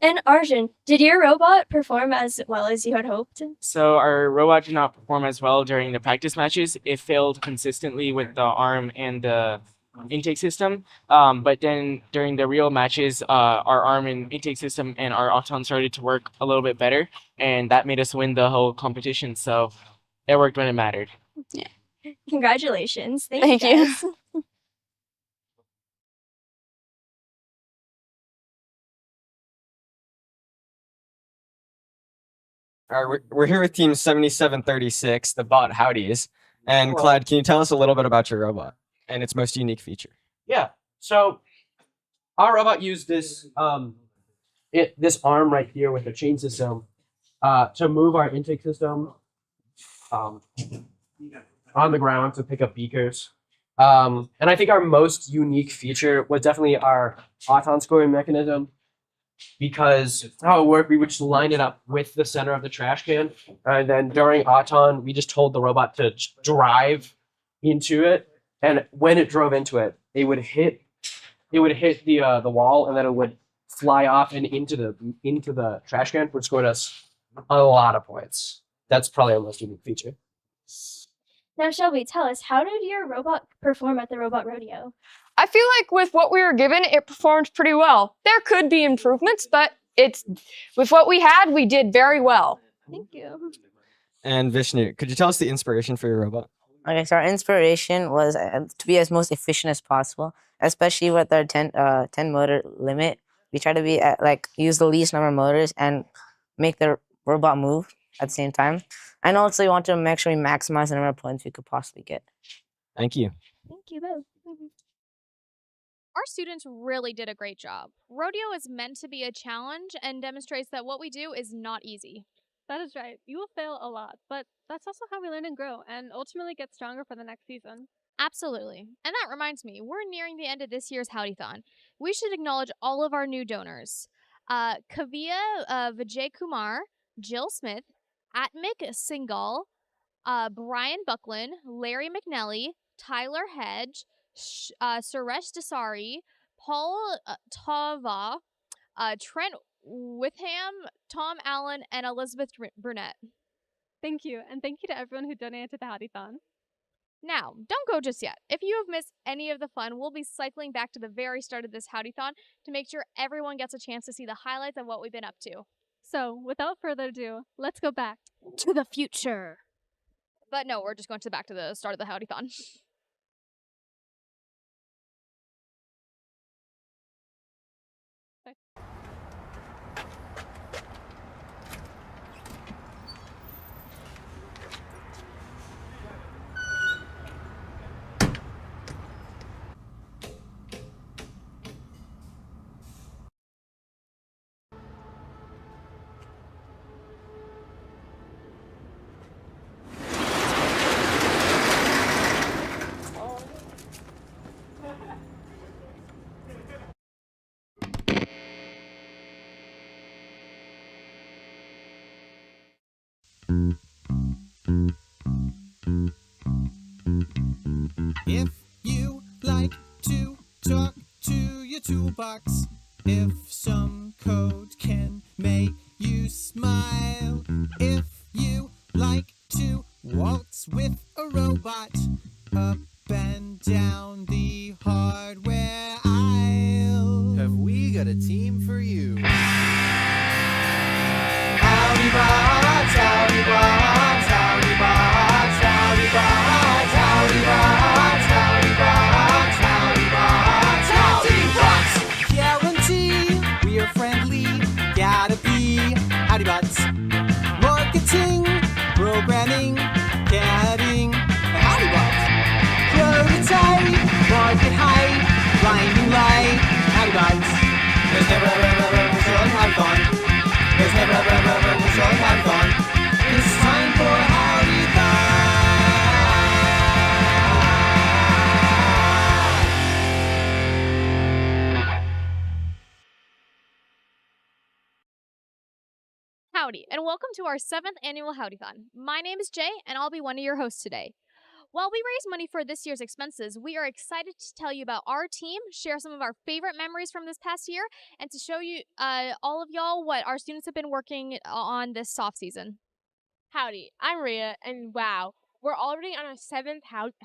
And Arjun, did your robot perform as well as you had hoped? So our robot did not perform as well during the practice matches. It failed consistently with the arm and the intake system. But then during the real matches, our arm and intake system and our Offseason started to work a little bit better, and that made us win the whole competition. So it worked when it mattered. Yeah. Congratulations. Thank you. Guys. All right, we're here with Team 7736, the bot Howdy's. And Clyde, can you tell us a little bit about your robot and its most unique feature? Yeah. So our robot used this this arm right here with the chain system to move our intake system on the ground to pick up beakers. And I think our most unique feature was definitely our auton scoring mechanism, because how it worked, we would just line it up with the center of the trash can, and then during auton, we just told the robot to drive into it, and when it drove into it, it would hit the wall, and then it would fly off and into the trash can, which scored us a lot of points. That's probably our most unique feature. Now, Shelby, tell us, how did your robot perform at the robot rodeo? I feel like with what we were given, it performed pretty well. There could be improvements, but with what we had, we did very well. Thank you. And Vishnu, could you tell us the inspiration for your robot? Okay, so our inspiration was to be as most efficient as possible, especially with our 10 motor limit. We try to be use the least number of motors and make the robot move at the same time. And also we want to make sure we maximize the number of points we could possibly get. Thank you. Thank you both. Our students really did a great job. Rodeo is meant to be a challenge and demonstrates that what we do is not easy. That is right. You will fail a lot, but that's also how we learn and grow and ultimately get stronger for the next season. Absolutely. And that reminds me, we're nearing the end of this year's Howdython. We should acknowledge all of our new donors. Kavya Vijay Kumar, Jill Smith, Atmik Singhal, Brian Buckland, Larry McNelly, Tyler Hedge, Suresh Desari, Paul Tava, Trent Witham, Tom Allen, and Elizabeth Brunette. Thank you, and thank you to everyone who donated to the Howdython. Now, don't go just yet. If you have missed any of the fun, we'll be cycling back to the very start of this Howdython to make sure everyone gets a chance to see the highlights of what we've been up to. So, without further ado, let's go back to the future. But no, we're just going back to the start of the Howdython. If you like to talk to your toolbox, if some code can make you smile, if you like to waltz with a robot, a Howdy, and welcome to our 7th annual Howdython. My name is Jay, and I'll be one of your hosts today. While we raise money for this year's expenses, we are excited to tell you about our team, share some of our favorite memories from this past year, and to show you, all of y'all, what our students have been working on this off season. Howdy, I'm Rhea, and wow, we're already on our 7th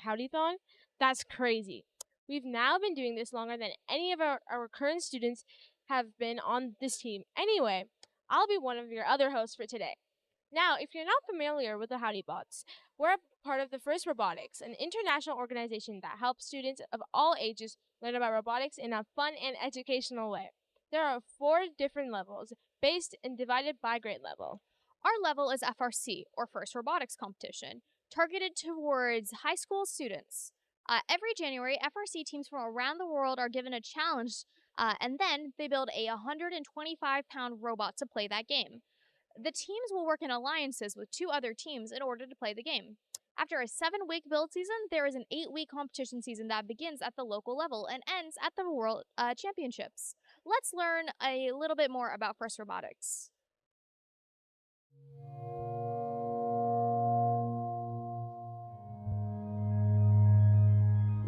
Howdython? That's crazy. We've now been doing this longer than any of our current students have been on this team. Anyway, I'll be one of your other hosts for today. Now, if you're not familiar with the Howdy Bots, we're a part of the First Robotics, an international organization that helps students of all ages learn about robotics in a fun and educational way. There are 4 different levels, based and divided by grade level. Our level is FRC, or First Robotics Competition, targeted towards high school students. Every January, FRC teams from around the world are given a challenge, and then they build a 125-pound robot to play that game. The teams will work in alliances with 2 other teams in order to play the game. After a 7-week build season, there is an 8-week competition season that begins at the local level and ends at the World Championships. Let's learn a little bit more about First Robotics.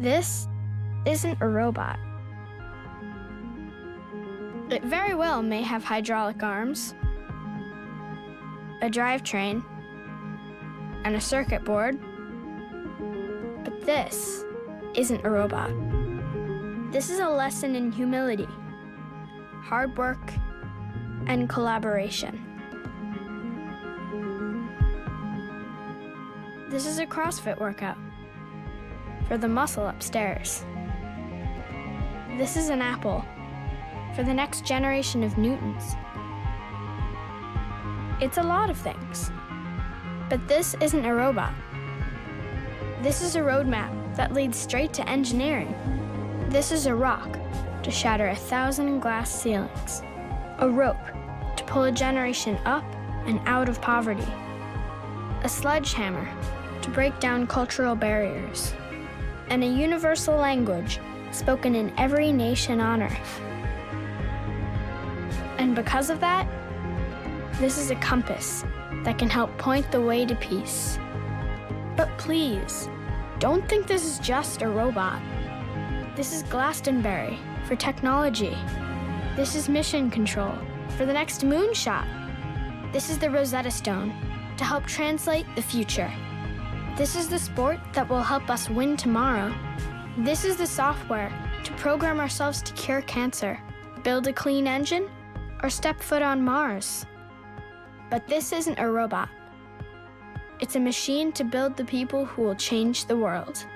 This isn't a robot. It very well may have hydraulic arms, a drivetrain, and a circuit board, but this isn't a robot. This is a lesson in humility, hard work, and collaboration. This is a CrossFit workout for the muscle upstairs. This is an apple for the next generation of Newtons. It's a lot of things, but this isn't a robot. This is a roadmap that leads straight to engineering. This is a rock to shatter 1,000 glass ceilings, a rope to pull a generation up and out of poverty, a sledgehammer to break down cultural barriers, and a universal language spoken in every nation on Earth. And because of that, this is a compass that can help point the way to peace. But please, don't think this is just a robot. This is Glastonbury for technology. This is mission control for the next moonshot. This is the Rosetta Stone to help translate the future. This is the sport that will help us win tomorrow. This is the software to program ourselves to cure cancer, build a clean engine, or step foot on Mars. But this isn't a robot. It's a machine to build the people who will change the world.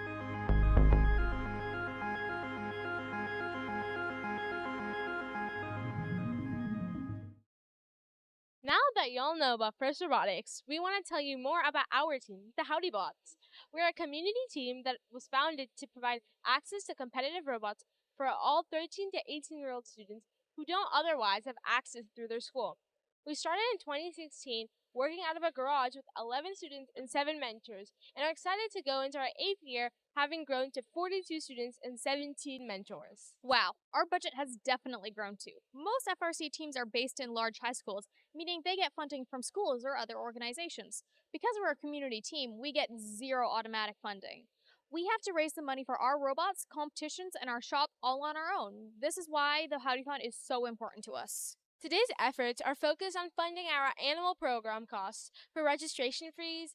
Now that y'all know about First Robotics, we want to tell you more about our team, the Howdy Bots. We're a community team that was founded to provide access to competitive robots for all 13 to 18-year-old students who don't otherwise have access through their school. We started in 2016 working out of a garage with 11 students and 7 mentors, and are excited to go into our 8th year having grown to 42 students and 17 mentors. Wow, our budget has definitely grown too. Most FRC teams are based in large high schools, meaning they get funding from schools or other organizations. Because we're a community team, we get 0 automatic funding. We have to raise the money for our robots, competitions, and our shop all on our own. This is why the Howdython is so important to us. Today's efforts are focused on funding our animal program costs for registration fees,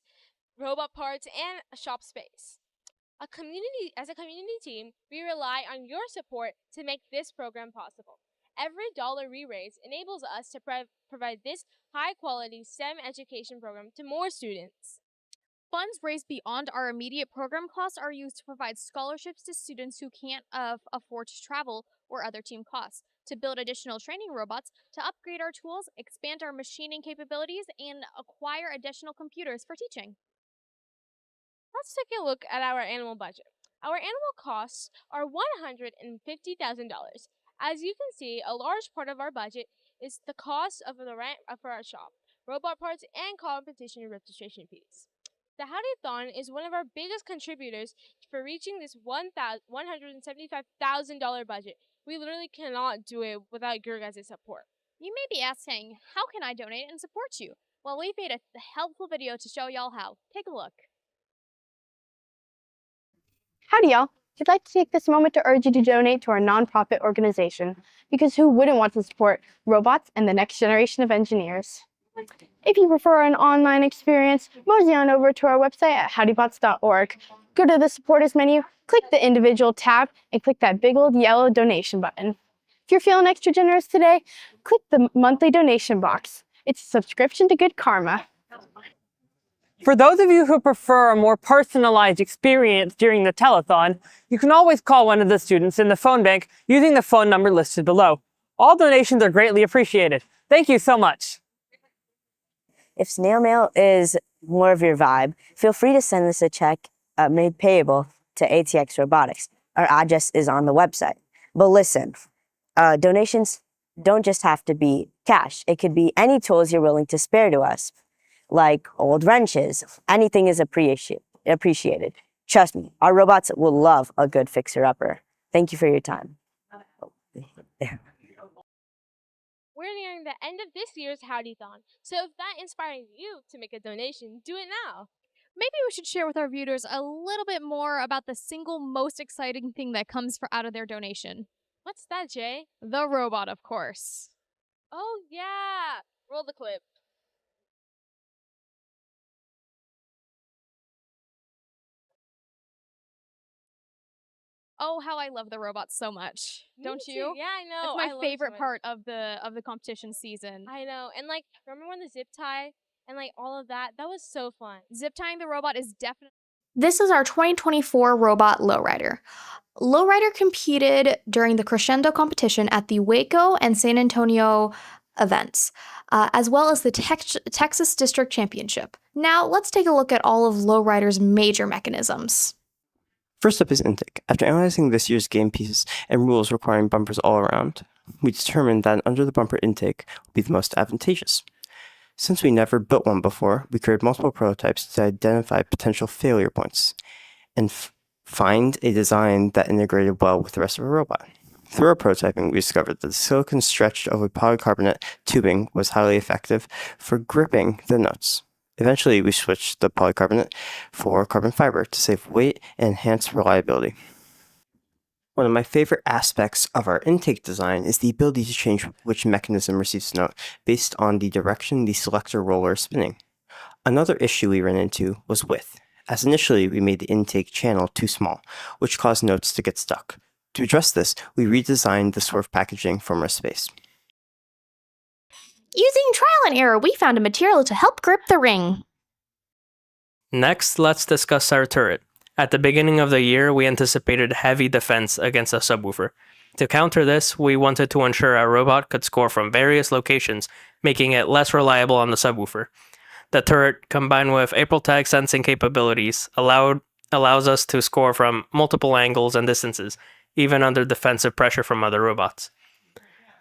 robot parts, and shop space. As a community team, we rely on your support to make this program possible. Every dollar we raise enables us to provide this high-quality STEM education program to more students. Funds raised beyond our immediate program costs are used to provide scholarships to students who can't afford to travel or other team costs, to build additional training robots, to upgrade our tools, expand our machining capabilities, and acquire additional computers for teaching. Let's take a look at our animal budget. Our animal costs are $150,000. As you can see, a large part of our budget is the cost of the rent for our shop, robot parts, and competition registration fees. The Howdython is one of our biggest contributors for reaching this $175,000 budget. We literally cannot do it without your guys' support. You may be asking, how can I donate and support you? Well, we've made a helpful video to show y'all how. Take a look. Howdy, y'all. We'd like to take this moment to urge you to donate to our nonprofit organization, because who wouldn't want to support robots and the next generation of engineers? If you prefer an online experience, mosey on over to our website at howdybots.org. Go to the Support Us menu, click the individual tab, and click that big old yellow donation button. If you're feeling extra generous today, click the monthly donation box. It's a subscription to good karma. For those of you who prefer a more personalized experience during the telethon, you can always call one of the students in the phone bank using the phone number listed below. All donations are greatly appreciated. Thank you so much. If snail mail is more of your vibe, feel free to send us a check made payable to ATX Robotics. Our address is on the website. But listen, donations don't just have to be cash. It could be any tools you're willing to spare to us, like old wrenches. Anything is appreciated. Trust me, our robots will love a good fixer-upper. Thank you for your time. We're nearing the end of this year's Howdython, so if that inspires you to make a donation, do it now. Maybe we should share with our viewers a little bit more about the single most exciting thing that comes out of their donation. What's that, Jay? The robot, of course. Oh, yeah. Roll the clip. Oh, how I love the robots so much. Don't Me you? too. Yeah, I know. It's my I love favorite so much. part of the competition season. I know. And like, remember when the zip tie and like all of that? That was so fun. Zip tying the robot is definitely. This is our 2024 robot lowrider. Lowrider competed during the Crescendo competition at the Waco and San Antonio events, as well as the Texas District Championship. Now, let's take a look at all of Lowrider's major mechanisms. First up is intake. After analyzing this year's game pieces and rules requiring bumpers all around, we determined that an under the bumper intake would be the most advantageous. Since we never built one before, we created multiple prototypes to identify potential failure points and find a design that integrated well with the rest of the robot. Through our prototyping, we discovered that the silicon stretched over polycarbonate tubing was highly effective for gripping the nuts. Eventually, we switched the polycarbonate for carbon fiber to save weight and enhance reliability. One of my favorite aspects of our intake design is the ability to change which mechanism receives note based on the direction the selector roller is spinning. Another issue we ran into was width, as initially we made the intake channel too small, which caused notes to get stuck. To address this, we redesigned the swerve packaging from our space. Using trial and error, we found a material to help grip the ring. Next, let's discuss our turret. At the beginning of the year, we anticipated heavy defense against a subwoofer. To counter this, we wanted to ensure our robot could score from various locations, making it less reliable on the subwoofer. The turret, combined with April tag sensing capabilities, allows us to score from multiple angles and distances, even under defensive pressure from other robots.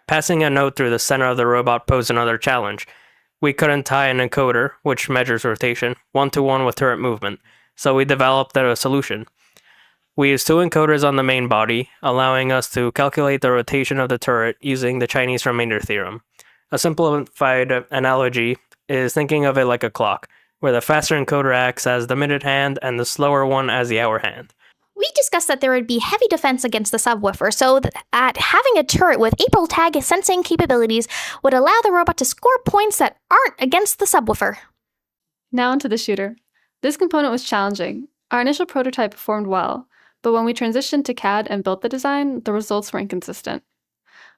Passing a note through the center of the robot posed another challenge. We couldn't tie an encoder, which measures rotation, one-to-one with turret movement, so we developed a solution. We used two encoders on the main body, allowing us to calculate the rotation of the turret using the Chinese remainder theorem. A simplified analogy is thinking of it like a clock, where the faster encoder acts as the minute hand and the slower one as the hour hand. We discussed that there would be heavy defense against the subwoofer, so that having a turret with April tag sensing capabilities would allow the robot to score points that aren't against the subwoofer. Now onto the shooter. This component was challenging. Our initial prototype performed well, but when we transitioned to CAD and built the design, the results were inconsistent.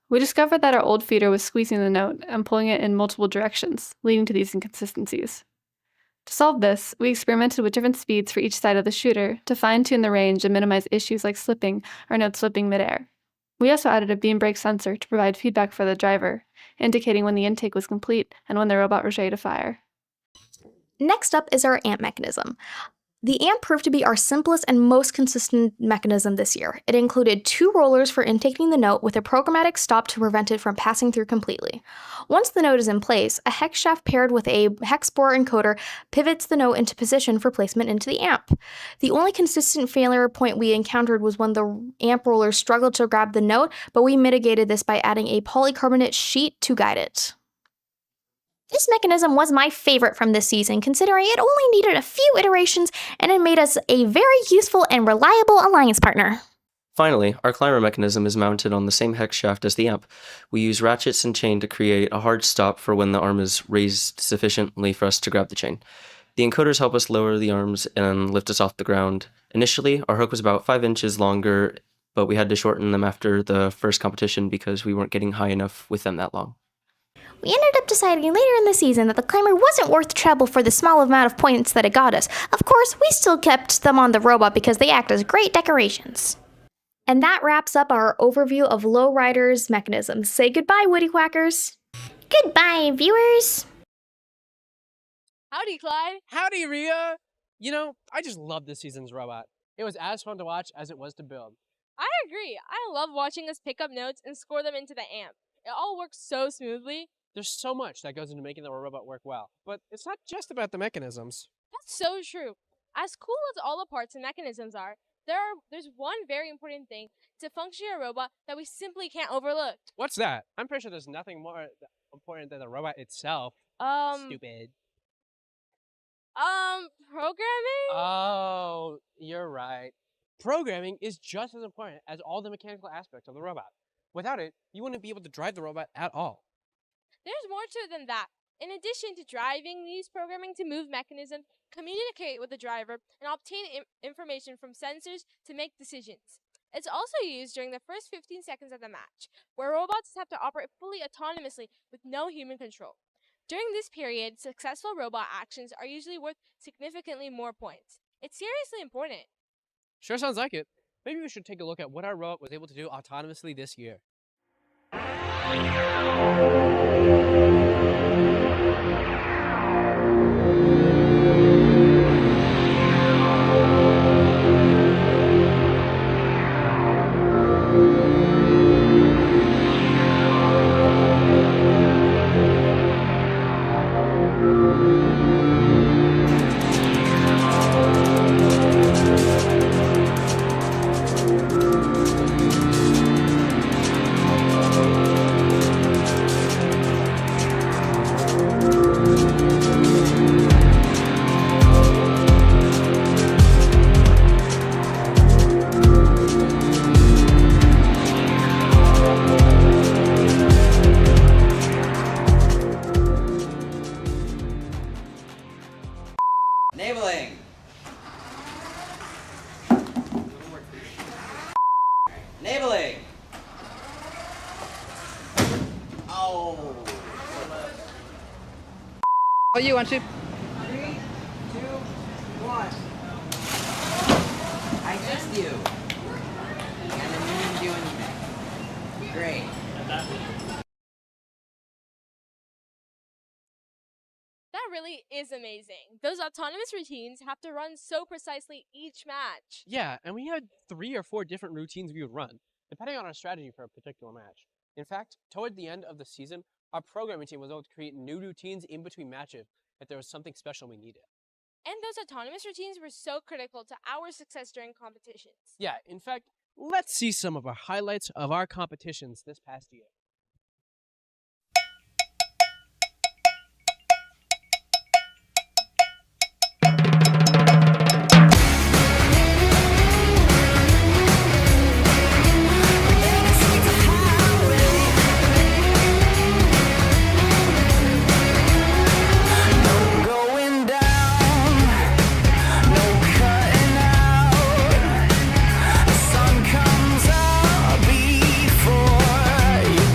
We discovered that our old feeder was squeezing the note and pulling it in multiple directions, leading to these inconsistencies. To solve this, we experimented with different speeds for each side of the shooter to fine-tune the range and minimize issues like slipping or notes slipping midair. We also added a beam brake sensor to provide feedback for the driver, indicating when the intake was complete and when the robot was ready to fire. Next up is our amp mechanism. The AMP proved to be our simplest and most consistent mechanism this year. It included 2 rollers for intaking the note with a programmatic stop to prevent it from passing through completely. Once the note is in place, a hex shaft paired with a hex borer encoder pivots the note into position for placement into the AMP. The only consistent failure point we encountered was when the AMP roller struggled to grab the note, but we mitigated this by adding a polycarbonate sheet to guide it. This mechanism was my favorite from this season, considering it only needed a few iterations and it made us a very useful and reliable alliance partner. Finally, our climber mechanism is mounted on the same hex shaft as the amp. We use ratchets and chain to create a hard stop for when the arm is raised sufficiently for us to grab the chain. The encoders help us lower the arms and lift us off the ground. Initially, our hook was about 5 inches longer, but we had to shorten them after the first competition because we weren't getting high enough with them that long. We ended up deciding later in the season that the climber wasn't worth the trouble for the small amount of points that it got us. Of course, we still kept them on the robot because they act as great decorations. And that wraps up our overview of Lowrider's mechanisms. Say goodbye, Woody Quackers. Goodbye, viewers. Howdy, Clyde. Howdy, Rhea. You know, I just love this season's robot. It was as fun to watch as it was to build. I agree. I love watching us pick up notes and score them into the amp. It all works so smoothly. There's so much that goes into making the robot work well, but it's not just about the mechanisms. That's so true. As cool as all the parts and mechanisms are, there's one very important thing to function a robot that we simply can't overlook. What's that? I'm pretty sure there's nothing more important than the robot itself. Stupid. Programming? Oh, you're right. Programming is just as important as all the mechanical aspects of the robot. Without it, you wouldn't be able to drive the robot at all. There's more to it than that. In addition to driving, we use programming to move mechanisms, communicate with the driver, and obtain information from sensors to make decisions. It's also used during the first 15 seconds of the match, where robots have to operate fully autonomously with no human control. During this period, successful robot actions are usually worth significantly more points. It's seriously important. Sure sounds like it. Maybe we should take a look at what our robot was able to do autonomously this year. Enabling. Enabling. Oh. Oh, you want to? 3, 2, 1. I missed you. And then you didn't do anything. Great. That really is amazing. Those autonomous routines have to run so precisely each match. Yeah, and we had 3 or 4 different routines we would run, depending on our strategy for a particular match. In fact, toward the end of the season, our programming team was able to create new routines in between matches if there was something special we needed. And those autonomous routines were so critical to our success during competitions. Yeah, in fact, let's see some of our highlights of our competitions this past year. Sun comes up before you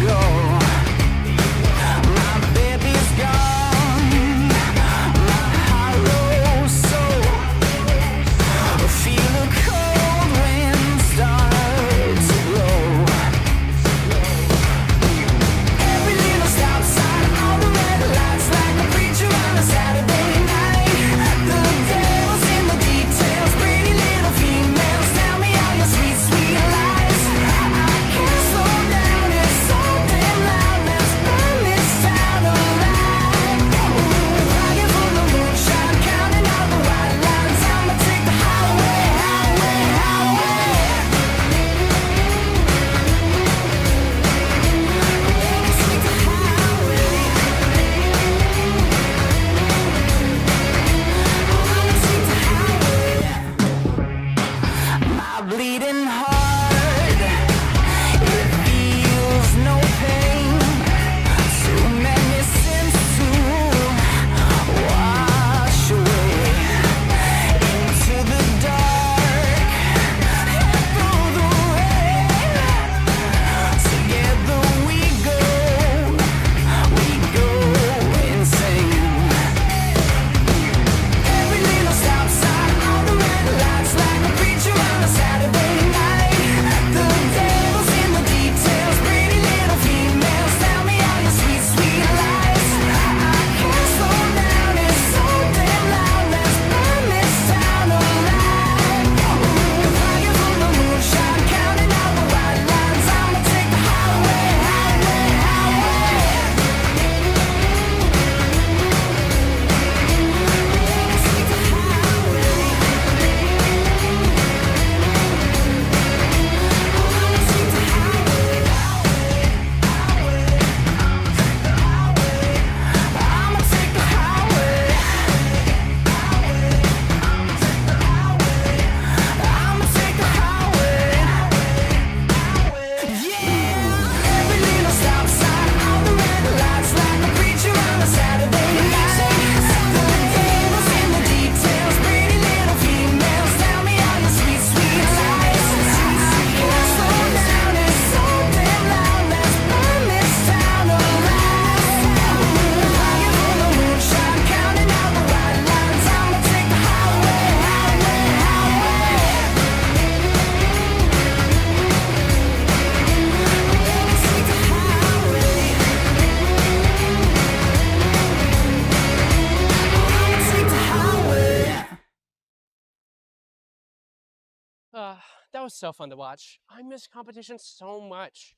that was so fun to watch. I miss competitions so much.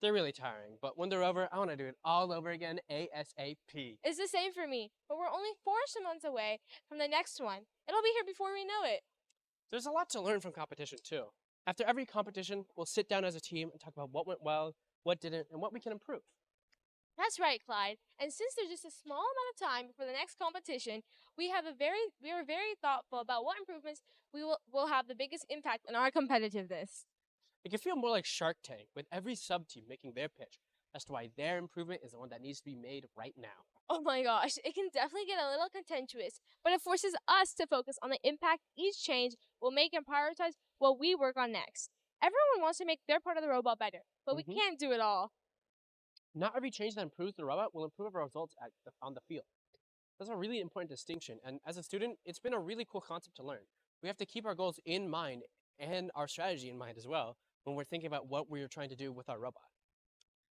They're really tiring, but when they're over, I want to do it all over again ASAP. It's the same for me, but we're only 4 months away from the next one. It'll be here before we know it. There's a lot to learn from competition, too. After every competition, we'll sit down as a team and talk about what went well, what didn't, and what we can improve. That's right, Clyde. And since there's just a small amount of time before the next competition, we are very thoughtful about what improvements will have the biggest impact on our competitiveness. It can feel more like Shark Tank, with every sub-team making their pitch as to why their improvement is the one that needs to be made right now. Oh my gosh, it can definitely get a little contentious, but it forces us to focus on the impact each change will make and prioritize what we work on next. Everyone wants to make their part of the robot better, but we can't do it all. Not every change that improves the robot will improve our results on the field. That's a really important distinction, and as a student, it's been a really cool concept to learn. We have to keep our goals in mind and our strategy in mind as well when we're thinking about what we're trying to do with our robot.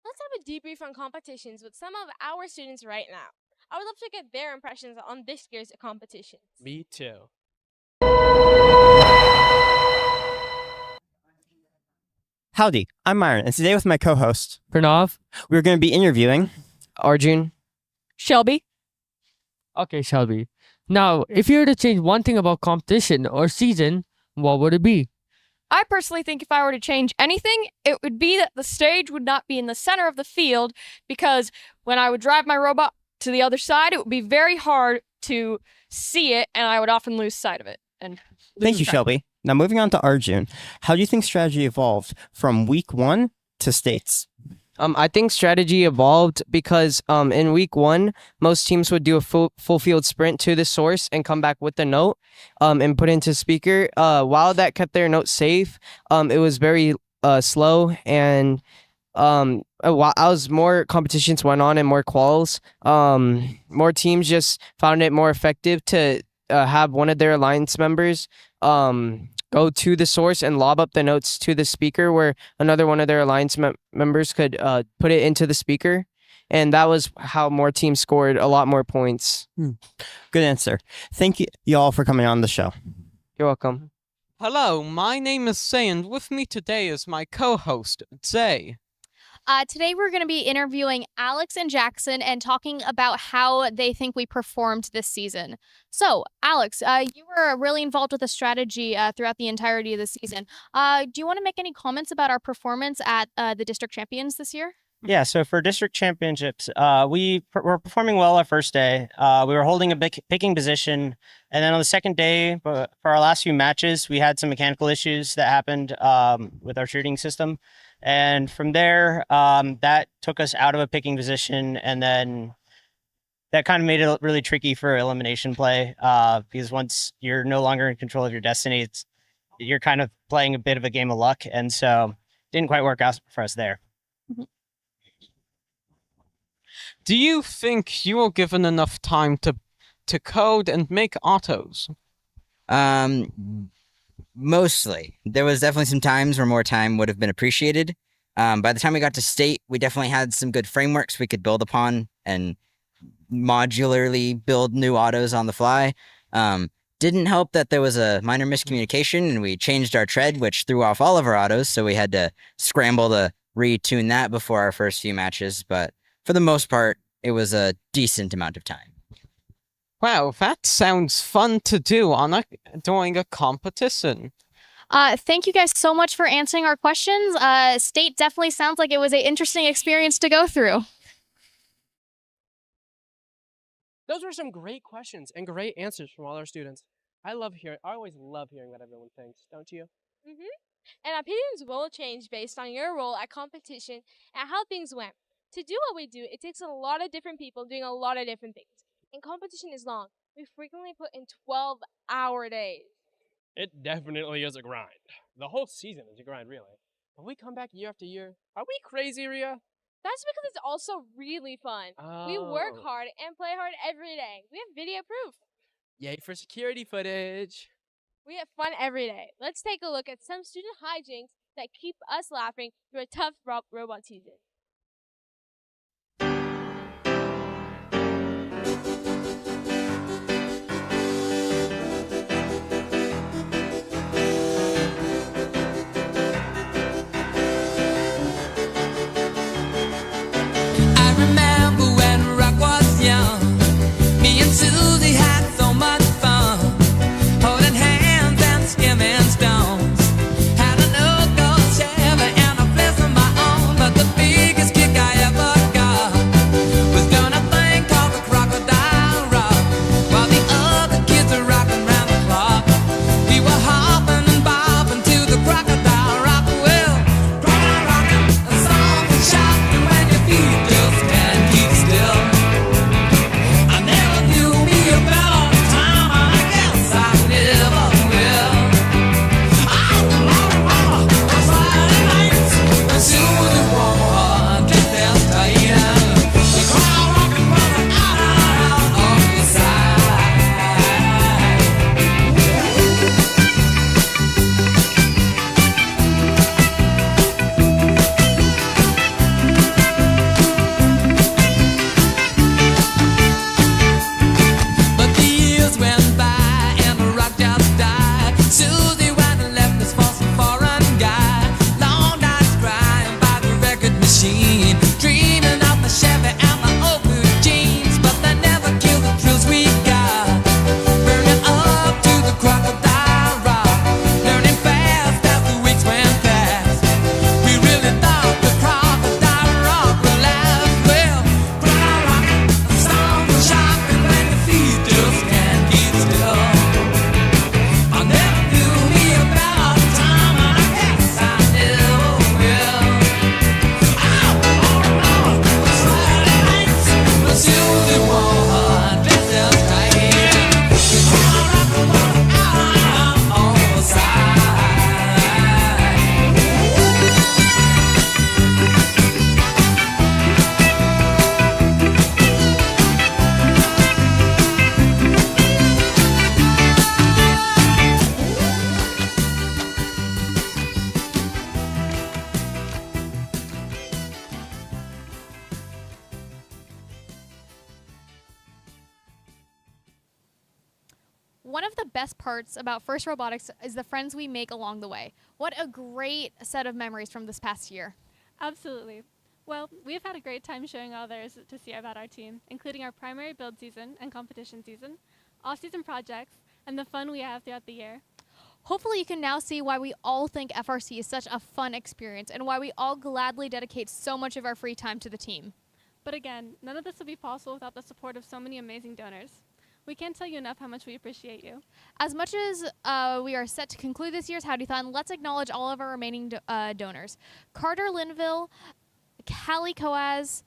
Let's have a debrief on competitions with some of our students right now. I would love to get their impressions on this year's competitions. Me too. Howdy, I'm Myron, and today with my co-host, Pranav. we're going to be interviewing Arjun. Shelby. Okay, Shelby. Now, if you were to change one thing about competition or season, what would it be? I personally think if I were to change anything, it would be that the stage would not be in the center of the field, because when I would drive my robot to the other side, it would be very hard to see it, and I would often lose sight of it. And Thank you, Shelby. Now moving on to Arjun. How do you think strategy evolved from week 1 to states? I think strategy evolved because in week 1, most teams would do a full field sprint to the source and come back with the note and put into speaker. While that kept their note safe, it was very slow, and as more competitions went on and more quals, more teams just found it more effective to have one of their alliance members go to the source and lob up the notes to the speaker, where another one of their alliance members could put it into the speaker. And that was how more teams scored a lot more points. Good answer. Thank you y'all for coming on the show. You're welcome. Hello, my name is Say, and with me today is my co-host, Zay. Today we're going to be interviewing Alex and Jackson and talking about how they think we performed this season. So, Alex, you were really involved with the strategy throughout the entirety of the season. Do you want to make any comments about our performance at the district champions this year? Yeah, so for district championships, we were performing well our first day. We were holding a picking position, and then on the second day, for our last few matches, we had some mechanical issues that happened with our shooting system. And from there, that took us out of a picking position, and then that kind of made it really tricky for elimination play because once you're no longer in control of your destiny, you're kind of playing a bit of a game of luck, and so it didn't quite work out for us there. Do you think you were given enough time to code and make autos? Mostly. There was definitely some times where more time would have been appreciated. By the time we got to state, we definitely had some good frameworks we could build upon and modularly build new autos on the fly. Didn't help that there was a minor miscommunication and we changed our tread, which threw off all of our autos, so we had to scramble to retune that before our first few matches, but for the most part, it was a decent amount of time. Wow, that sounds fun to do during a competition. Thank you guys so much for answering our questions. State definitely sounds like it was an interesting experience to go through. Those were some great questions and great answers from all our students. I always love hearing what everyone thinks, don't you? And opinions will change based on your role at competition and how things went. To do what we do, it takes a lot of different people doing a lot of different things. And competition is long. We frequently put in 12-hour days. It definitely is a grind. The whole season is a grind, really. But we come back year after year. Are we crazy, Ria? That's because it's also really fun. We work hard and play hard every day. We have video proof. Yay for security footage. We have fun every day. Let's take a look at some student hijinks that keep us laughing through a tough robot season. one of the best parts about First Robotics is the friends we make along the way. What a great set of memories from this past year. Absolutely. Well, we've had a great time showing others to see about our team, including our primary build season and competition season, off-season projects, and the fun we have throughout the year. Hopefully you can now see why we all think FRC is such a fun experience and why we all gladly dedicate so much of our free time to the team. But again, none of this would be possible without the support of so many amazing donors. We can't tell you enough how much we appreciate you. As much as we are set to conclude this year's Howdython, let's acknowledge all of our remaining donors. Carter Linville, Callie Coaz,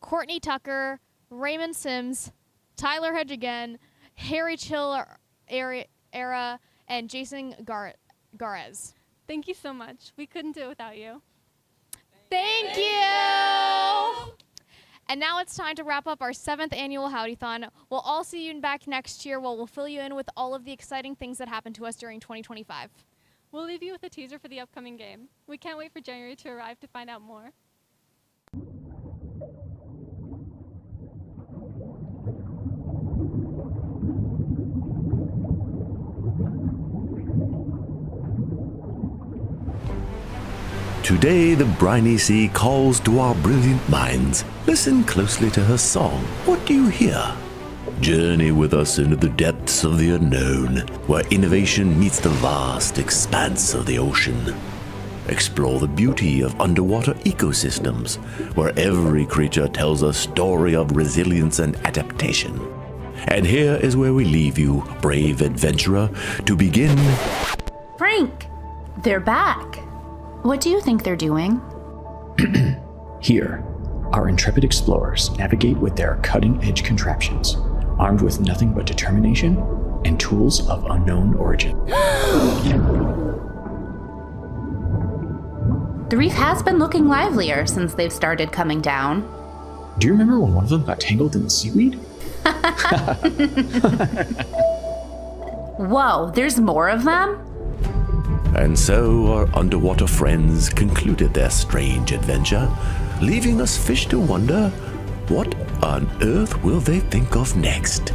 Courtney Tucker, Raymond Sims, Tyler Hedge again, Harry Chill Era, and Jason Garez. Thank you so much. We couldn't do it without you. Thank you! And now it's time to wrap up our 7th annual Howdython. We'll all see you back next year where we'll fill you in with all of the exciting things that happened to us during 2025. We'll leave you with a teaser for the upcoming game. We can't wait for January to arrive to find out more. Today the briny sea calls to our brilliant minds. Listen closely to her song. What do you hear? Journey with us into the depths of the unknown, where innovation meets the vast expanse of the ocean. Explore the beauty of underwater ecosystems, where every creature tells a story of resilience and adaptation. And here is where we leave you, brave adventurer, to begin. Frank! They're back! What do you think they're doing? Here, our intrepid explorers navigate with their cutting-edge contraptions, armed with nothing but determination and tools of unknown origin. The reef has been looking livelier since they've started coming down. Do you remember when one of them got tangled in the seaweed? Whoa, there's more of them? And so our underwater friends concluded their strange adventure, leaving us fish to wonder, what on earth will they think of next?